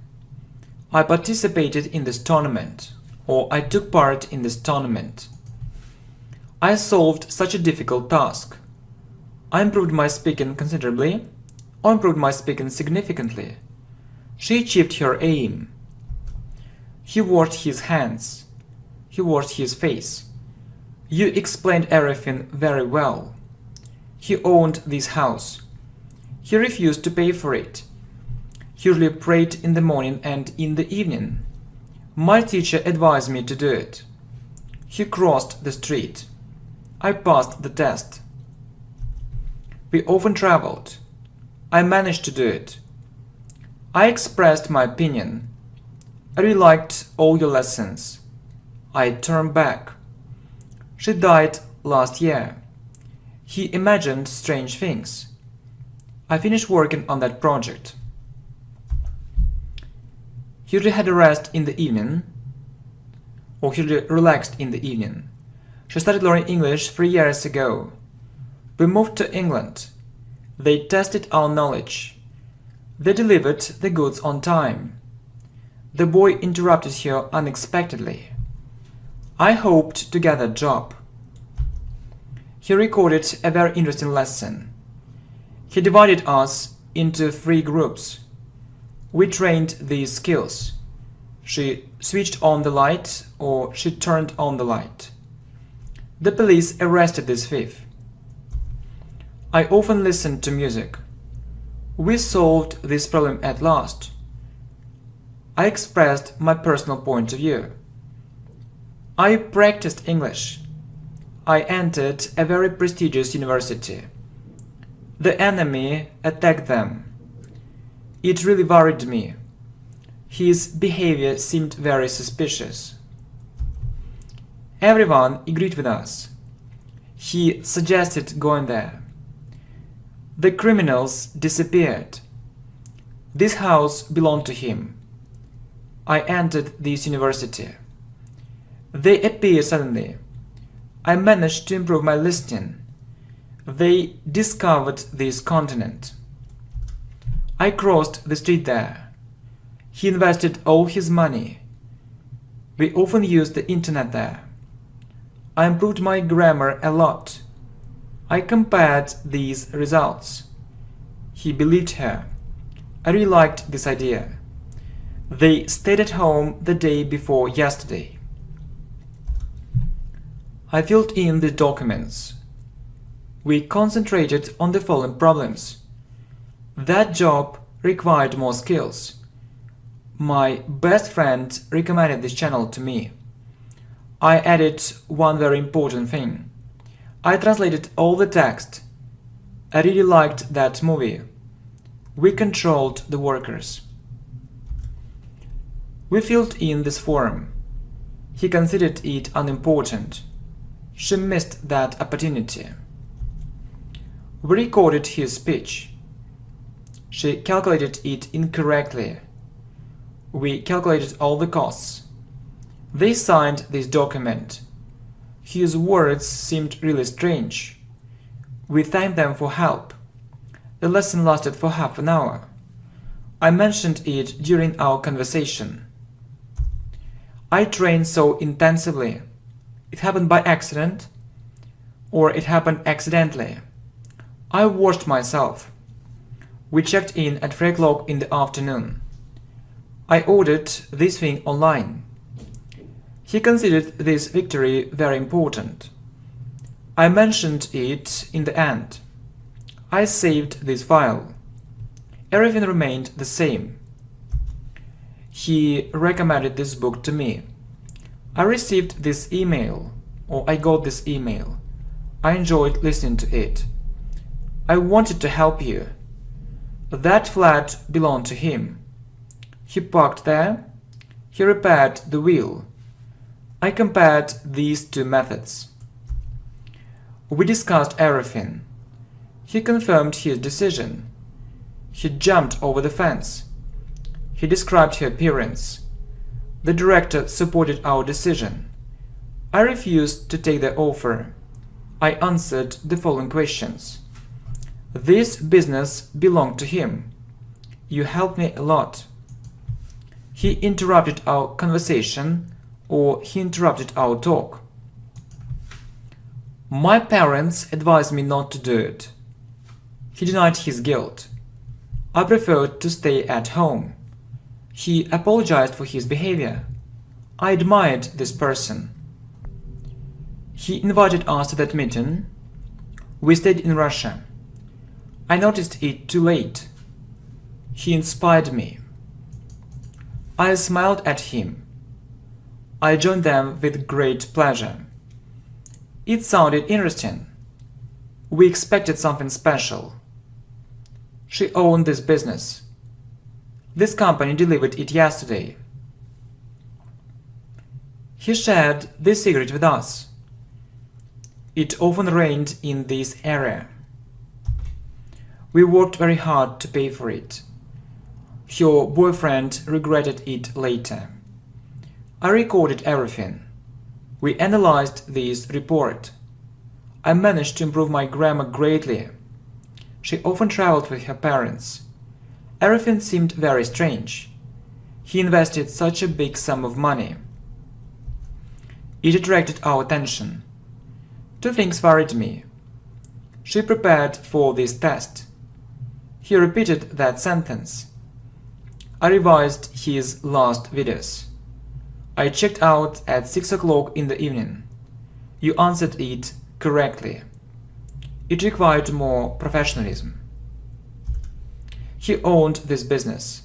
[SPEAKER 1] I participated in this tournament, or I took part in this tournament. I solved such a difficult task. I improved my speaking considerably, or improved my speaking significantly. She achieved her aim. He washed his hands. He washed his face. You explained everything very well. He owned this house. He refused to pay for it. He usually prayed in the morning and in the evening. My teacher advised me to do it. He crossed the street. I passed the test. We often traveled. I managed to do it. I expressed my opinion. I really liked all your lessons. I turned back. She died last year. He imagined strange things. I finished working on that project. He really had a rest in the evening, or he really relaxed in the evening. She started learning English 3 years ago. We moved to England. They tested our knowledge. They delivered the goods on time. The boy interrupted her unexpectedly. I hoped to get a job. He recorded a very interesting lesson. He divided us into 3 groups. We trained these skills. She switched on the light, or she turned on the light. The police arrested this thief. I often listened to music. We solved this problem at last. I expressed my personal point of view. I practiced English. I entered a very prestigious university. The enemy attacked them. It really worried me. His behavior seemed very suspicious. Everyone agreed with us. He suggested going there. The criminals disappeared. This house belonged to him. I entered this university. They appeared suddenly. I managed to improve my listening. They discovered this continent. I crossed the street there. He invested all his money. We often used the internet there. I improved my grammar a lot. I compared these results. He believed her. I really liked this idea. They stayed at home the day before yesterday. I filled in the documents. We concentrated on the following problems. That job required more skills. My best friend recommended this channel to me. I added one very important thing. I translated all the text. I really liked that movie. We controlled the workers. We filled in this form. He considered it unimportant. She missed that opportunity. We recorded his speech. She calculated it incorrectly. We calculated all the costs. They signed this document. His words seemed really strange. We thanked them for help. The lesson lasted for half an hour. I mentioned it during our conversation. I trained so intensively. It happened by accident, or it happened accidentally. I washed myself. We checked in at 3 o'clock in the afternoon. I ordered this thing online. He considered this victory very important. I mentioned it in the end. I saved this file. Everything remained the same. He recommended this book to me. I received this email, or I got this email. I enjoyed listening to it. I wanted to help you. That flat belonged to him. He parked there. He repaired the wheel. I compared these two methods. We discussed everything. He confirmed his decision. He jumped over the fence. He described her appearance. The director supported our decision. I refused to take the offer. I answered the following questions. This business belonged to him. You helped me a lot. He interrupted our conversation, or he interrupted our talk. My parents advised me not to do it. He denied his guilt. I preferred to stay at home. He apologized for his behavior. I admired this person. He invited us to that meeting. We stayed in Russia. I noticed it too late. He inspired me. I smiled at him. I joined them with great pleasure. It sounded interesting. We expected something special. She owned this business. This company delivered it yesterday. He shared this secret with us. It often rained in this area. We worked very hard to pay for it. Your boyfriend regretted it later. I recorded everything. We analyzed this report. I managed to improve my grammar greatly. She often traveled with her parents. Everything seemed very strange. He invested such a big sum of money. It attracted our attention. Two things worried me. She prepared for this test. He repeated that sentence. I revised his last videos. I checked out at 6 o'clock in the evening. You answered it correctly. It required more professionalism. He owned this business.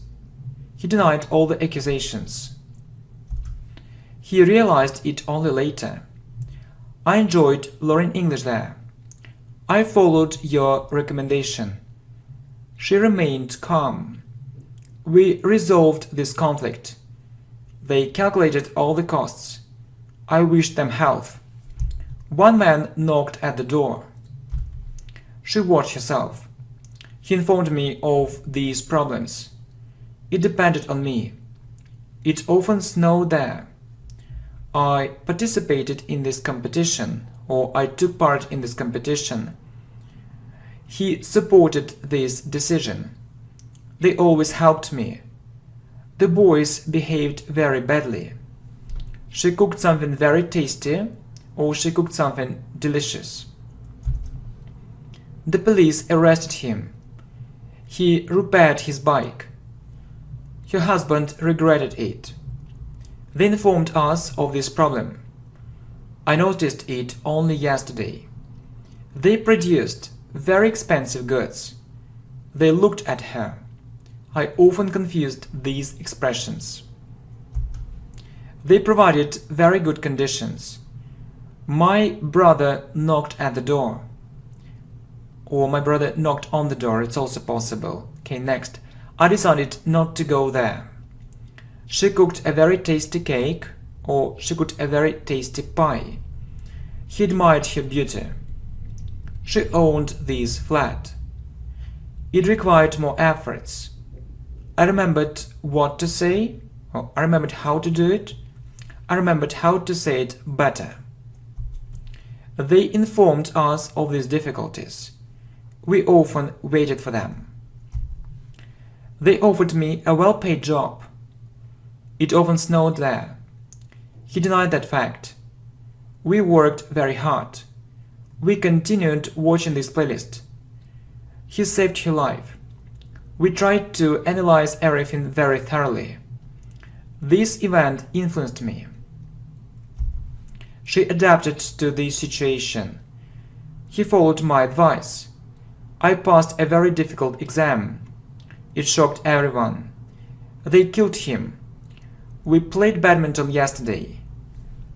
[SPEAKER 1] He denied all the accusations. He realized it only later. I enjoyed learning English there. I followed your recommendation. She remained calm. We resolved this conflict. They calculated all the costs. I wished them health. One man knocked at the door. She watched herself. He informed me of these problems. It depended on me. It often snowed there. I participated in this competition, or I took part in this competition. He supported this decision. They always helped me. The boys behaved very badly. She cooked something very tasty, or she cooked something delicious. The police arrested him. He repaired his bike. Her husband regretted it. They informed us of this problem. I noticed it only yesterday. They produced very expensive goods. They looked at her. I often confused these expressions. They provided very good conditions. My brother knocked at the door. Or my brother knocked on the door, it's also possible. Okay, next. I decided not to go there. She cooked a very tasty cake, or she cooked a very tasty pie. He admired her beauty. She owned this flat. It required more efforts. I remembered what to say, or I remembered how to do it. I remembered how to say it better. They informed us of these difficulties. We often waited for them. They offered me a well-paid job. It often snowed there. He denied that fact. We worked very hard. We continued watching this playlist. He saved her life. We tried to analyze everything very thoroughly. This event influenced me. She adapted to the situation. He followed my advice. I passed a very difficult exam. It shocked everyone. They killed him. We played badminton yesterday.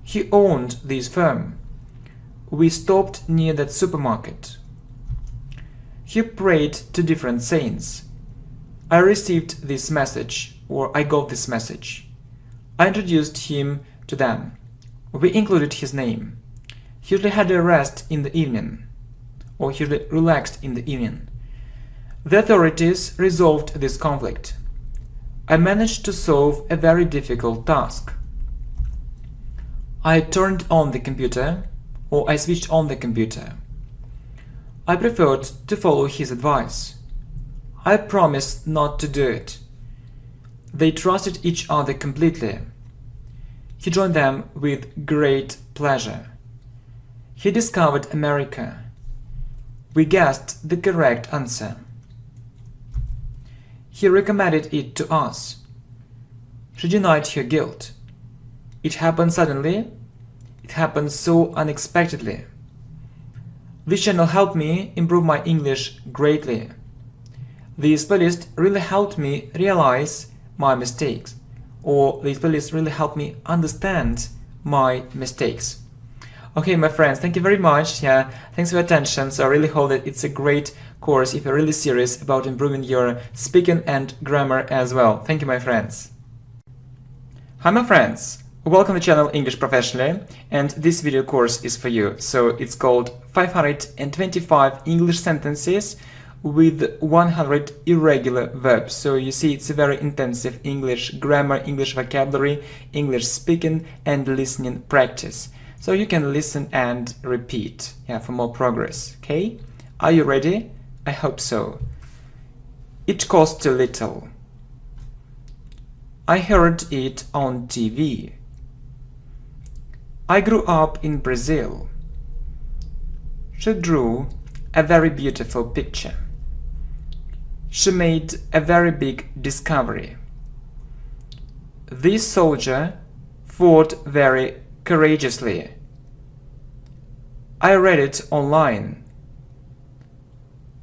[SPEAKER 1] He owned this firm. We stopped near that supermarket. He prayed to different saints. I received this message, or I got this message. I introduced him to them. We included his name. He usually had a rest in the evening, or he usually relaxed in the evening. The authorities resolved this conflict. I managed to solve a very difficult task. I turned on the computer, or I switched on the computer. I preferred to follow his advice. I promised not to do it. They trusted each other completely. He joined them with great pleasure. He discovered America. We guessed the correct answer. He recommended it to us. She denied her guilt. It happened suddenly. It happened so unexpectedly. This channel helped me improve my English greatly. This playlist really helped me realize my mistakes, or this playlist really helped me understand my mistakes. Okay, my friends, thank you very much. Yeah, thanks for your attention. So I really hope that it's a great course if you're really serious about improving your speaking and grammar as well. Thank you, my friends. Hi, my friends. Welcome to the channel English Professionally, and this video course is for you. So it's called 525 English sentences with 100 irregular verbs. So you see, it's a very intensive English grammar, English vocabulary, English speaking and listening practice. So you can listen and repeat, yeah, for more progress. Okay, are you ready? I hope so. It costs a little. I heard it on TV. I grew up in Brazil. She drew a very beautiful picture. She made a very big discovery. This soldier fought very courageously. I read it online.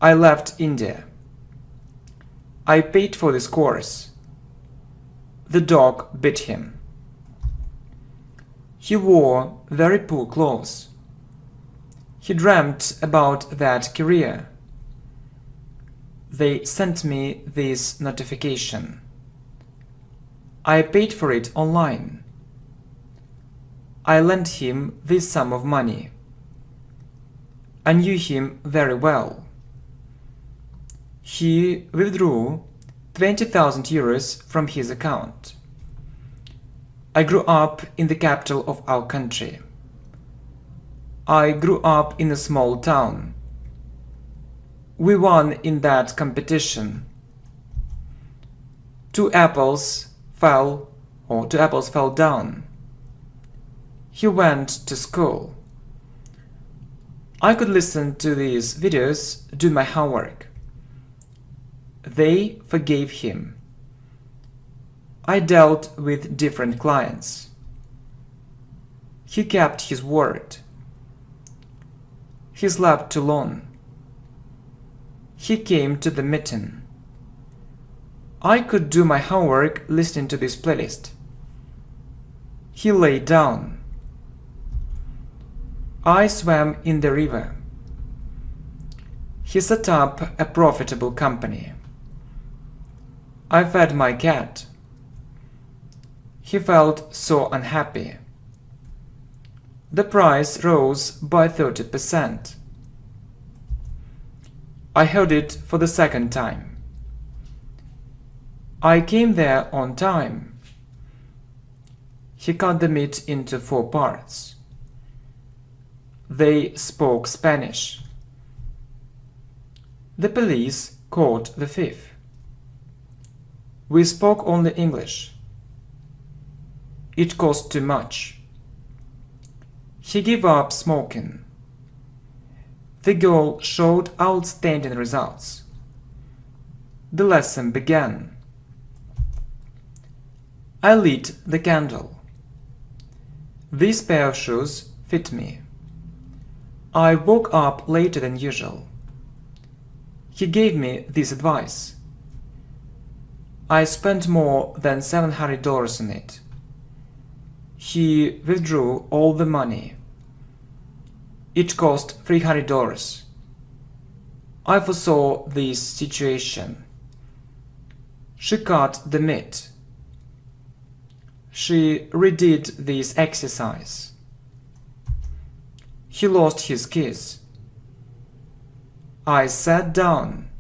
[SPEAKER 1] I left India. I paid for this course. The dog bit him. He wore very poor clothes. He dreamt about that career. They sent me this notification. I paid for it online. I lent him this sum of money. I knew him very well. He withdrew 20,000 euros from his account. I grew up in the capital of our country. I grew up in a small town. We won in that competition. Two apples fell down. He went to school. I could listen to these videos, do my homework. They forgave him. I dealt with different clients. He kept his word. He slept too long. He came to the meeting. I could do my homework listening to this playlist. He lay down. I swam in the river. He set up a profitable company. I fed my cat. He felt so unhappy. The price rose by 30%. I heard it for the second time. I came there on time. He cut the meat into 4 parts. They spoke Spanish. The police caught the thief. We spoke only English. It cost too much. He gave up smoking. The girl showed outstanding results. The lesson began. I lit the candle. This pair of shoes fit me. I woke up later than usual. He gave me this advice. I spent more than $700 on it. He withdrew all the money. It cost $300. I foresaw this situation. She cut the meat. She redid this exercise. He lost his keys. I sat down.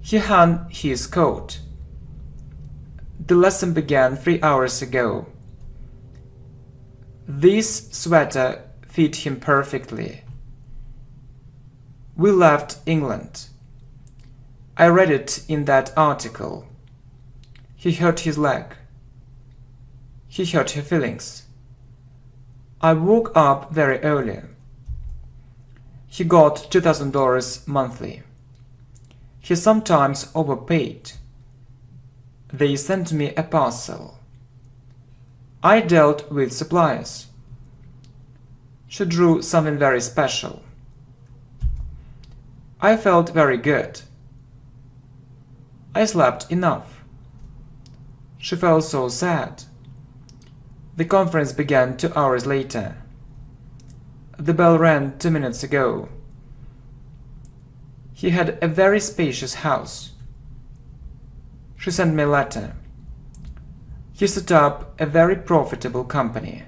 [SPEAKER 1] He hung his coat. The lesson began 3 hours ago. This sweater fit him perfectly. We left England. I read it in that article. He hurt his leg. He hurt her feelings. I woke up very early. He got $2,000 monthly. He sometimes overpaid. They sent me a parcel. I dealt with suppliers. She drew something very special. I felt very good. I slept enough. She felt so sad. The conference began 2 hours later. The bell rang 2 minutes ago. He had a very spacious house. She sent me a letter. He set up a very profitable company.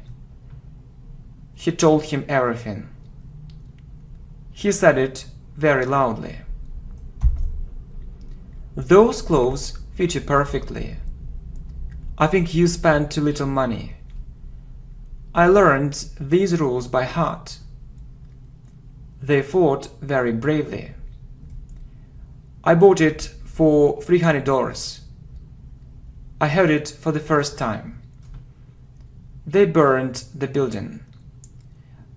[SPEAKER 1] He told him everything. He said it very loudly. Those clothes fit you perfectly. I think you spent too little money. I learned these rules by heart. They fought very bravely. I bought it for $300. I heard it for the first time. They burned the building.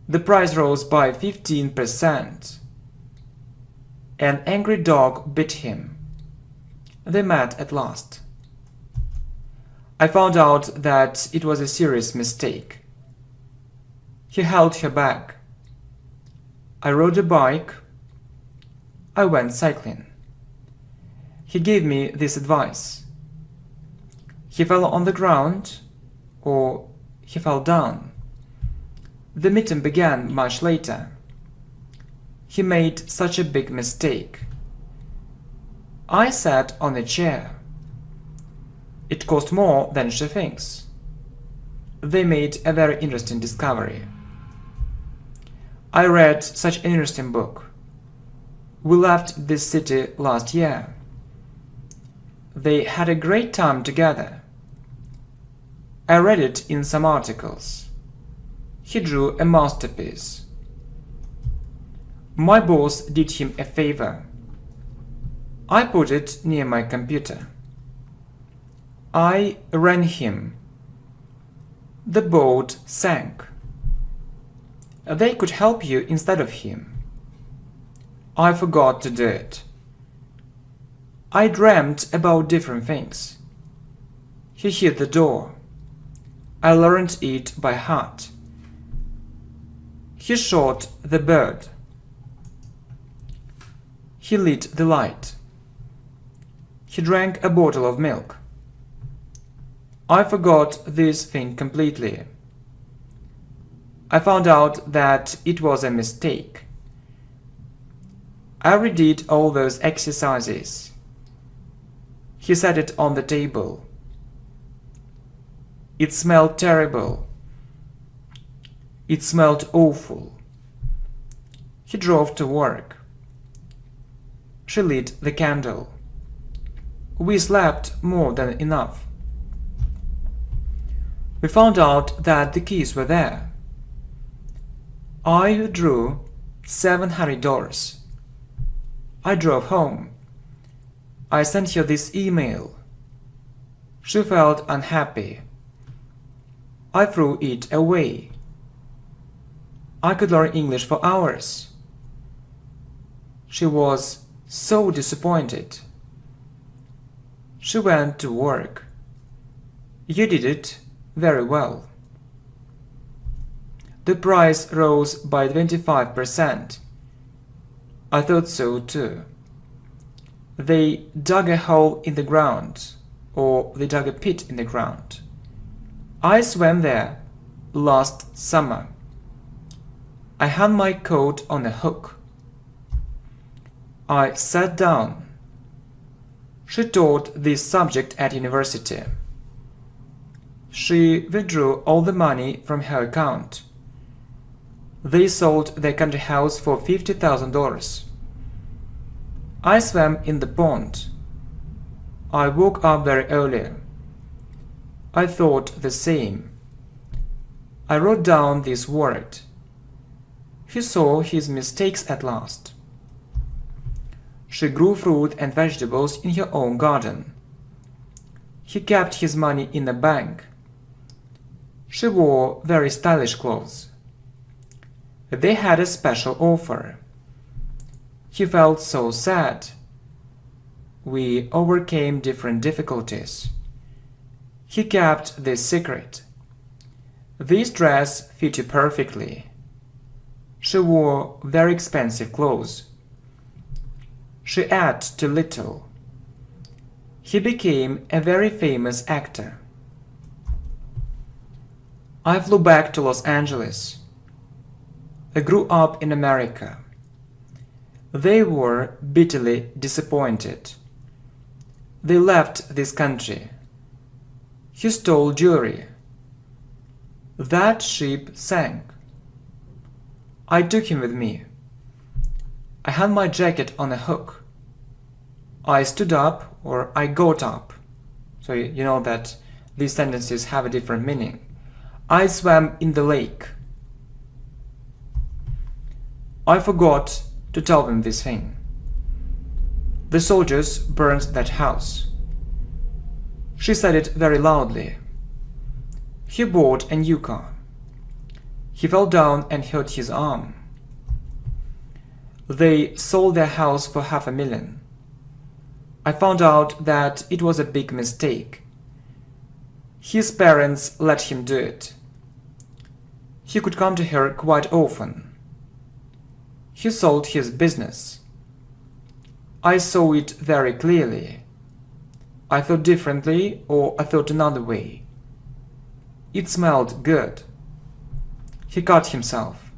[SPEAKER 1] The price rose by 15%. An angry dog bit him. They met at last. I found out that it was a serious mistake. He held her back. I rode a bike. I went cycling. He gave me this advice. He fell on the ground, or he fell down. The meeting began much later. He made such a big mistake. I sat on a chair. It cost more than she thinks. They made a very interesting discovery. I read such an interesting book. We left this city last year. They had a great time together. I read it in some articles. He drew a masterpiece. My boss did him a favor. I put it near my computer. I ran him. The boat sank. They could help you instead of him. I forgot to do it. I dreamt about different things. He hit the door. I learned it by heart. He shot the bird. He lit the light. He drank a bottle of milk. I forgot this thing completely. I found out that it was a mistake. I redid all those exercises. He set it on the table. It smelled terrible. It smelled awful. He drove to work. She lit the candle. We slept more than enough. We found out that the keys were there. I withdrew $700. I drove home. I sent her this email. She felt unhappy. I threw it away. I could learn English for hours. She was so disappointed. She went to work. You did it very well. The price rose by 25%. I thought so too. They dug a hole in the ground, or they dug a pit in the ground. I swam there last summer. I hung my coat on a hook. I sat down. She taught this subject at university. She withdrew all the money from her account. They sold their country house for $50,000. I swam in the pond. I woke up very early. I thought the same. I wrote down this word. He saw his mistakes at last. She grew fruit and vegetables in her own garden. He kept his money in a bank. She wore very stylish clothes. They had a special offer. He felt so sad. We overcame different difficulties. He kept this secret. This dress fit you perfectly. She wore very expensive clothes. She ate too little. He became a very famous actor. I flew back to Los Angeles. I grew up in America. They were bitterly disappointed. They left this country. He stole jewelry. That ship sank. I took him with me. I hung my jacket on a hook. I stood up, or I got up. So you know that these sentences have a different meaning. I swam in the lake. I forgot to tell them this thing. The soldiers burned that house. She said it very loudly. He bought a new car. He fell down and hurt his arm. They sold their house for $500,000. I found out that it was a big mistake. His parents let him do it. He could come to her quite often. He sold his business. I saw it very clearly. I thought differently, or I thought another way. It smelled good. He cut himself.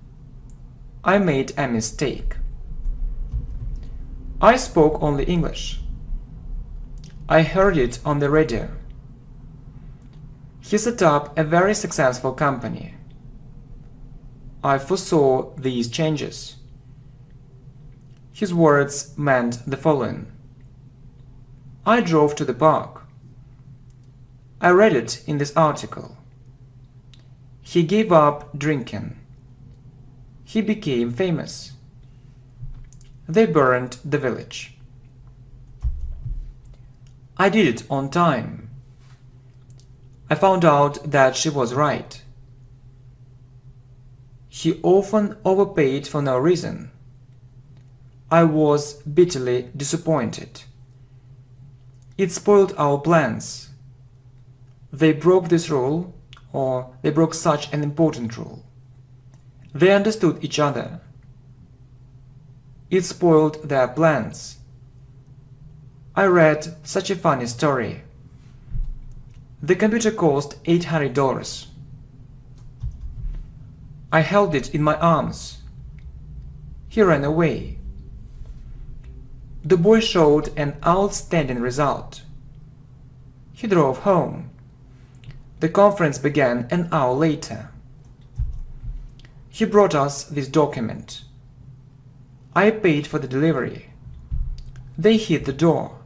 [SPEAKER 1] I made a mistake. I spoke only English. I heard it on the radio. He set up a very successful company. I foresaw these changes. His words meant the following. I drove to the park. I read it in this article. He gave up drinking. He became famous. They burned the village. I did it on time. I found out that she was right. He often overpaid for no reason. I was bitterly disappointed. It spoiled our plans. They broke this rule, or they broke such an important rule. They understood each other. It spoiled their plans. I read such a funny story. The computer cost $800. I held it in my arms. He ran away. The boy showed an outstanding result. He drove home. The conference began an hour later. He brought us this document. I paid for the delivery. They hit the door.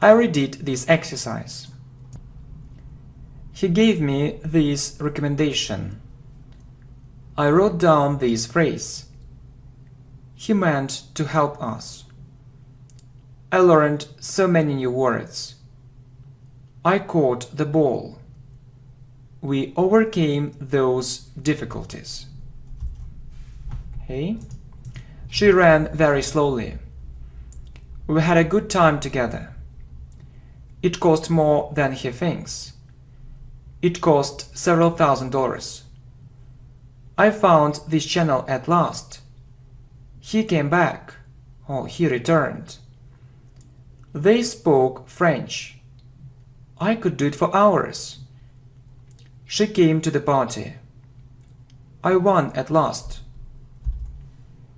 [SPEAKER 1] I redid this exercise. He gave me this recommendation. I wrote down this phrase. He meant to help us. I learned so many new words. I caught the ball. We overcame those difficulties. Okay. She ran very slowly. We had a good time together. It cost more than he thinks. It cost several $1,000s. I found this channel at last. He came back, or he returned. They spoke French. I could do it for hours. She came to the party. I won at last.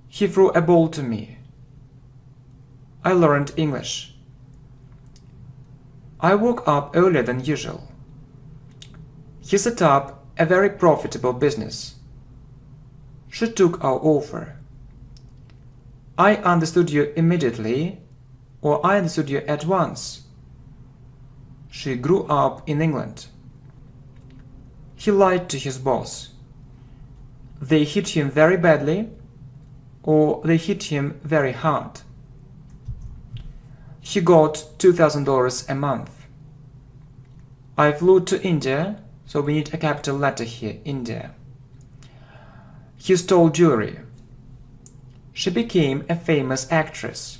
[SPEAKER 1] He threw a ball to me. I learned English. I woke up earlier than usual. He set up a very profitable business. She took our offer. I understood you immediately, or I understood you at once. She grew up in England. He lied to his boss. They hit him very badly, or they hit him very hard. He got $2,000 a month. I flew to India, so we need a capital letter here, India. He stole jewelry. She became a famous actress.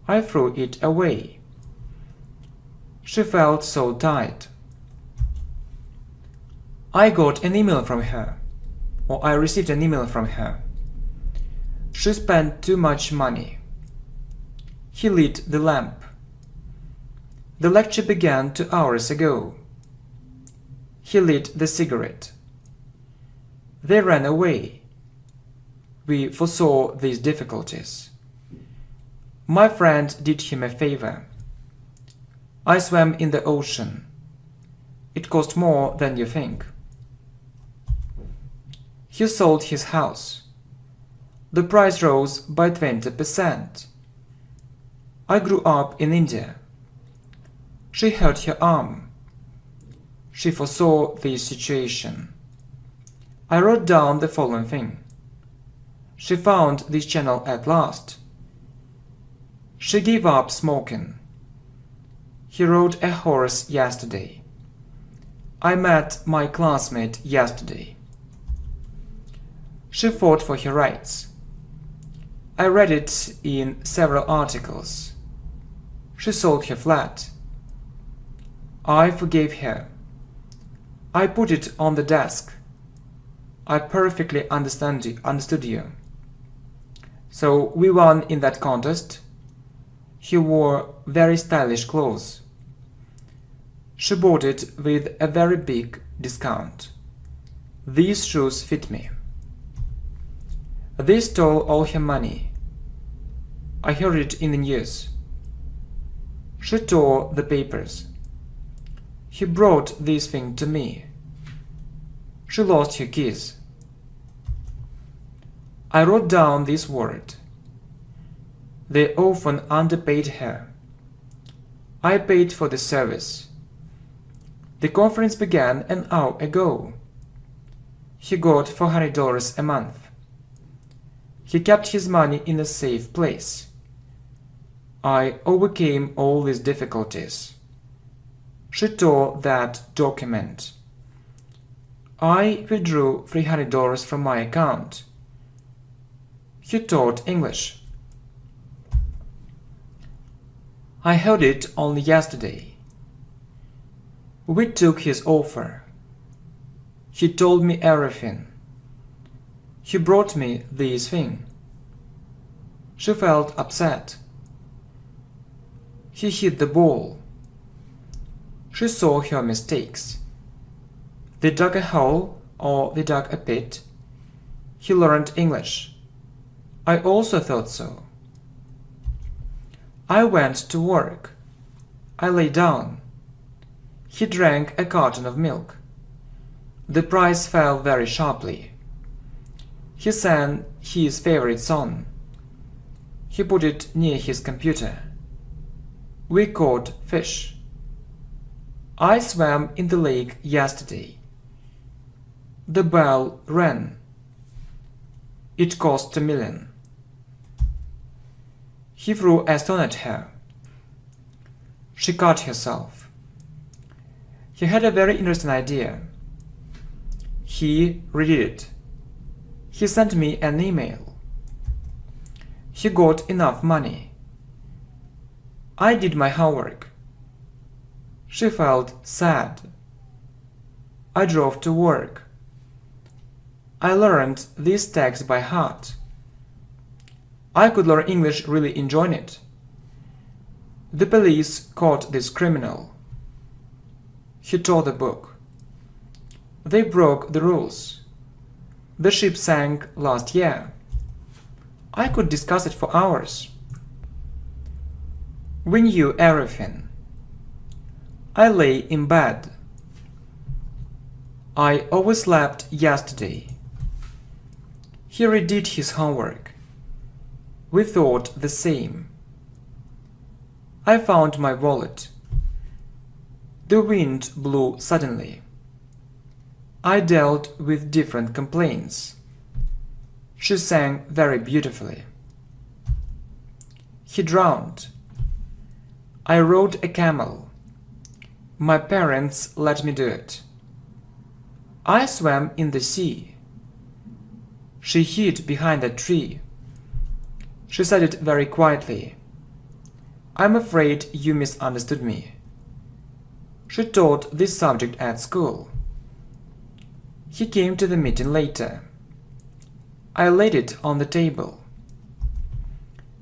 [SPEAKER 1] I threw it away. She felt so tired. I got an email from her, or I received an email from her. She spent too much money. He lit the lamp. The lecture began 2 hours ago. He lit the cigarette. They ran away. We foresaw these difficulties. My friend did him a favor. I swam in the ocean. It cost more than you think. He sold his house. The price rose by 20%. I grew up in India. She hurt her arm. She foresaw this situation. I wrote down the following thing. She found this channel at last. She gave up smoking. He rode a horse yesterday. I met my classmate yesterday. She fought for her rights. I read it in several articles. She sold her flat. I forgave her. I put it on the desk. I perfectly understood you. So we won in that contest. He wore very stylish clothes. She bought it with a very big discount. These shoes fit me. They stole all her money. I heard it in the news. She tore the papers. He brought this thing to me. She lost her keys. I wrote down this word. They often underpaid her. I paid for the service. The conference began an hour ago. He got $400 a month. He kept his money in a safe place. I overcame all these difficulties. She tore that document. I withdrew $300 from my account. He taught English. I heard it only yesterday. We took his offer. He told me everything. He brought me this thing. She felt upset. He hit the ball. She saw her mistakes. They dug a hole or they dug a pit. He learned English. I also thought so. I went to work. I lay down. He drank a carton of milk. The price fell very sharply. He sang his favorite song. He put it near his computer. We caught fish. I swam in the lake yesterday. The bell rang. It cost $1 million. He threw a stone at her. She cut herself. He had a very interesting idea. He redid it. He sent me an email. He got enough money. I did my homework. She felt sad. I drove to work. I learned this text by heart. I could learn English really enjoying it. The police caught this criminal. He tore the book. They broke the rules. The ship sank last year. I could discuss it for hours. We knew everything. I lay in bed. I overslept yesterday. He redid his homework. We thought the same. I found my wallet. The wind blew suddenly. I dealt with different complaints. She sang very beautifully. He drowned. I rode a camel. My parents let me do it. I swam in the sea. She hid behind a tree. She said it very quietly. I'm afraid you misunderstood me. She taught this subject at school. He came to the meeting later. I laid it on the table.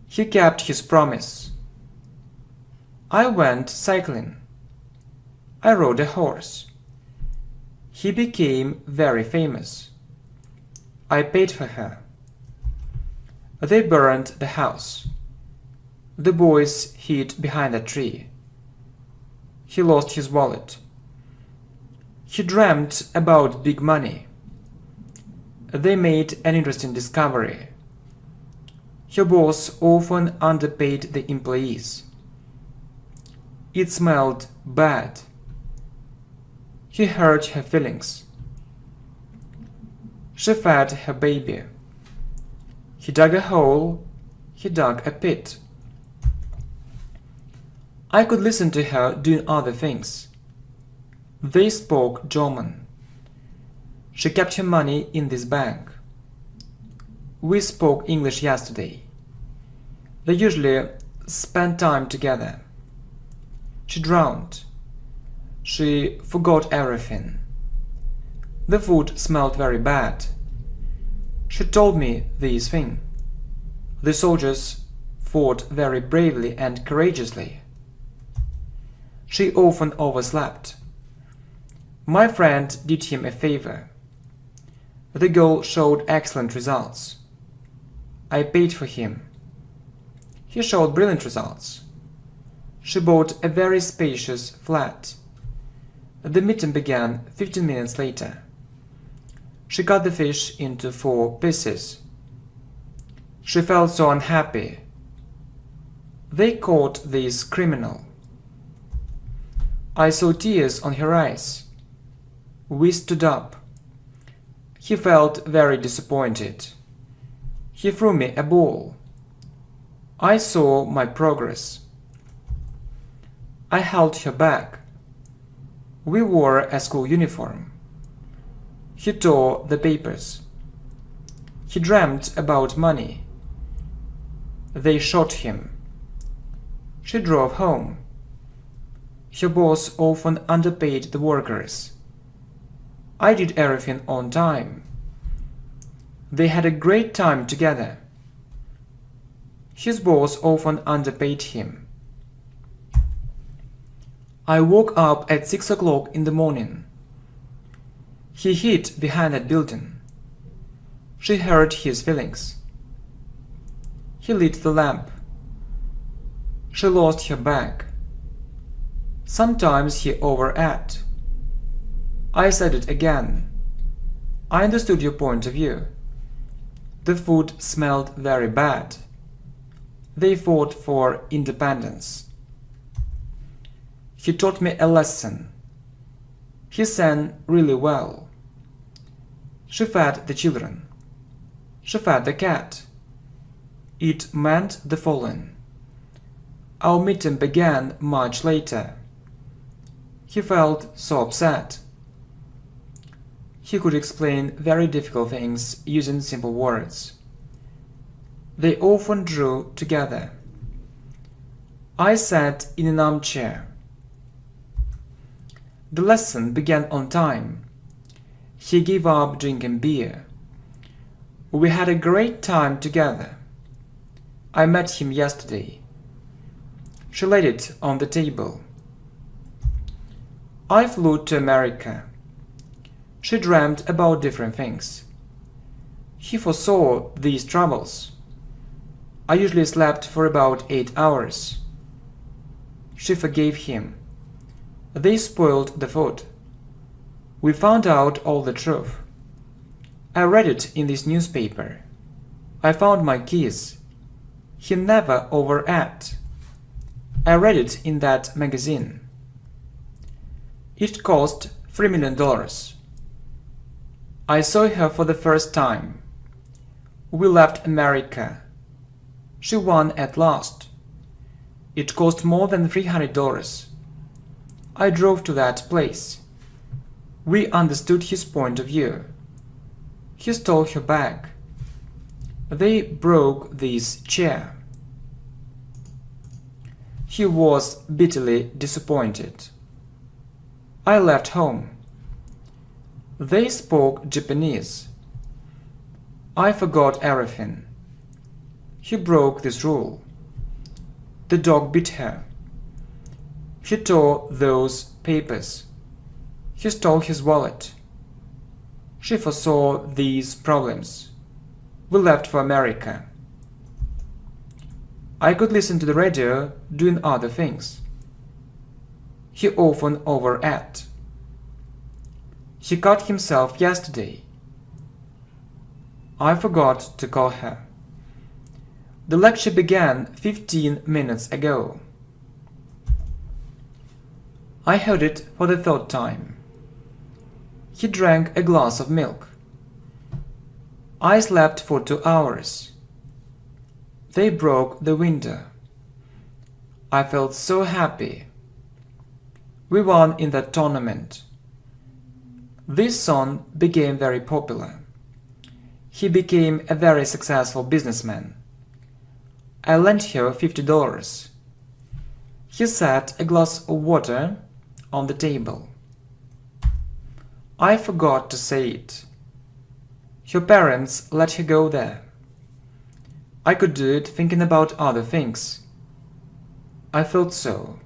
[SPEAKER 1] He kept his promise. I went cycling. I rode a horse. He became very famous. I paid for her. They burned the house. The boys hid behind a tree. He lost his wallet. He dreamt about big money. They made an interesting discovery. Her boss often underpaid the employees. It smelled bad. He hurt her feelings. She fed her baby. He dug a hole. He dug a pit. I could listen to her doing other things. They spoke German. She kept her money in this bank. We spoke English yesterday. They usually spend time together. She drowned. She forgot everything. The food smelled very bad. She told me this thing. The soldiers fought very bravely and courageously. She often overslept. My friend did him a favor. The girl showed excellent results. I paid for him. He showed brilliant results. She bought a very spacious flat. The meeting began 15 minutes later. She cut the fish into 4 pieces. She felt so unhappy. They caught this criminal. I saw tears on her eyes. We stood up. He felt very disappointed. He threw me a ball. I saw my progress. I held her back. We wore a school uniform. He tore the papers. He dreamt about money. They shot him. She drove home. Her boss often underpaid the workers. I did everything on time. They had a great time together. His boss often underpaid him. I woke up at 6 o'clock in the morning. He hid behind that building. She hurt his feelings. He lit the lamp. She lost her bag. Sometimes he overate. I said it again. I understood your point of view. The food smelled very bad. They fought for independence. He taught me a lesson. He sang really well. She fed the children. She fed the cat. It meant the following. Our meeting began much later. He felt so upset. He could explain very difficult things using simple words. They often drew together. I sat in an armchair. The lesson began on time. He gave up drinking beer. We had a great time together. I met him yesterday. She laid it on the table. I flew to America. She dreamt about different things. He foresaw these troubles. I usually slept for about 8 hours. She forgave him. They spoiled the food. We found out all the truth. I read it in this newspaper. I found my keys. He never overate. I read it in that magazine. It cost $3 million. I saw her for the first time. We left America. She won at last. It cost more than $300. I drove to that place. We understood his point of view. He stole her bag. They broke this chair. He was bitterly disappointed. I left home. They spoke Japanese. I forgot everything. He broke this rule. The dog bit her. He tore those papers. He stole his wallet. She foresaw these problems. We left for America. I could listen to the radio doing other things. He often overate. He cut himself yesterday. I forgot to call her. The lecture began 15 minutes ago. I heard it for the 3rd time. He drank a glass of milk. I slept for 2 hours. They broke the window. I felt so happy. We won in that tournament. This son became very popular. He became a very successful businessman. I lent her $50. He set a glass of water on the table. I forgot to say it. Her parents let her go there. I could do it thinking about other things. I thought so.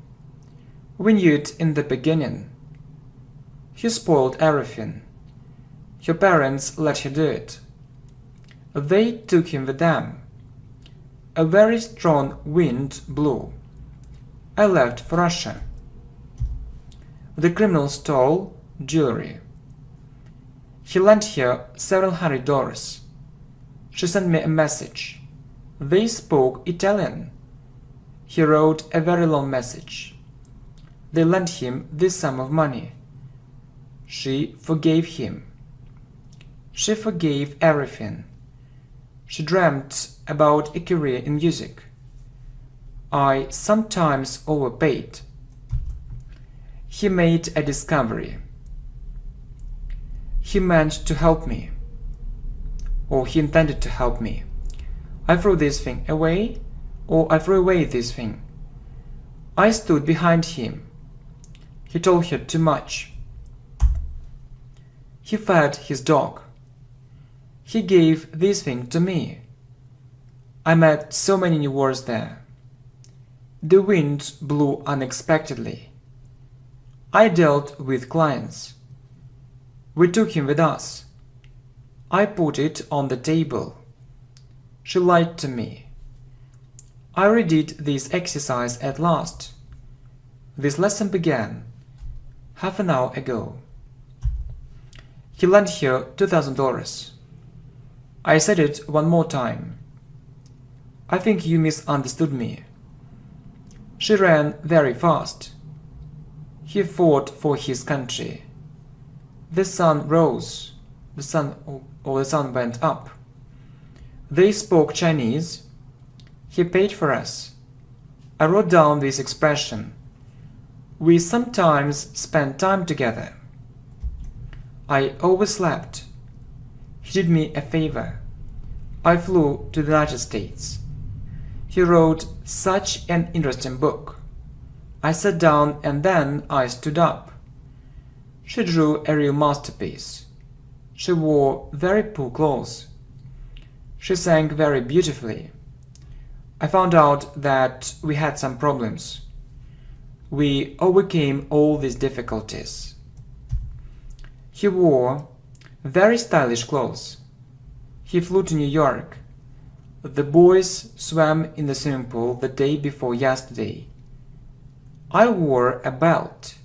[SPEAKER 1] We knew it in the beginning. He spoiled everything. Her parents let her do it. They took him with them. A very strong wind blew. I left for Russia. The criminal stole jewelry. He lent her $700. She sent me a message. They spoke Italian. He wrote a very long message. They lent him this sum of money. She forgave him. She forgave everything. She dreamt about a career in music. I sometimes overpaid. He made a discovery. He meant to help me. Or he intended to help me. I threw this thing away, or I threw away this thing. I stood behind him. He told her too much. He fed his dog. He gave this thing to me. I met so many new words there. The wind blew unexpectedly. I dealt with clients. We took him with us. I put it on the table. She lied to me. I redid this exercise at last. This lesson began half an hour ago. He lent her $2,000. I said it one more time. I think you misunderstood me. She ran very fast. He fought for his country. The sun rose. The sun went up. They spoke Chinese. He paid for us. I wrote down this expression. We sometimes spent time together. I overslept. He did me a favor. I flew to the United States. He wrote such an interesting book. I sat down and then I stood up. She drew a real masterpiece. She wore very poor clothes. She sang very beautifully. I found out that we had some problems. We overcame all these difficulties. He wore very stylish clothes. He flew to New York. The boys swam in the swimming pool the day before yesterday. I wore a belt.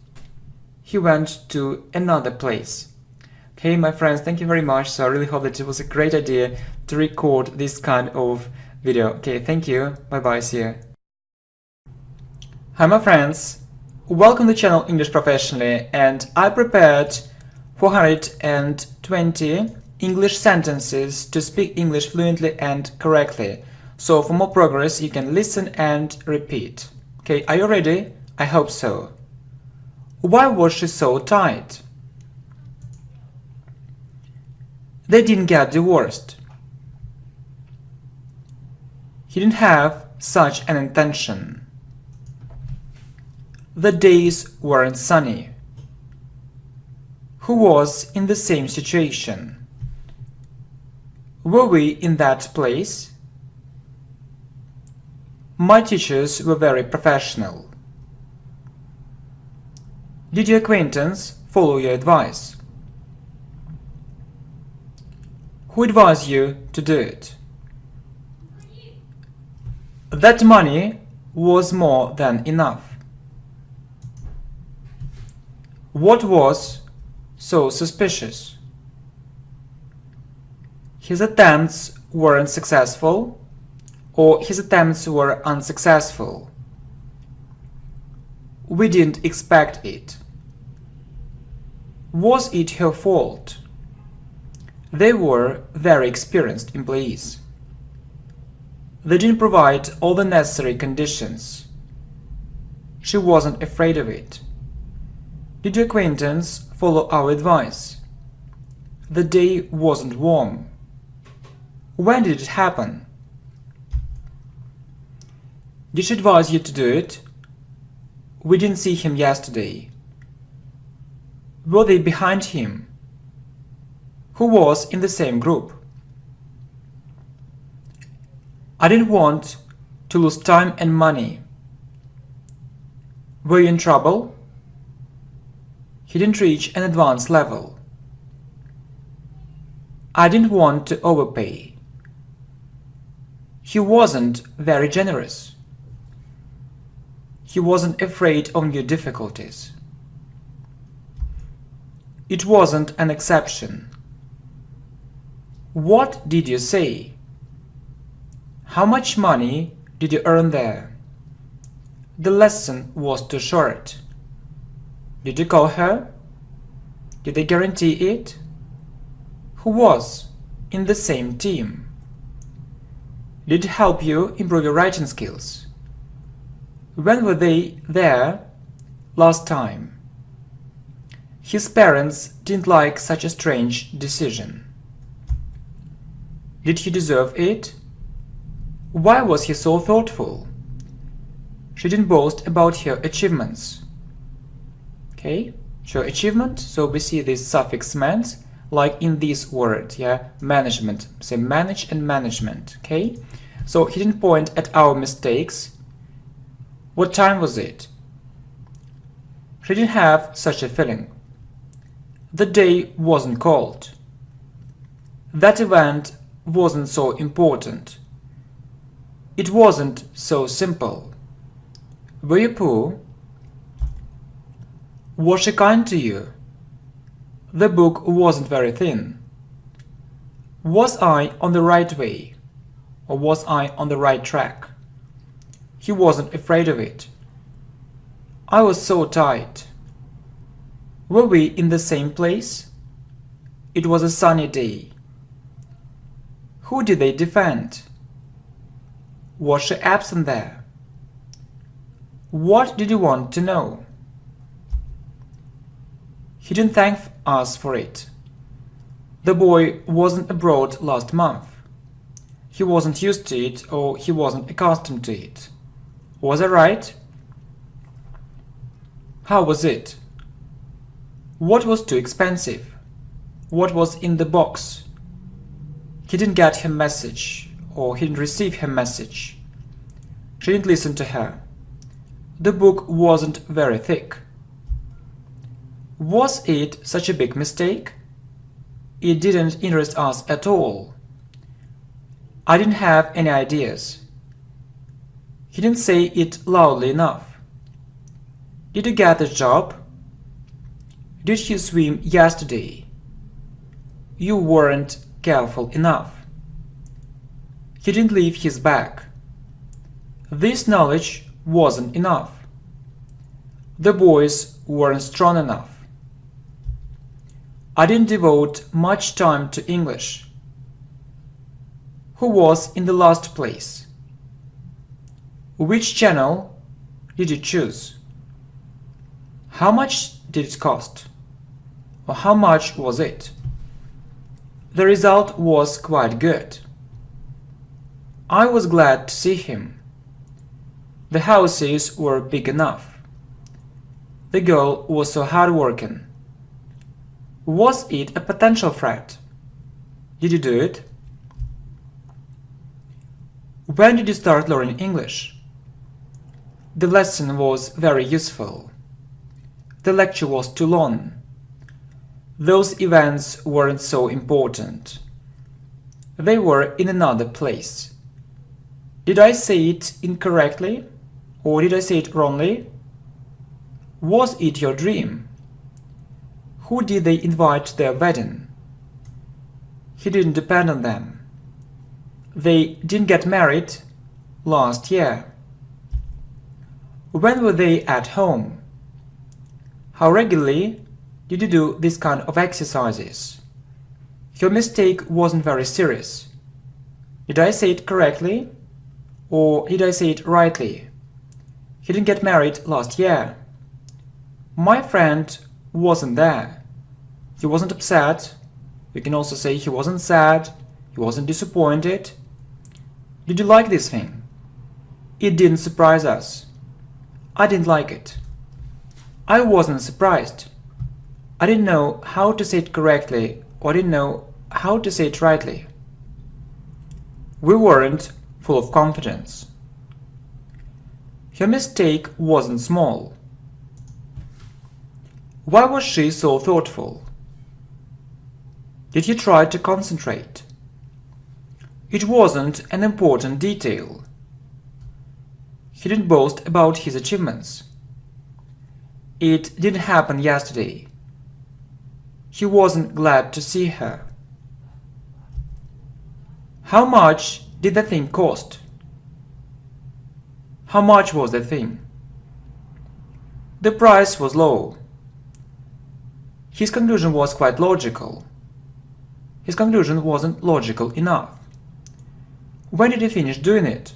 [SPEAKER 1] He went to another place. Okay, my friends, thank you very much. So I really hope that it was a great idea to record this kind of video. Okay, thank you. Bye-bye. See you. Hi, my friends. Welcome to the channel English Professionally, and I prepared 420 English sentences to speak English fluently and correctly. So for more progress, you can listen and repeat. Okay, are you ready? I hope so. Why was she so tight? They didn't get divorced. He didn't have such an intention. The days weren't sunny. Who was in the same situation? Were we in that place? My teachers were very professional. Did your acquaintance follow your advice? Who advised you to do it? That money was more than enough. What was so suspicious? His attempts weren't successful, or his attempts were unsuccessful. We didn't expect it. Was it her fault? They were very experienced employees. They didn't provide all the necessary conditions. She wasn't afraid of it. Did your acquaintance follow our advice? The day wasn't warm. When did it happen? Did she advise you to do it? We didn't see him yesterday. Were they behind him? Who was in the same group? I didn't want to lose time and money. Were you in trouble? He didn't reach an advanced level. I didn't want to overpay. He wasn't very generous. He wasn't afraid of new difficulties. It wasn't an exception. What did you say? How much money did you earn there? The lesson was too short. Did you call her? Did they guarantee it? Who was in the same team? Did it help you improve your writing skills? When were they there last time? His parents didn't like such a strange decision. Did he deserve it? Why was he so thoughtful? She didn't boast about her achievements. Okay, so achievement, so we see this suffix meant, like in this word, yeah, management, say manage and management, okay? So he didn't point at our mistakes. What time was it? She didn't have such a feeling. The day wasn't cold. That event wasn't so important. It wasn't so simple. Were you poor? Was she kind to you? The book wasn't very thin. Was I on the right way? Or was I on the right track? He wasn't afraid of it. I was so tired. Were we in the same place? It was a sunny day. Who did they defend? Was she absent there? What did you want to know? He didn't thank us for it. The boy wasn't abroad last month. He wasn't used to it, or he wasn't accustomed to it. Was I right? How was it? What was too expensive? What was in the box? He didn't get her message, or he didn't receive her message. She didn't listen to her. The book wasn't very thick. Was it such a big mistake? It didn't interest us at all. I didn't have any ideas. He didn't say it loudly enough. Did you get the job? Did you swim yesterday? You weren't careful enough. He didn't leave his bag. This knowledge wasn't enough. The boys weren't strong enough. I didn't devote much time to English. Who was in the last place? Which channel did you choose? How much did it cost? Or how much was it? The result was quite good. I was glad to see him. The houses were big enough. The girl was so hard-working. Was it a potential threat? Did you do it? When did you start learning English? The lesson was very useful. The lecture was too long. Those events weren't so important. They were in another place. Did I say it incorrectly? Or did I say it wrongly? Was it your dream? Who did they invite to their wedding? He didn't depend on them. They didn't get married last year. When were they at home? How regularly did you do this kind of exercises? Your mistake wasn't very serious. Did I say it correctly? Or did I say it rightly? He didn't get married last year. My friend wasn't there. He wasn't upset. You can also say he wasn't sad. He wasn't disappointed. Did you like this thing? It didn't surprise us. I didn't like it. I wasn't surprised. I didn't know how to say it correctly, or I didn't know how to say it rightly. We weren't full of confidence. Her mistake wasn't small. Why was she so thoughtful? Did he try to concentrate? It wasn't an important detail. He didn't boast about his achievements. It didn't happen yesterday. He wasn't glad to see her. How much did the thing cost? How much was the thing? The price was low. His conclusion was quite logical. His conclusion wasn't logical enough. When did you finish doing it?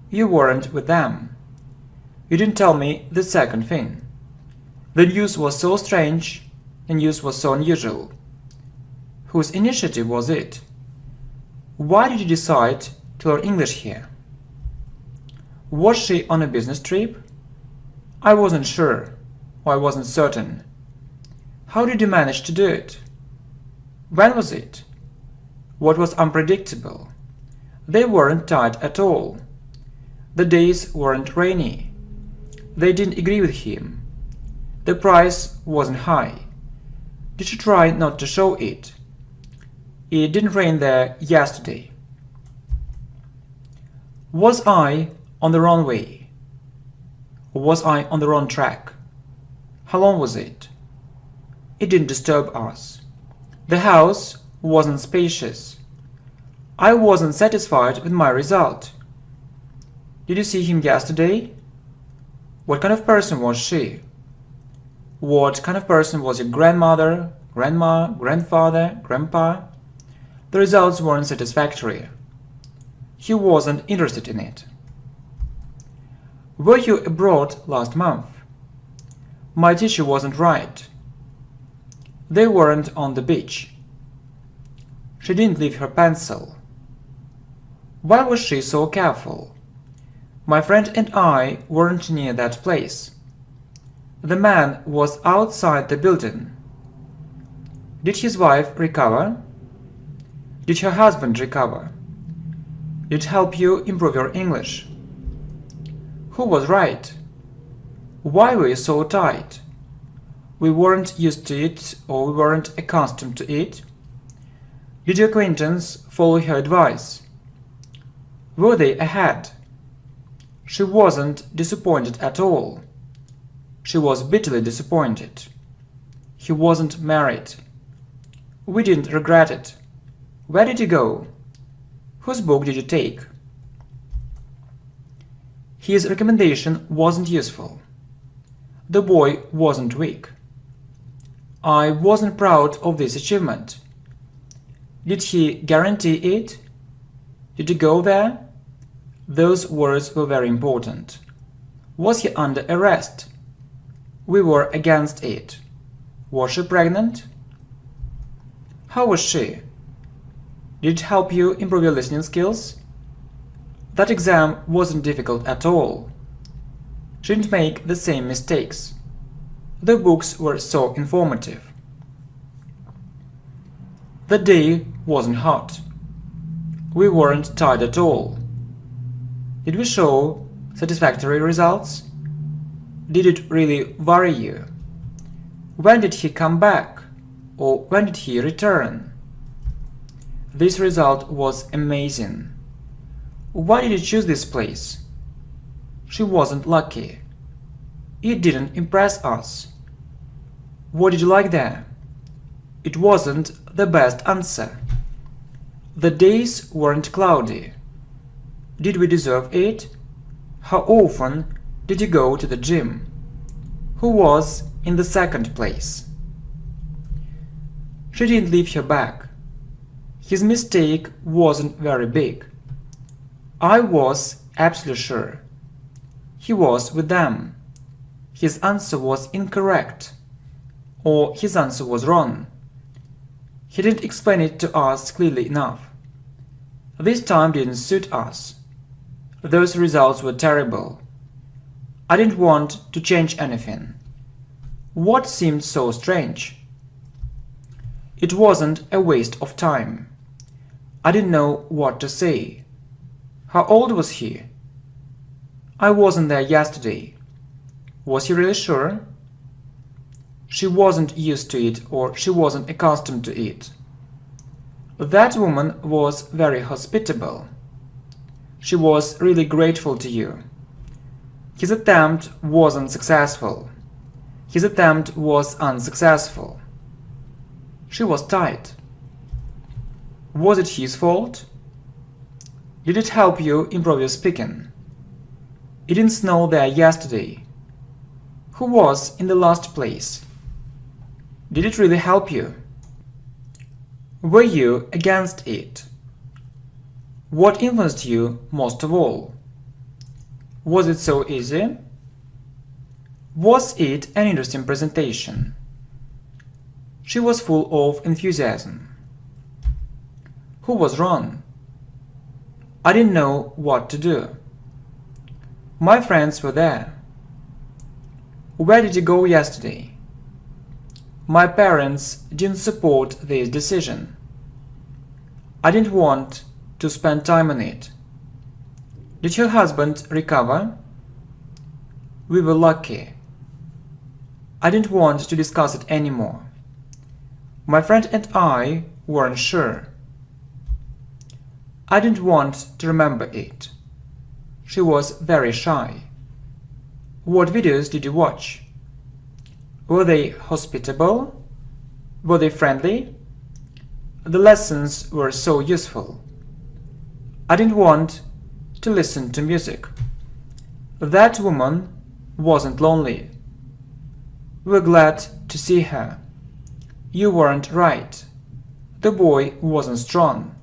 [SPEAKER 1] You weren't with them. You didn't tell me the second thing. The news was so strange, the news was so unusual. Whose initiative was it? Why did you decide to learn English here? Was she on a business trip? I wasn't sure, or I wasn't certain. How did you manage to do it? When was it? What was unpredictable? They weren't tight at all. The days weren't rainy. They didn't agree with him. The price wasn't high. Did you try not to show it? It didn't rain there yesterday. Was I on the wrong way? Or was I on the wrong track? How long was it? It didn't disturb us. The house wasn't spacious. I wasn't satisfied with my result. Did you see him yesterday? What kind of person was she? What kind of person was your grandmother, grandma, grandfather, grandpa? The results weren't satisfactory. He wasn't interested in it. Were you abroad last month? My teacher wasn't right. They weren't on the beach. She didn't leave her pencil. Why was she so careful? My friend and I weren't near that place. The man was outside the building. Did his wife recover? Did her husband recover? Did it help you improve your English? Who was right? Why were you so tight? We weren't used to it, or we weren't accustomed to it. Did your acquaintance follow her advice? Were they ahead? She wasn't disappointed at all. She was bitterly disappointed. He wasn't married. We didn't regret it. Where did you go? Whose book did you take? His recommendation wasn't useful. The boy wasn't weak. I wasn't proud of this achievement. Did he guarantee it? Did you go there? Those words were very important. Was he under arrest? We were against it. Was she pregnant? How was she? Did it help you improve your listening skills? That exam wasn't difficult at all. She didn't make the same mistakes. The books were so informative. The day wasn't hot. We weren't tired at all. Did we show satisfactory results? Did it really worry you? When did he come back? Or when did he return? This result was amazing. Why did you choose this place? She wasn't lucky. It didn't impress us. What did you like there? It wasn't the best answer. The days weren't cloudy. Did we deserve it? How often did you go to the gym? Who was in the second place? She didn't leave her bag. His mistake wasn't very big. I was absolutely sure. He was with them. His answer was incorrect. Or his answer was wrong. He didn't explain it to us clearly enough. This time didn't suit us. Those results were terrible. I didn't want to change anything. What seemed so strange? It wasn't a waste of time. I didn't know what to say. How old was he? I wasn't there yesterday. Was he really sure? She wasn't used to it, or she wasn't accustomed to it. That woman was very hospitable. She was really grateful to you. His attempt wasn't successful. His attempt was unsuccessful. She was tired. Was it his fault? Did it help you improve your speaking? It didn't snow there yesterday. Who was in the last place? Did it really help you? Were you against it? What influenced you most of all? Was it so easy? Was it an interesting presentation? She was full of enthusiasm. Who was wrong? I didn't know what to do. My friends were there. Where did you go yesterday? My parents didn't support this decision. I didn't want to spend time on it. Did your husband recover? We were lucky. I didn't want to discuss it anymore. My friend and I weren't sure. I didn't want to remember it. She was very shy. What videos did you watch? Were they hospitable? Were they friendly? The lessons were so useful. I didn't want to listen to music. That woman wasn't lonely. We were glad to see her. You weren't right. The boy wasn't strong.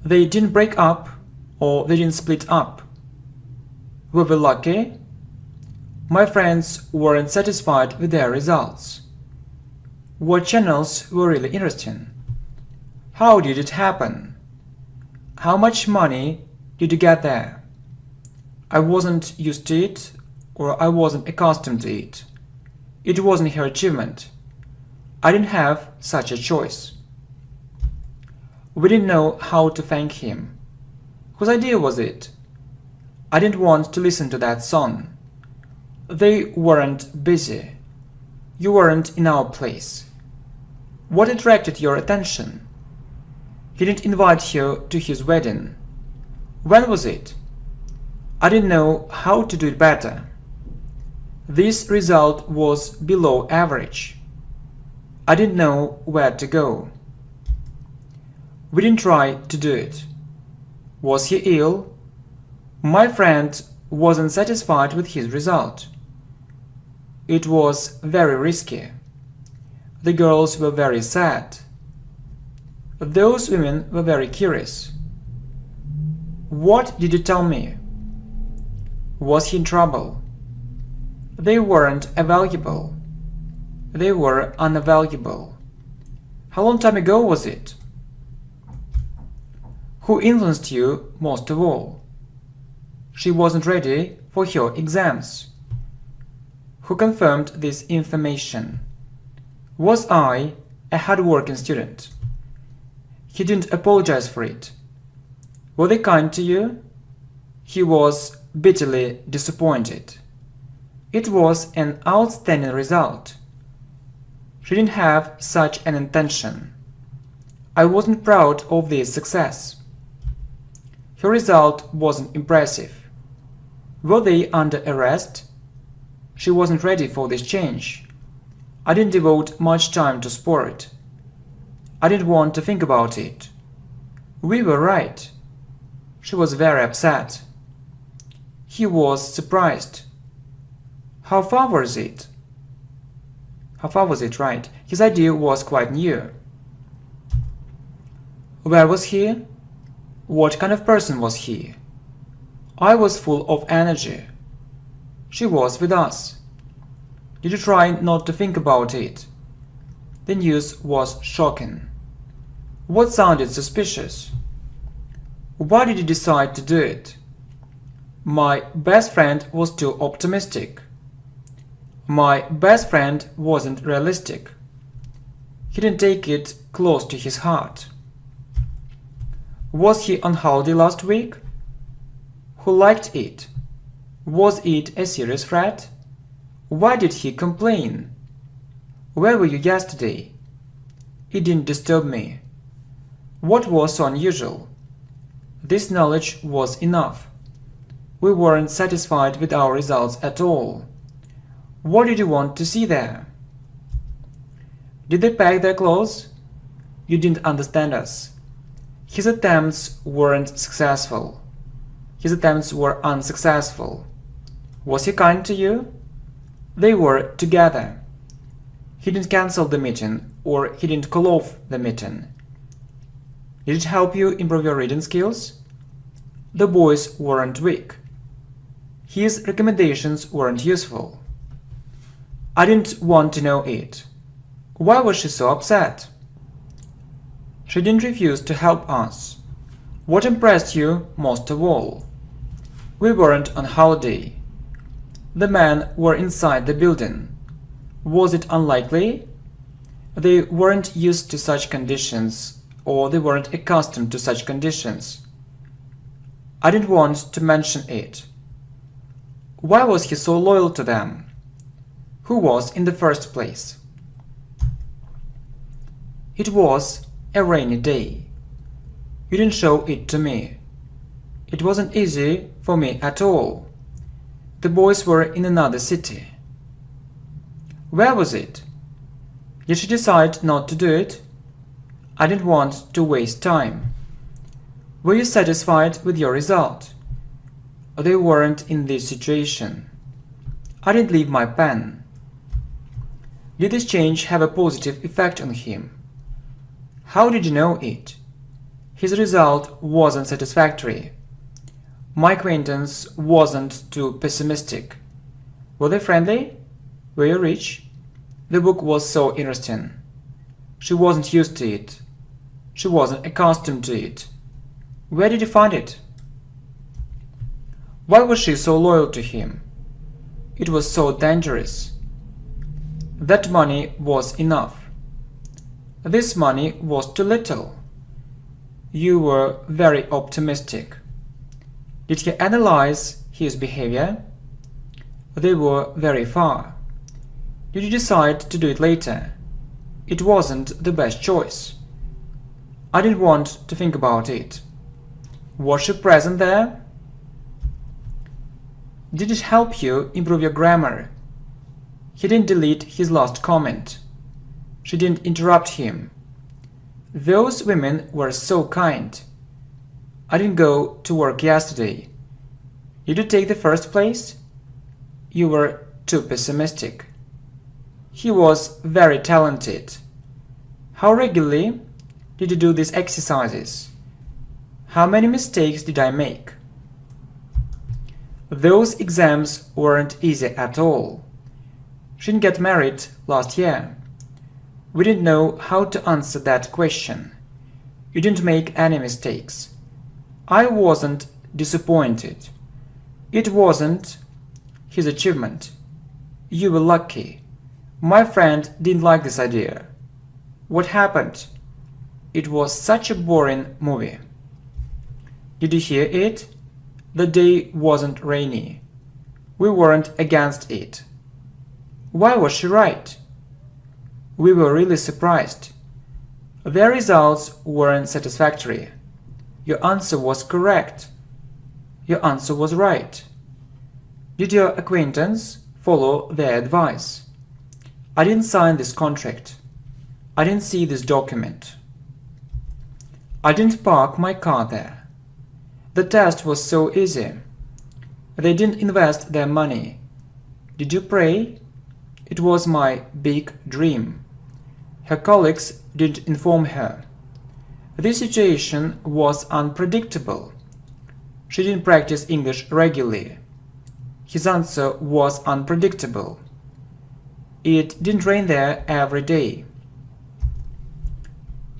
[SPEAKER 1] They didn't break up, or they didn't split up. We were lucky. My friends weren't satisfied with their results. What channels were really interesting? How did it happen? How much money did you get there? I wasn't used to it, or I wasn't accustomed to it. It wasn't her achievement. I didn't have such a choice. We didn't know how to thank him. Whose idea was it? I didn't want to listen to that song. They weren't busy. You weren't in our place. What attracted your attention? He didn't invite you to his wedding. When was it? I didn't know how to do it better. This result was below average. I didn't know where to go. We didn't try to do it. Was he ill? My friend wasn't satisfied with his result. It was very risky. The girls were very sad. Those women were very curious. What did you tell me? Was he in trouble? They weren't available. They were unavailable. How long time ago was it? Who influenced you most of all? She wasn't ready for her exams. Who confirmed this information? Was I a hard-working student? He didn't apologize for it. Were they kind to you? He was bitterly disappointed. It was an outstanding result. She didn't have such an intention. I wasn't proud of this success. Her result wasn't impressive. Were they under arrest? She wasn't ready for this change. I didn't devote much time to sport. I didn't want to think about it. We were right. She was very upset. He was surprised. How far was it? How far was it, right? His idea was quite new. Where was he? What kind of person was he? I was full of energy. She was with us. Did you try not to think about it? The news was shocking. What sounded suspicious? Why did you decide to do it? My best friend was too optimistic. My best friend wasn't realistic. He didn't take it close to his heart. Was he on holiday last week? Who liked it? Was it a serious threat? Why did he complain? Where were you yesterday? It didn't disturb me. What was so unusual? This knowledge was enough. We weren't satisfied with our results at all. What did you want to see there? Did they pack their clothes? You didn't understand us. His attempts weren't successful. His attempts were unsuccessful. Was he kind to you? They were together. He didn't cancel the meeting, or he didn't call off the meeting. Did it help you improve your reading skills? The boys weren't weak. His recommendations weren't useful. I didn't want to know it. Why was she so upset? She didn't refuse to help us. What impressed you most of all? We weren't on holiday. The men were inside the building. Was it unlikely? They weren't used to such conditions, or they weren't accustomed to such conditions. I didn't want to mention it. Why was he so loyal to them? Who was in the first place? It was a rainy day. You didn't show it to me. It wasn't easy for me at all. The boys were in another city. Where was it? Did she decide not to do it? I didn't want to waste time. Were you satisfied with your result? They weren't in this situation. I didn't leave my pen. Did this change have a positive effect on him? How did you know it? His result wasn't satisfactory. My acquaintance wasn't too pessimistic. Were they friendly? Were you rich? The book was so interesting. She wasn't used to it. She wasn't accustomed to it. Where did you find it? Why was she so loyal to him? It was so dangerous. That money was enough. This money was too little. You were very optimistic. Did he analyze his behavior? They were very far. Did you decide to do it later? It wasn't the best choice. I didn't want to think about it. Was she present there? Did it help you improve your grammar? He didn't delete his last comment. She didn't interrupt him. Those women were so kind. I didn't go to work yesterday. Did you take the first place? You were too pessimistic. He was very talented. How regularly did you do these exercises? How many mistakes did I make? Those exams weren't easy at all. She didn't get married last year. We didn't know how to answer that question. You didn't make any mistakes. I wasn't disappointed. It wasn't his achievement. You were lucky. My friend didn't like this idea. What happened? It was such a boring movie. Did you hear it? The day wasn't rainy. We weren't against it. Why was she right? We were really surprised. Their results weren't satisfactory. Your answer was correct. Your answer was right. Did your acquaintance follow their advice? I didn't sign this contract. I didn't see this document. I didn't park my car there. The test was so easy. They didn't invest their money. Did you pray? It was my big dream. Her colleagues didn't inform her. This situation was unpredictable. She didn't practice English regularly. His answer was unpredictable. It didn't rain there every day.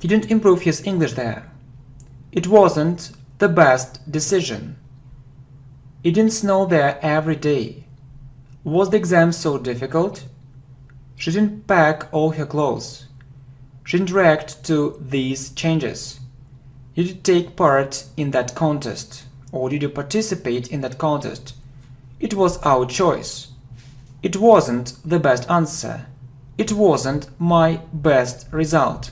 [SPEAKER 1] He didn't improve his English there. It wasn't the best decision. It didn't snow there every day. Was the exam so difficult? She didn't pack all her clothes. She didn't react to these changes. Did you take part in that contest? Or did you participate in that contest? It was our choice. It wasn't the best answer. It wasn't my best result.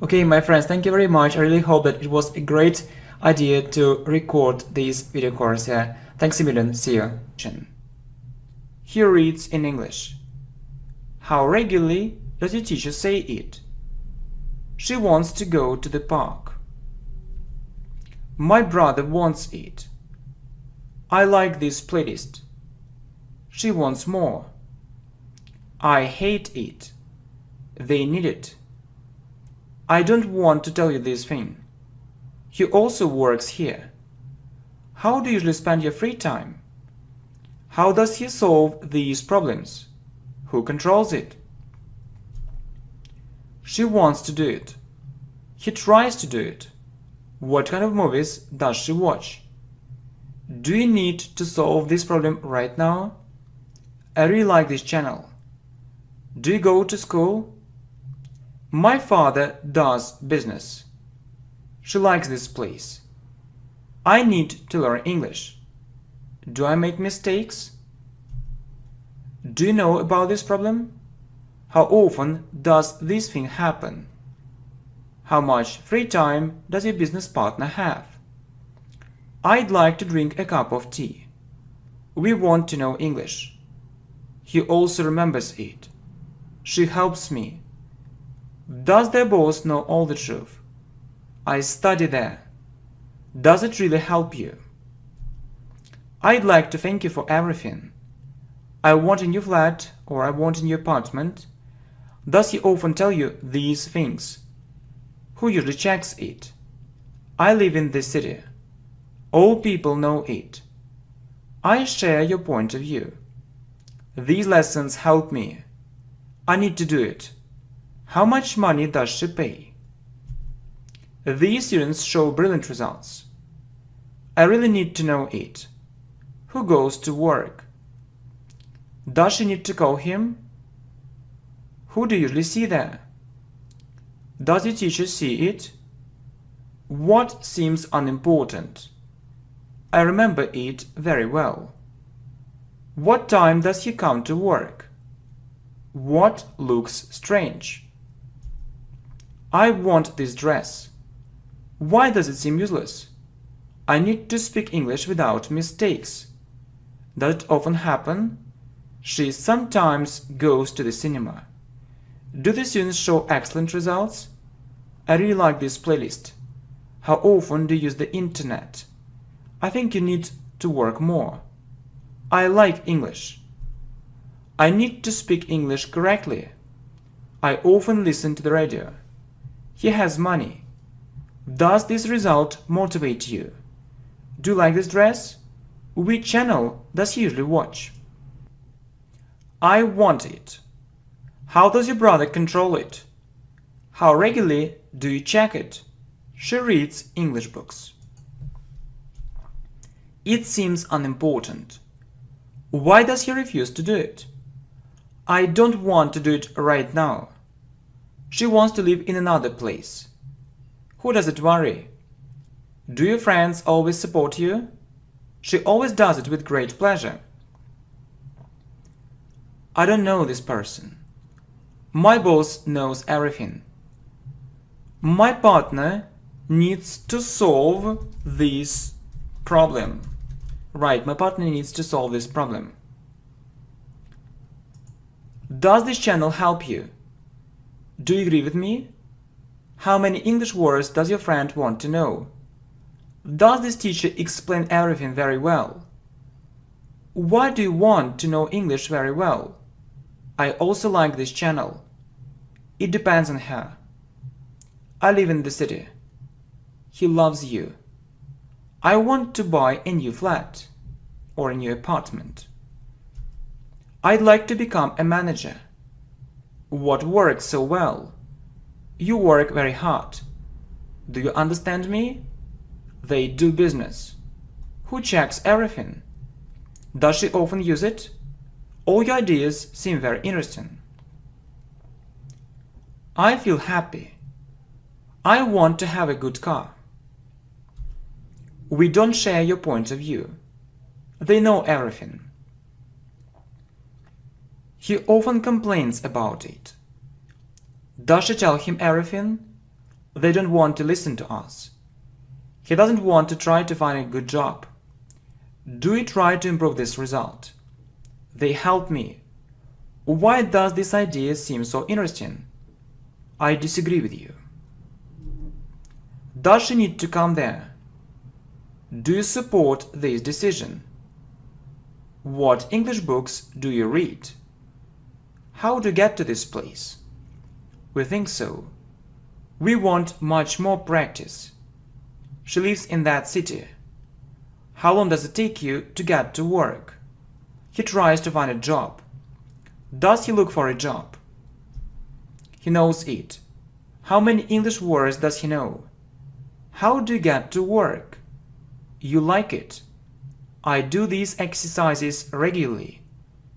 [SPEAKER 1] Okay, my friends, thank you very much. I really hope that it was a great idea to record this video course here. Thanks a million. See you. He reads in English. How regularly does your teacher say it? She wants to go to the park. My brother wants it. I like this playlist. She wants more. I hate it. They need it. I don't want to tell you this thing. He also works here. How do you usually spend your free time? How does he solve these problems? Who controls it? She wants to do it. He tries to do it. What kind of movies does she watch? Do you need to solve this problem right now? I really like this channel. Do you go to school? My father does business. She likes this place. I need to learn English. Do I make mistakes? Do you know about this problem? How often does this thing happen? How much free time does your business partner have? I'd like to drink a cup of tea. We want to know English. He also remembers it. She helps me. Does their boss know all the truth? I study there. Does it really help you? I'd like to thank you for everything. I want a new flat or I want a new apartment. Does he often tell you these things? Who usually checks it? I live in this city. All people know it. I share your point of view. These lessons help me. I need to do it. How much money does she pay? These students show brilliant results. I really need to know it. Who goes to work? Does she need to call him? Who do you usually see there? Does your teacher see it? What seems unimportant? I remember it very well. What time does he come to work? What looks strange? I want this dress. Why does it seem useless? I need to speak English without mistakes. Does it often happen? She sometimes goes to the cinema. Do the students show excellent results? I really like this playlist. How often do you use the internet? I think you need to work more. I like English. I need to speak English correctly. I often listen to the radio. He has money. Does this result motivate you? Do you like this dress? Which channel does he usually watch? I want it. How does your brother control it? How regularly do you check it? She reads English books. It seems unimportant. Why does he refuse to do it? I don't want to do it right now. She wants to live in another place. Who does it worry? Do your friends always support you? She always does it with great pleasure. I don't know this person. My boss knows everything. My partner needs to solve this problem. Right, my partner needs to solve this problem. Does this channel help you? Do you agree with me? How many English words does your friend want to know? Does this teacher explain everything very well? Why do you want to know English very well? I also like this channel. It depends on her. I live in the city. He loves you. I want to buy a new flat or a new apartment. I'd like to become a manager. What works so well? You work very hard. Do you understand me? They do business. Who checks everything? Does she often use it? All your ideas seem very interesting. I feel happy. I want to have a good car. We don't share your point of view. They know everything. He often complains about it. Does she tell him everything? They don't want to listen to us. He doesn't want to try to find a good job. Do we try to improve this result? They help me. Why does this idea seem so interesting? I disagree with you. Does she need to come there? Do you support this decision? What English books do you read? How to get to this place? We think so. We want much more practice. She lives in that city. How long does it take you to get to work? He tries to find a job. Does he look for a job? He knows it. How many English words does he know? How do you get to work? You like it. I do these exercises regularly.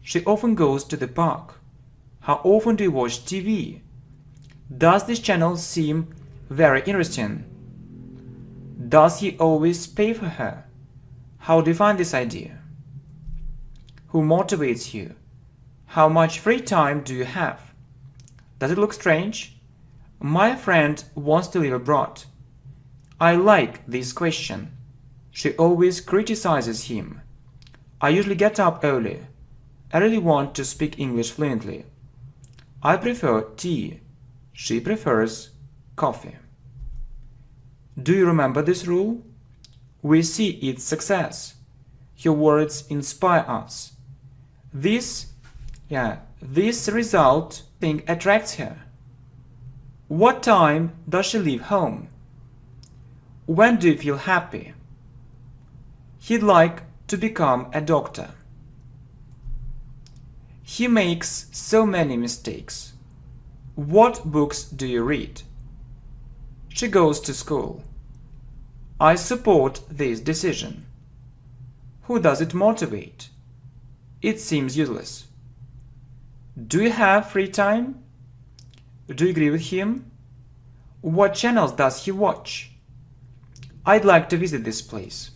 [SPEAKER 1] She often goes to the park. How often do you watch TV? Does this channel seem very interesting? Does he always pay for her? How do you find this idea? Who motivates you? How much free time do you have? Does it look strange? My friend wants to live abroad. I like this question. She always criticizes him. I usually get up early. I really want to speak English fluently. I prefer tea. She prefers coffee. Do you remember this rule? We see its success. Your words inspire us. This result thing attracts her. What time does she leave home? When do you feel happy? He'd like to become a doctor. He makes so many mistakes. What books do you read? She goes to school. I support this decision. Who does it motivate? It seems useless. Do you have free time? Do you agree with him? What channels does he watch? I'd like to visit this place.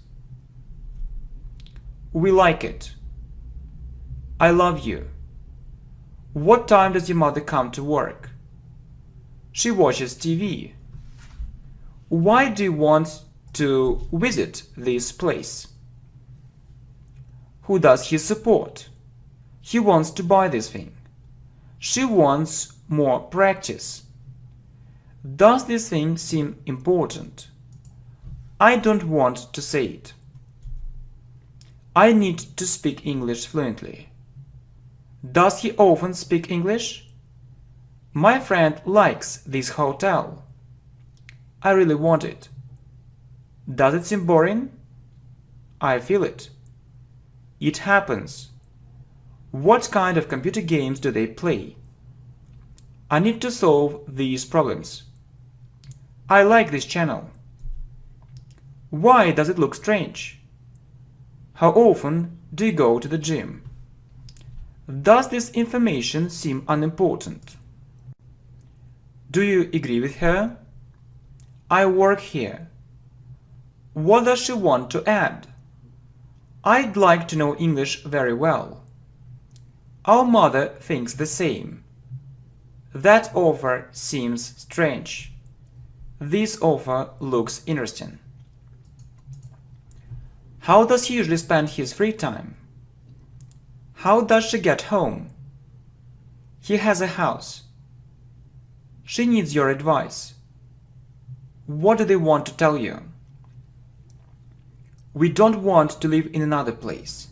[SPEAKER 1] We like it. I love you. What time does your mother come to work? She watches TV. Why do you want to visit this place? Who does he support? He wants to buy this thing. She wants more practice. Does this thing seem important? I don't want to say it. I need to speak English fluently. Does he often speak English? My friend likes this hotel. I really want it. Does it seem boring? I feel it. It happens. What kind of computer games do they play? I need to solve these problems. I like this channel. Why does it look strange? How often do you go to the gym? Does this information seem unimportant? Do you agree with her? I work here. What does she want to add? I'd like to know English very well. Our mother thinks the same. That offer seems strange. This offer looks interesting. How does he usually spend his free time? How does she get home? He has a house. She needs your advice. What do they want to tell you? We don't want to live in another place.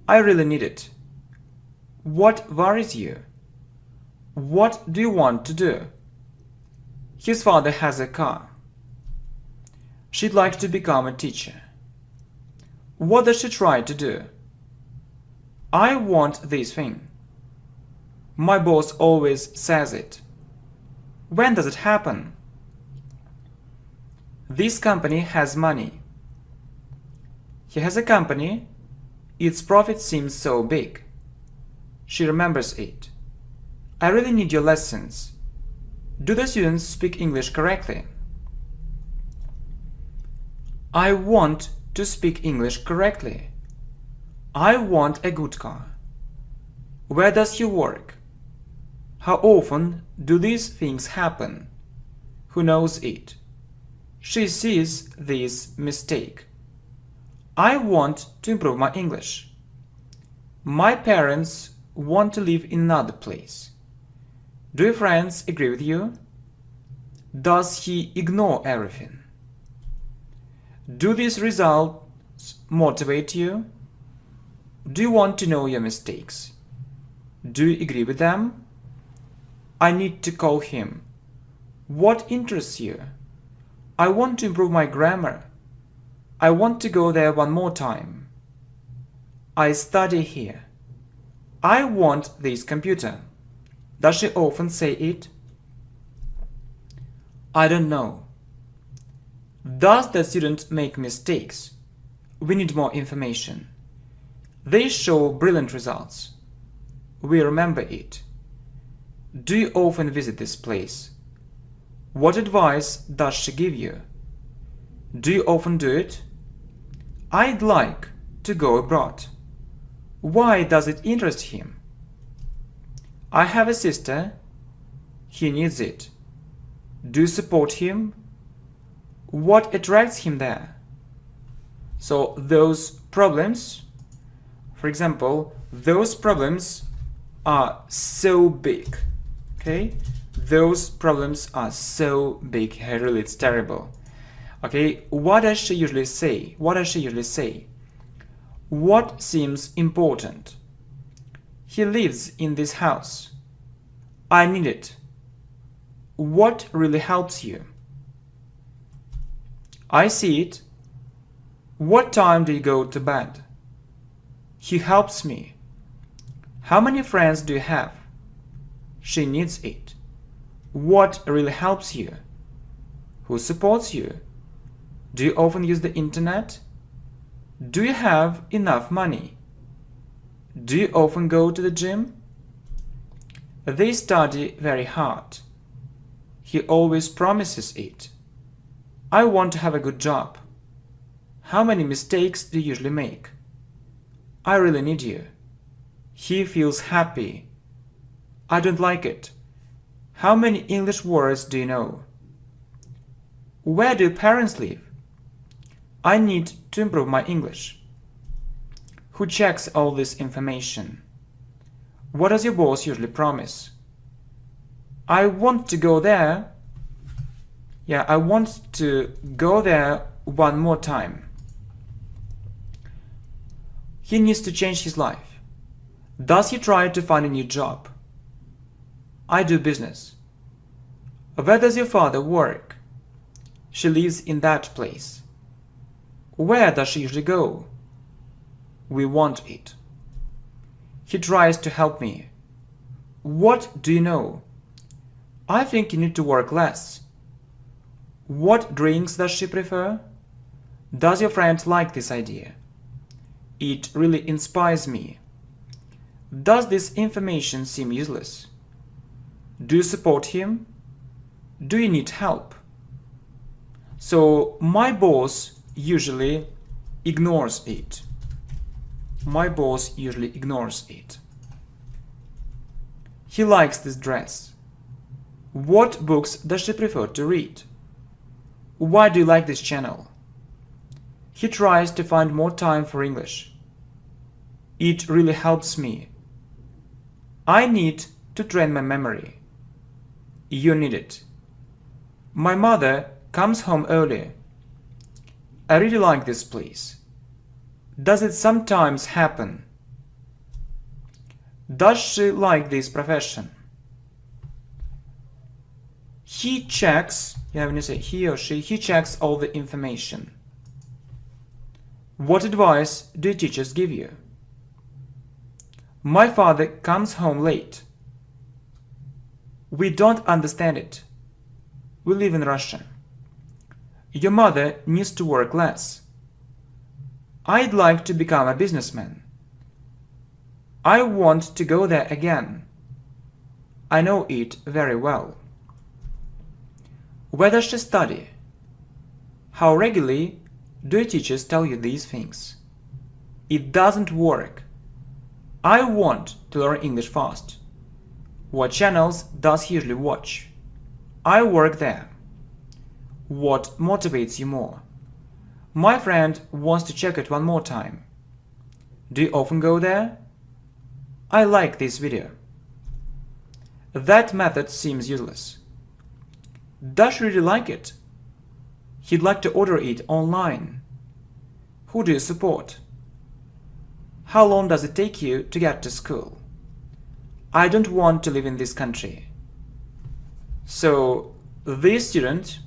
[SPEAKER 1] I really need it. What worries you? What do you want to do? His father has a car. She'd like to become a teacher. What does she try to do? I want this thing. My boss always says it. When does it happen? This company has money. He has a company. Its profit seems so big. She remembers it. I really need your lessons. Do the students speak English correctly? I want to speak English correctly. I want a good car. Where does he work? How often do these things happen? Who knows it? She sees this mistake. I want to improve my English. My parents want to live in another place. Do your friends agree with you? Does he ignore everything? Do these results motivate you? Do you want to know your mistakes? Do you agree with them? I need to call him. What interests you? I want to improve my grammar. I want to go there one more time. I study here. I want this computer. Does she often say it? I don't know. Does the student make mistakes? We need more information. They show brilliant results. We remember it. Do you often visit this place? What advice does she give you? Do you often do it? I'd like to go abroad. Why does it interest him? I have a sister. He needs it. Do you support him? What attracts him there? So those problems, for example, those problems are so big. Okay? Those problems are so big. Really, it's terrible. Okay? What does she usually say? What does she usually say? What seems important? He lives in this house. I need it. What really helps you? I see it. What time do you go to bed? He helps me. How many friends do you have? She needs it. What really helps you? Who supports you? Do you often use the internet? Do you have enough money? Do you often go to the gym? They study very hard. He always promises it. I want to have a good job. How many mistakes do you usually make? I really need you. He feels happy. I don't like it. How many English words do you know? Where do your parents live? I need to improve my English. Who checks all this information? What does your boss usually promise? I want to go there. Yeah, I want to go there one more time. He needs to change his life. Does he try to find a new job? I do business. Where does your father work? She lives in that place. Where does she usually go? We want it. He tries to help me. What do you know? I think you need to work less. What drinks does she prefer? Does your friend like this idea? It really inspires me. Does this information seem useless? Do you support him? Do you need help? So my boss usually ignores it. My boss usually ignores it. He likes this dress. What books does she prefer to read? Why do you like this channel? He tries to find more time for English. It really helps me. I need to train my memory. You need it. My mother comes home early. I really like this place. Does it sometimes happen? Does she like this profession? He checks, when you say he or she, he checks all the information. What advice do teachers give you? My father comes home late. We don't understand it. We live in Russia. Your mother needs to work less. I'd like to become a businessman. I want to go there again. I know it very well. Where does she study? How regularly do your teachers tell you these things? It doesn't work. I want to learn English fast. What channels does he usually watch? I work there. What motivates you more? My friend wants to check it one more time. Do you often go there? I like this video. That method seems useless. Does she really like it? He'd like to order it online. Who do you support? How long does it take you to get to school? I don't want to live in this country. So, this student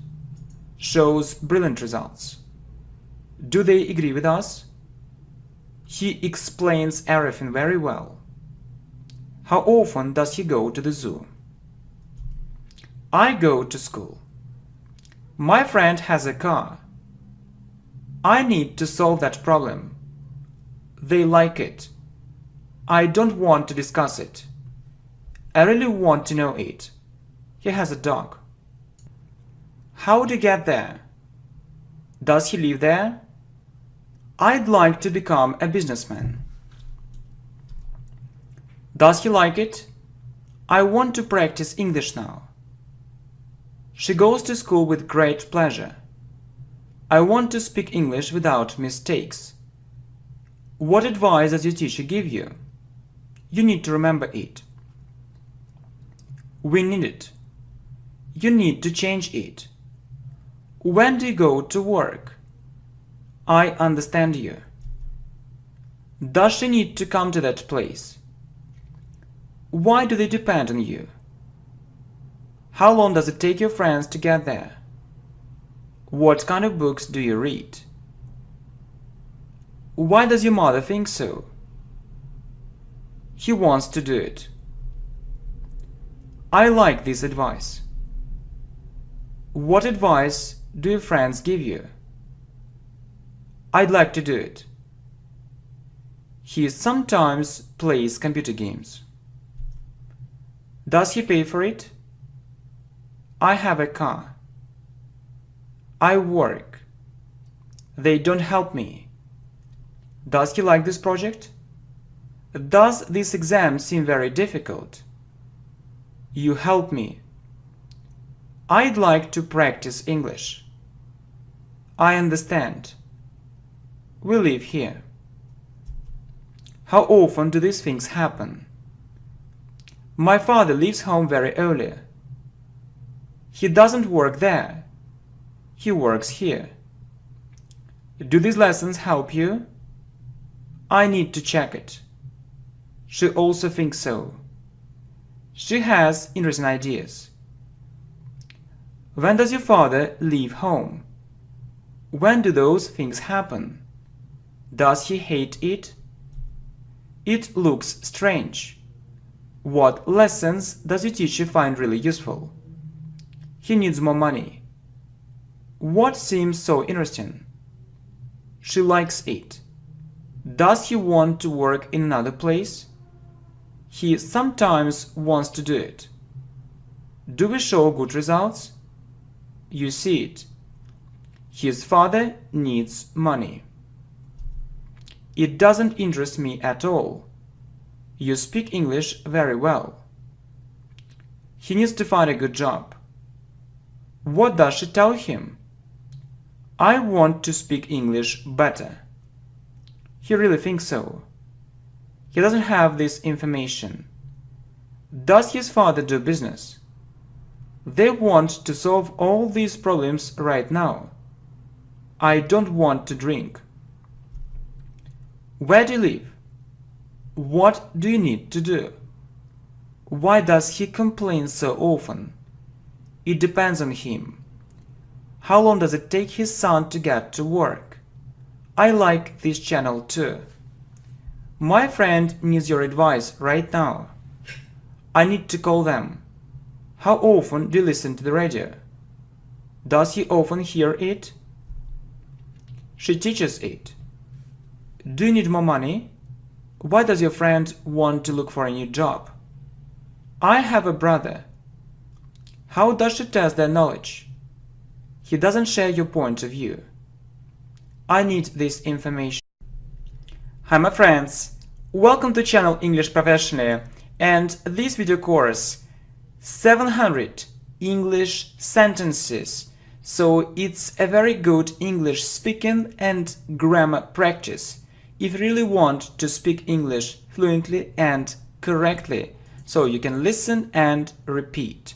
[SPEAKER 1] shows brilliant results. Do they agree with us? He explains everything very well. How often does he go to the zoo? I go to school. My friend has a car. I need to solve that problem. They like it. I don't want to discuss it. I really want to know it. He has a dog. How do you get there? Does he live there? I'd like to become a businessman. Does he like it? I want to practice English now. She goes to school with great pleasure. I want to speak English without mistakes. What advice does your teacher give you? You need to remember it. We need it. You need to change it. When do you go to work? I understand you. Does she need to come to that place? Why do they depend on you? How long does it take your friends to get there? What kind of books do you read? Why does your mother think so? He wants to do it. I like this advice. What advice do your friends give you? I'd like to do it. He sometimes plays computer games. Does he pay for it? I have a car. I work. They don't help me. Does he like this project? Does this exam seem very difficult? You help me. I'd like to practice English. I understand. We live here. How often do these things happen? My father leaves home very early. He doesn't work there. He works here. Do these lessons help you? I need to check it. She also thinks so. She has interesting ideas. When does your father leave home? When do those things happen? Does he hate it? It looks strange. What lessons does your teacher find really useful? He needs more money. What seems so interesting? She likes it. Does he want to work in another place? He sometimes wants to do it. Do we show good results? You see it. His father needs money. It doesn't interest me at all. You speak English very well. He needs to find a good job. What does she tell him? I want to speak English better. He really thinks so. He doesn't have this information. Does his father do business? They want to solve all these problems right now. I don't want to drink. Where do you live? What do you need to do? Why does he complain so often? It depends on him. How long does it take his son to get to work? I like this channel too. My friend needs your advice right now. I need to call them. How often do you listen to the radio? Does he often hear it? She teaches it. Do you need more money? Why does your friend want to look for a new job? I have a brother. How does she test their knowledge? He doesn't share your point of view. I need this information. Hi my friends, welcome to channel English Professionally, and this video course 700 English sentences. So it's a very good English speaking and grammar practice if you really want to speak English fluently and correctly, so you can listen and repeat.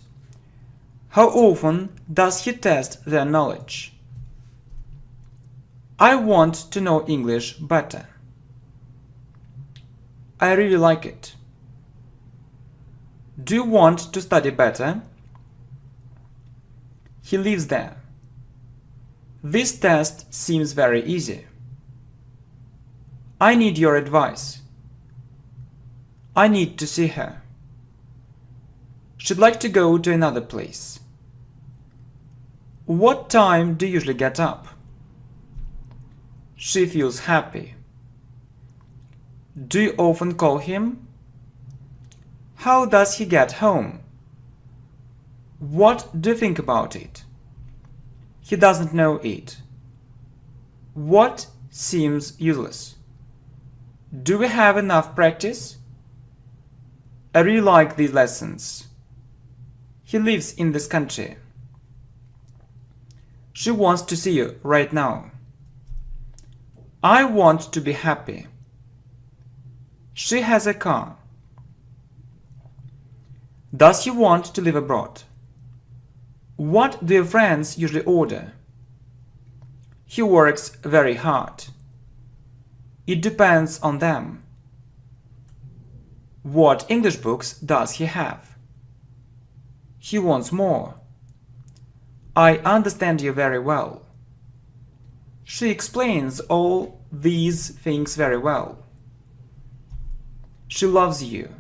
[SPEAKER 1] How often does he test their knowledge? I want to know English better. I really like it. Do you want to study better? He lives there. This test seems very easy. I need your advice. I need to see her. She'd like to go to another place. What time do you usually get up? She feels happy. Do you often call him? How does he get home? What do you think about it? He doesn't know it. What seems useless? Do we have enough practice? I really like these lessons. He lives in this country. She wants to see you right now. I want to be happy. She has a car. Does he want to live abroad? What do your friends usually order? He works very hard. It depends on them. What English books does he have? He wants more. I understand you very well. She explains all these things very well. She loves you.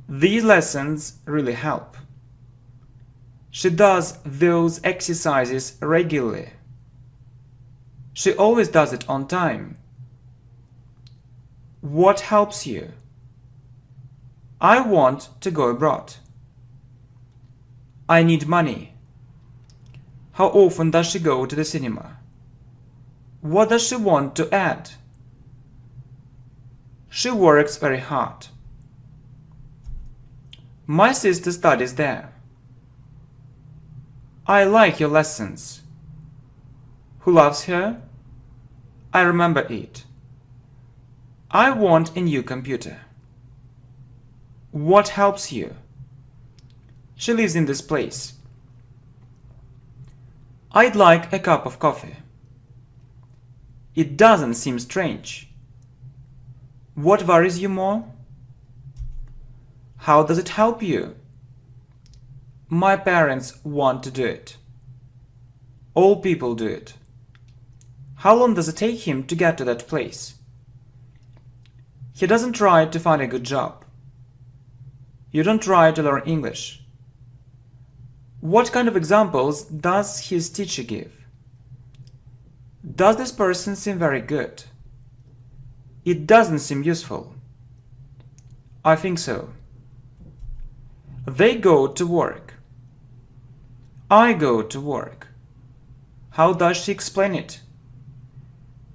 [SPEAKER 1] These lessons really help. She does those exercises regularly. She always does it on time. What helps you? I want to go abroad. I need money. How often does she go to the cinema? What does she want to add? She works very hard. My sister studies there. I like your lessons. Who loves her? I remember it. I want a new computer. What helps you? She lives in this place. I'd like a cup of coffee. It doesn't seem strange. What worries you more? How does it help you? My parents want to do it. All people do it. How long does it take him to get to that place? He doesn't try to find a good job. You don't try to learn English. What kind of examples does his teacher give? Does this person seem very good? It doesn't seem useful. I think so. They go to work. I go to work. How does she explain it?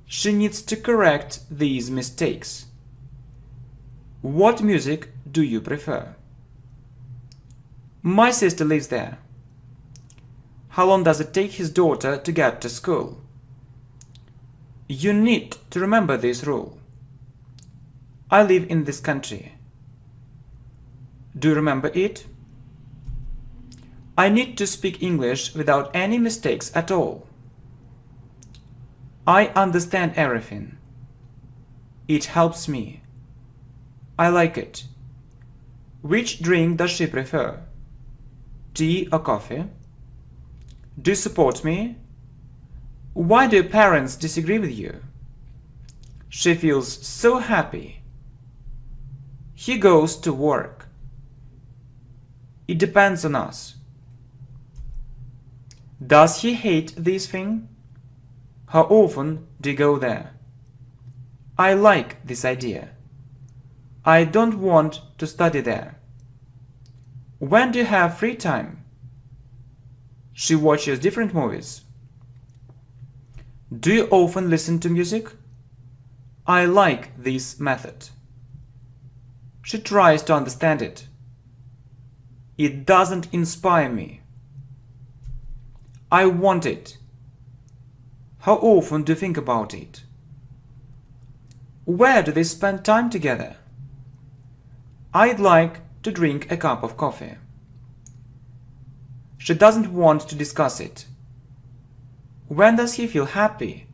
[SPEAKER 1] She needs to correct these mistakes. What music do you prefer? My sister lives there. How long does it take his daughter to get to school? You need to remember this rule. I live in this country. Do you remember it? I need to speak English without any mistakes at all. I understand everything. It helps me. I like it. Which drink does she prefer? Tea or coffee? Do you support me? Why do your parents disagree with you? She feels so happy. He goes to work. It depends on us. Does he hate this thing? How often do you go there? I like this idea. I don't want to study there. When do you have free time? She watches different movies. Do you often listen to music? I like this method. She tries to understand it. It doesn't inspire me. I want it. How often do you think about it? Where do they spend time together? I'd like to drink a cup of coffee. She doesn't want to discuss it. When does he feel happy?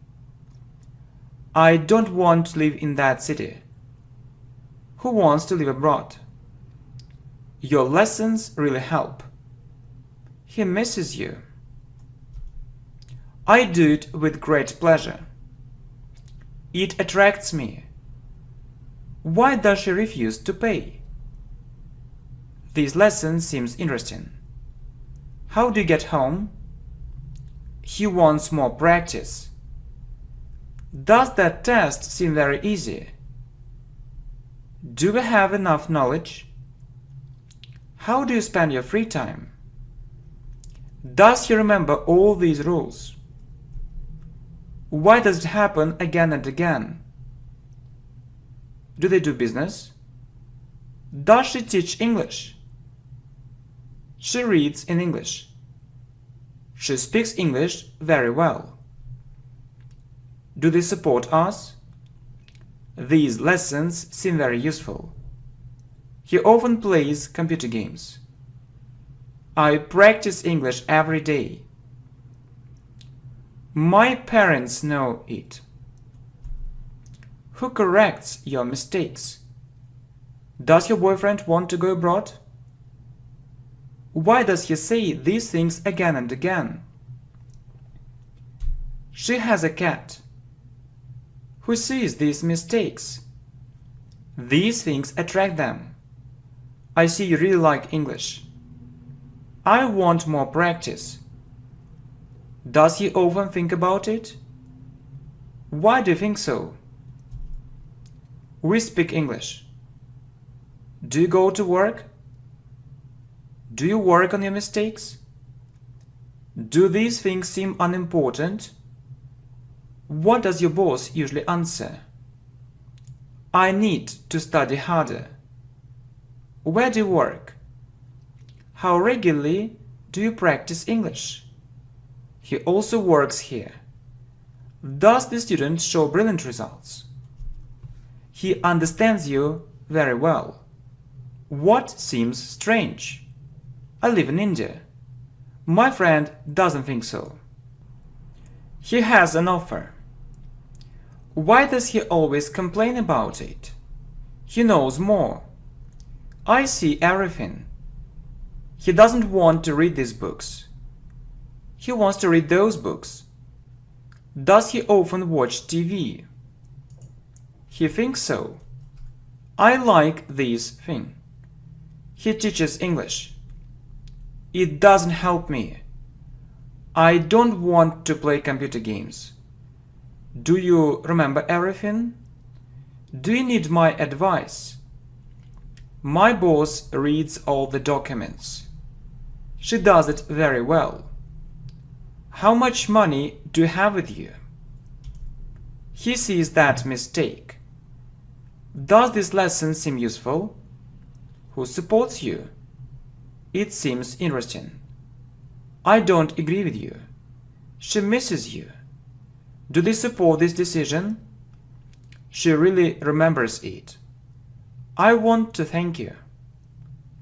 [SPEAKER 1] I don't want to live in that city. Who wants to live abroad? Your lessons really help. He misses you. I do it with great pleasure. It attracts me. Why does she refuse to pay? This lesson seems interesting. How do you get home? He wants more practice. Does that test seem very easy? Do we have enough knowledge? How do you spend your free time? Does he remember all these rules? Why does it happen again and again? Do they do business? Does she teach English? She reads in English. She speaks English very well. Do they support us? These lessons seem very useful. He often plays computer games. I practice English every day. My parents know it. Who corrects your mistakes? Does your boyfriend want to go abroad? Why does he say these things again and again? She has a cat. Who sees these mistakes? These things attract them. I see you really like English. I want more practice. Does he often think about it? Why do you think so? We speak English. Do you go to work? Do you work on your mistakes? Do these things seem unimportant? What does your boss usually answer? I need to study harder. Where do you work? How regularly do you practice English? He also works here. Does the student show brilliant results? He understands you very well. What seems strange? I live in India. My friend doesn't think so. He has an offer. Why does he always complain about it? He knows more. I see everything. He doesn't want to read these books. He wants to read those books. Does he often watch TV? He thinks so. I like this thing. He teaches English. It doesn't help me. I don't want to play computer games. Do you remember everything? Do you need my advice? My boss reads all the documents. She does it very well. How much money do you have with you? He sees that mistake. Does this lesson seem useful? Who supports you? It seems interesting. I don't agree with you. She misses you. Do they support this decision? She really remembers it. I want to thank you.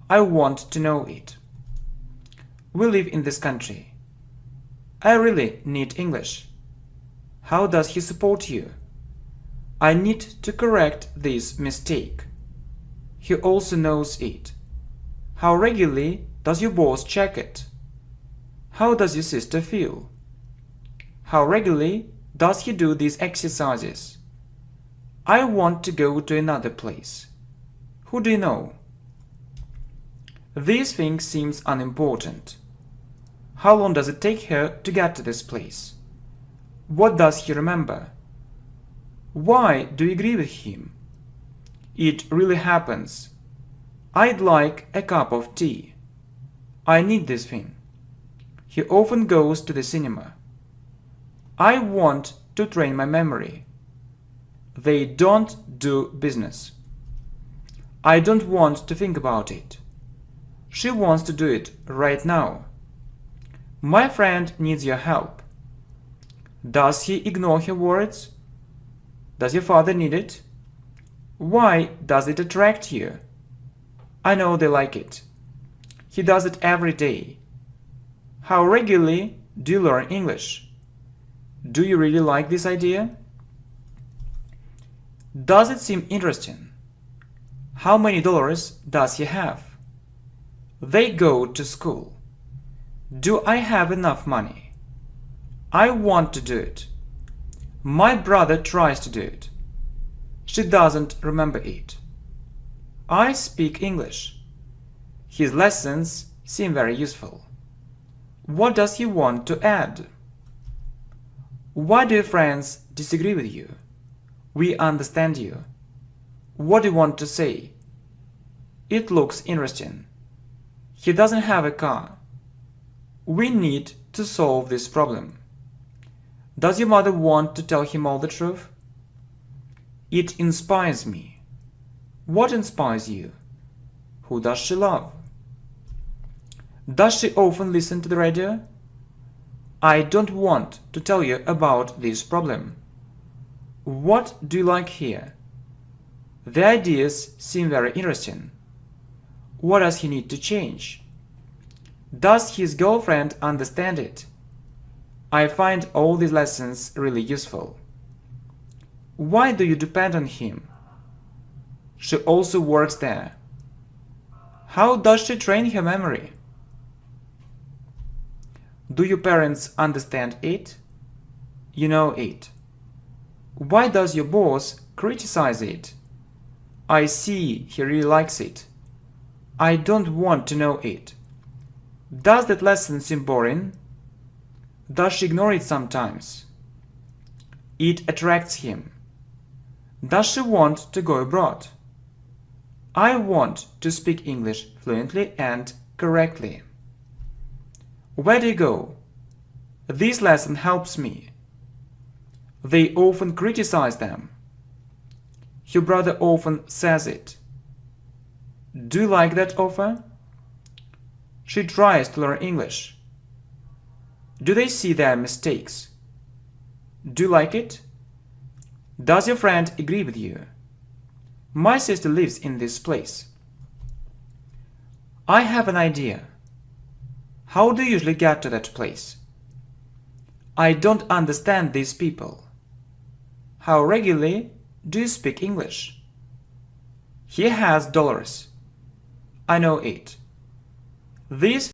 [SPEAKER 1] I want to know it. We live in this country. I really need English. How does he support you? I need to correct this mistake. He also knows it. How regularly does your boss check it? How does your sister feel? How regularly does he do these exercises? I want to go to another place. Who do you know? This thing seems unimportant. How long does it take her to get to this place? What does he remember? Why do you agree with him? It really happens. I'd like a cup of tea. I need this thing. He often goes to the cinema. I want to train my memory. They don't do business. I don't want to think about it. She wants to do it right now. My friend needs your help. Does he ignore her words? Does your father need it? Why does it attract you? I know they like it. He does it every day. How regularly do you learn English? Do you really like this idea? Does it seem interesting? How many dollars does he have? They go to school. Do I have enough money? I want to do it. My brother tries to do it. She doesn't remember it. I speak English. His lessons seem very useful. What does he want to add? Why do your friends disagree with you? We understand you. What do you want to say? It looks interesting. He doesn't have a car. We need to solve this problem. Does your mother want to tell him all the truth? It inspires me. What inspires you? Who does she love? Does she often listen to the radio? I don't want to tell you about this problem. What do you like here? The ideas seem very interesting. What does he need to change? Does his girlfriend understand it? I find all these lessons really useful. Why do you depend on him? She also works there. How does she train her memory? Do your parents understand it? You know it. Why does your boss criticize it? I see he really likes it. I don't want to know it. Does that lesson seem boring? Does she ignore it sometimes? It attracts him. Does she want to go abroad? I want to speak English fluently and correctly. Where do you go? This lesson helps me. They often criticize them. Your brother often says it. Do you like that offer? She tries to learn English. Do they see their mistakes? Do you like it? Does your friend agree with you? My sister lives in this place. I have an idea. How do you usually get to that place? I don't understand these people. How regularly do you speak English? He has dollars. I know it. This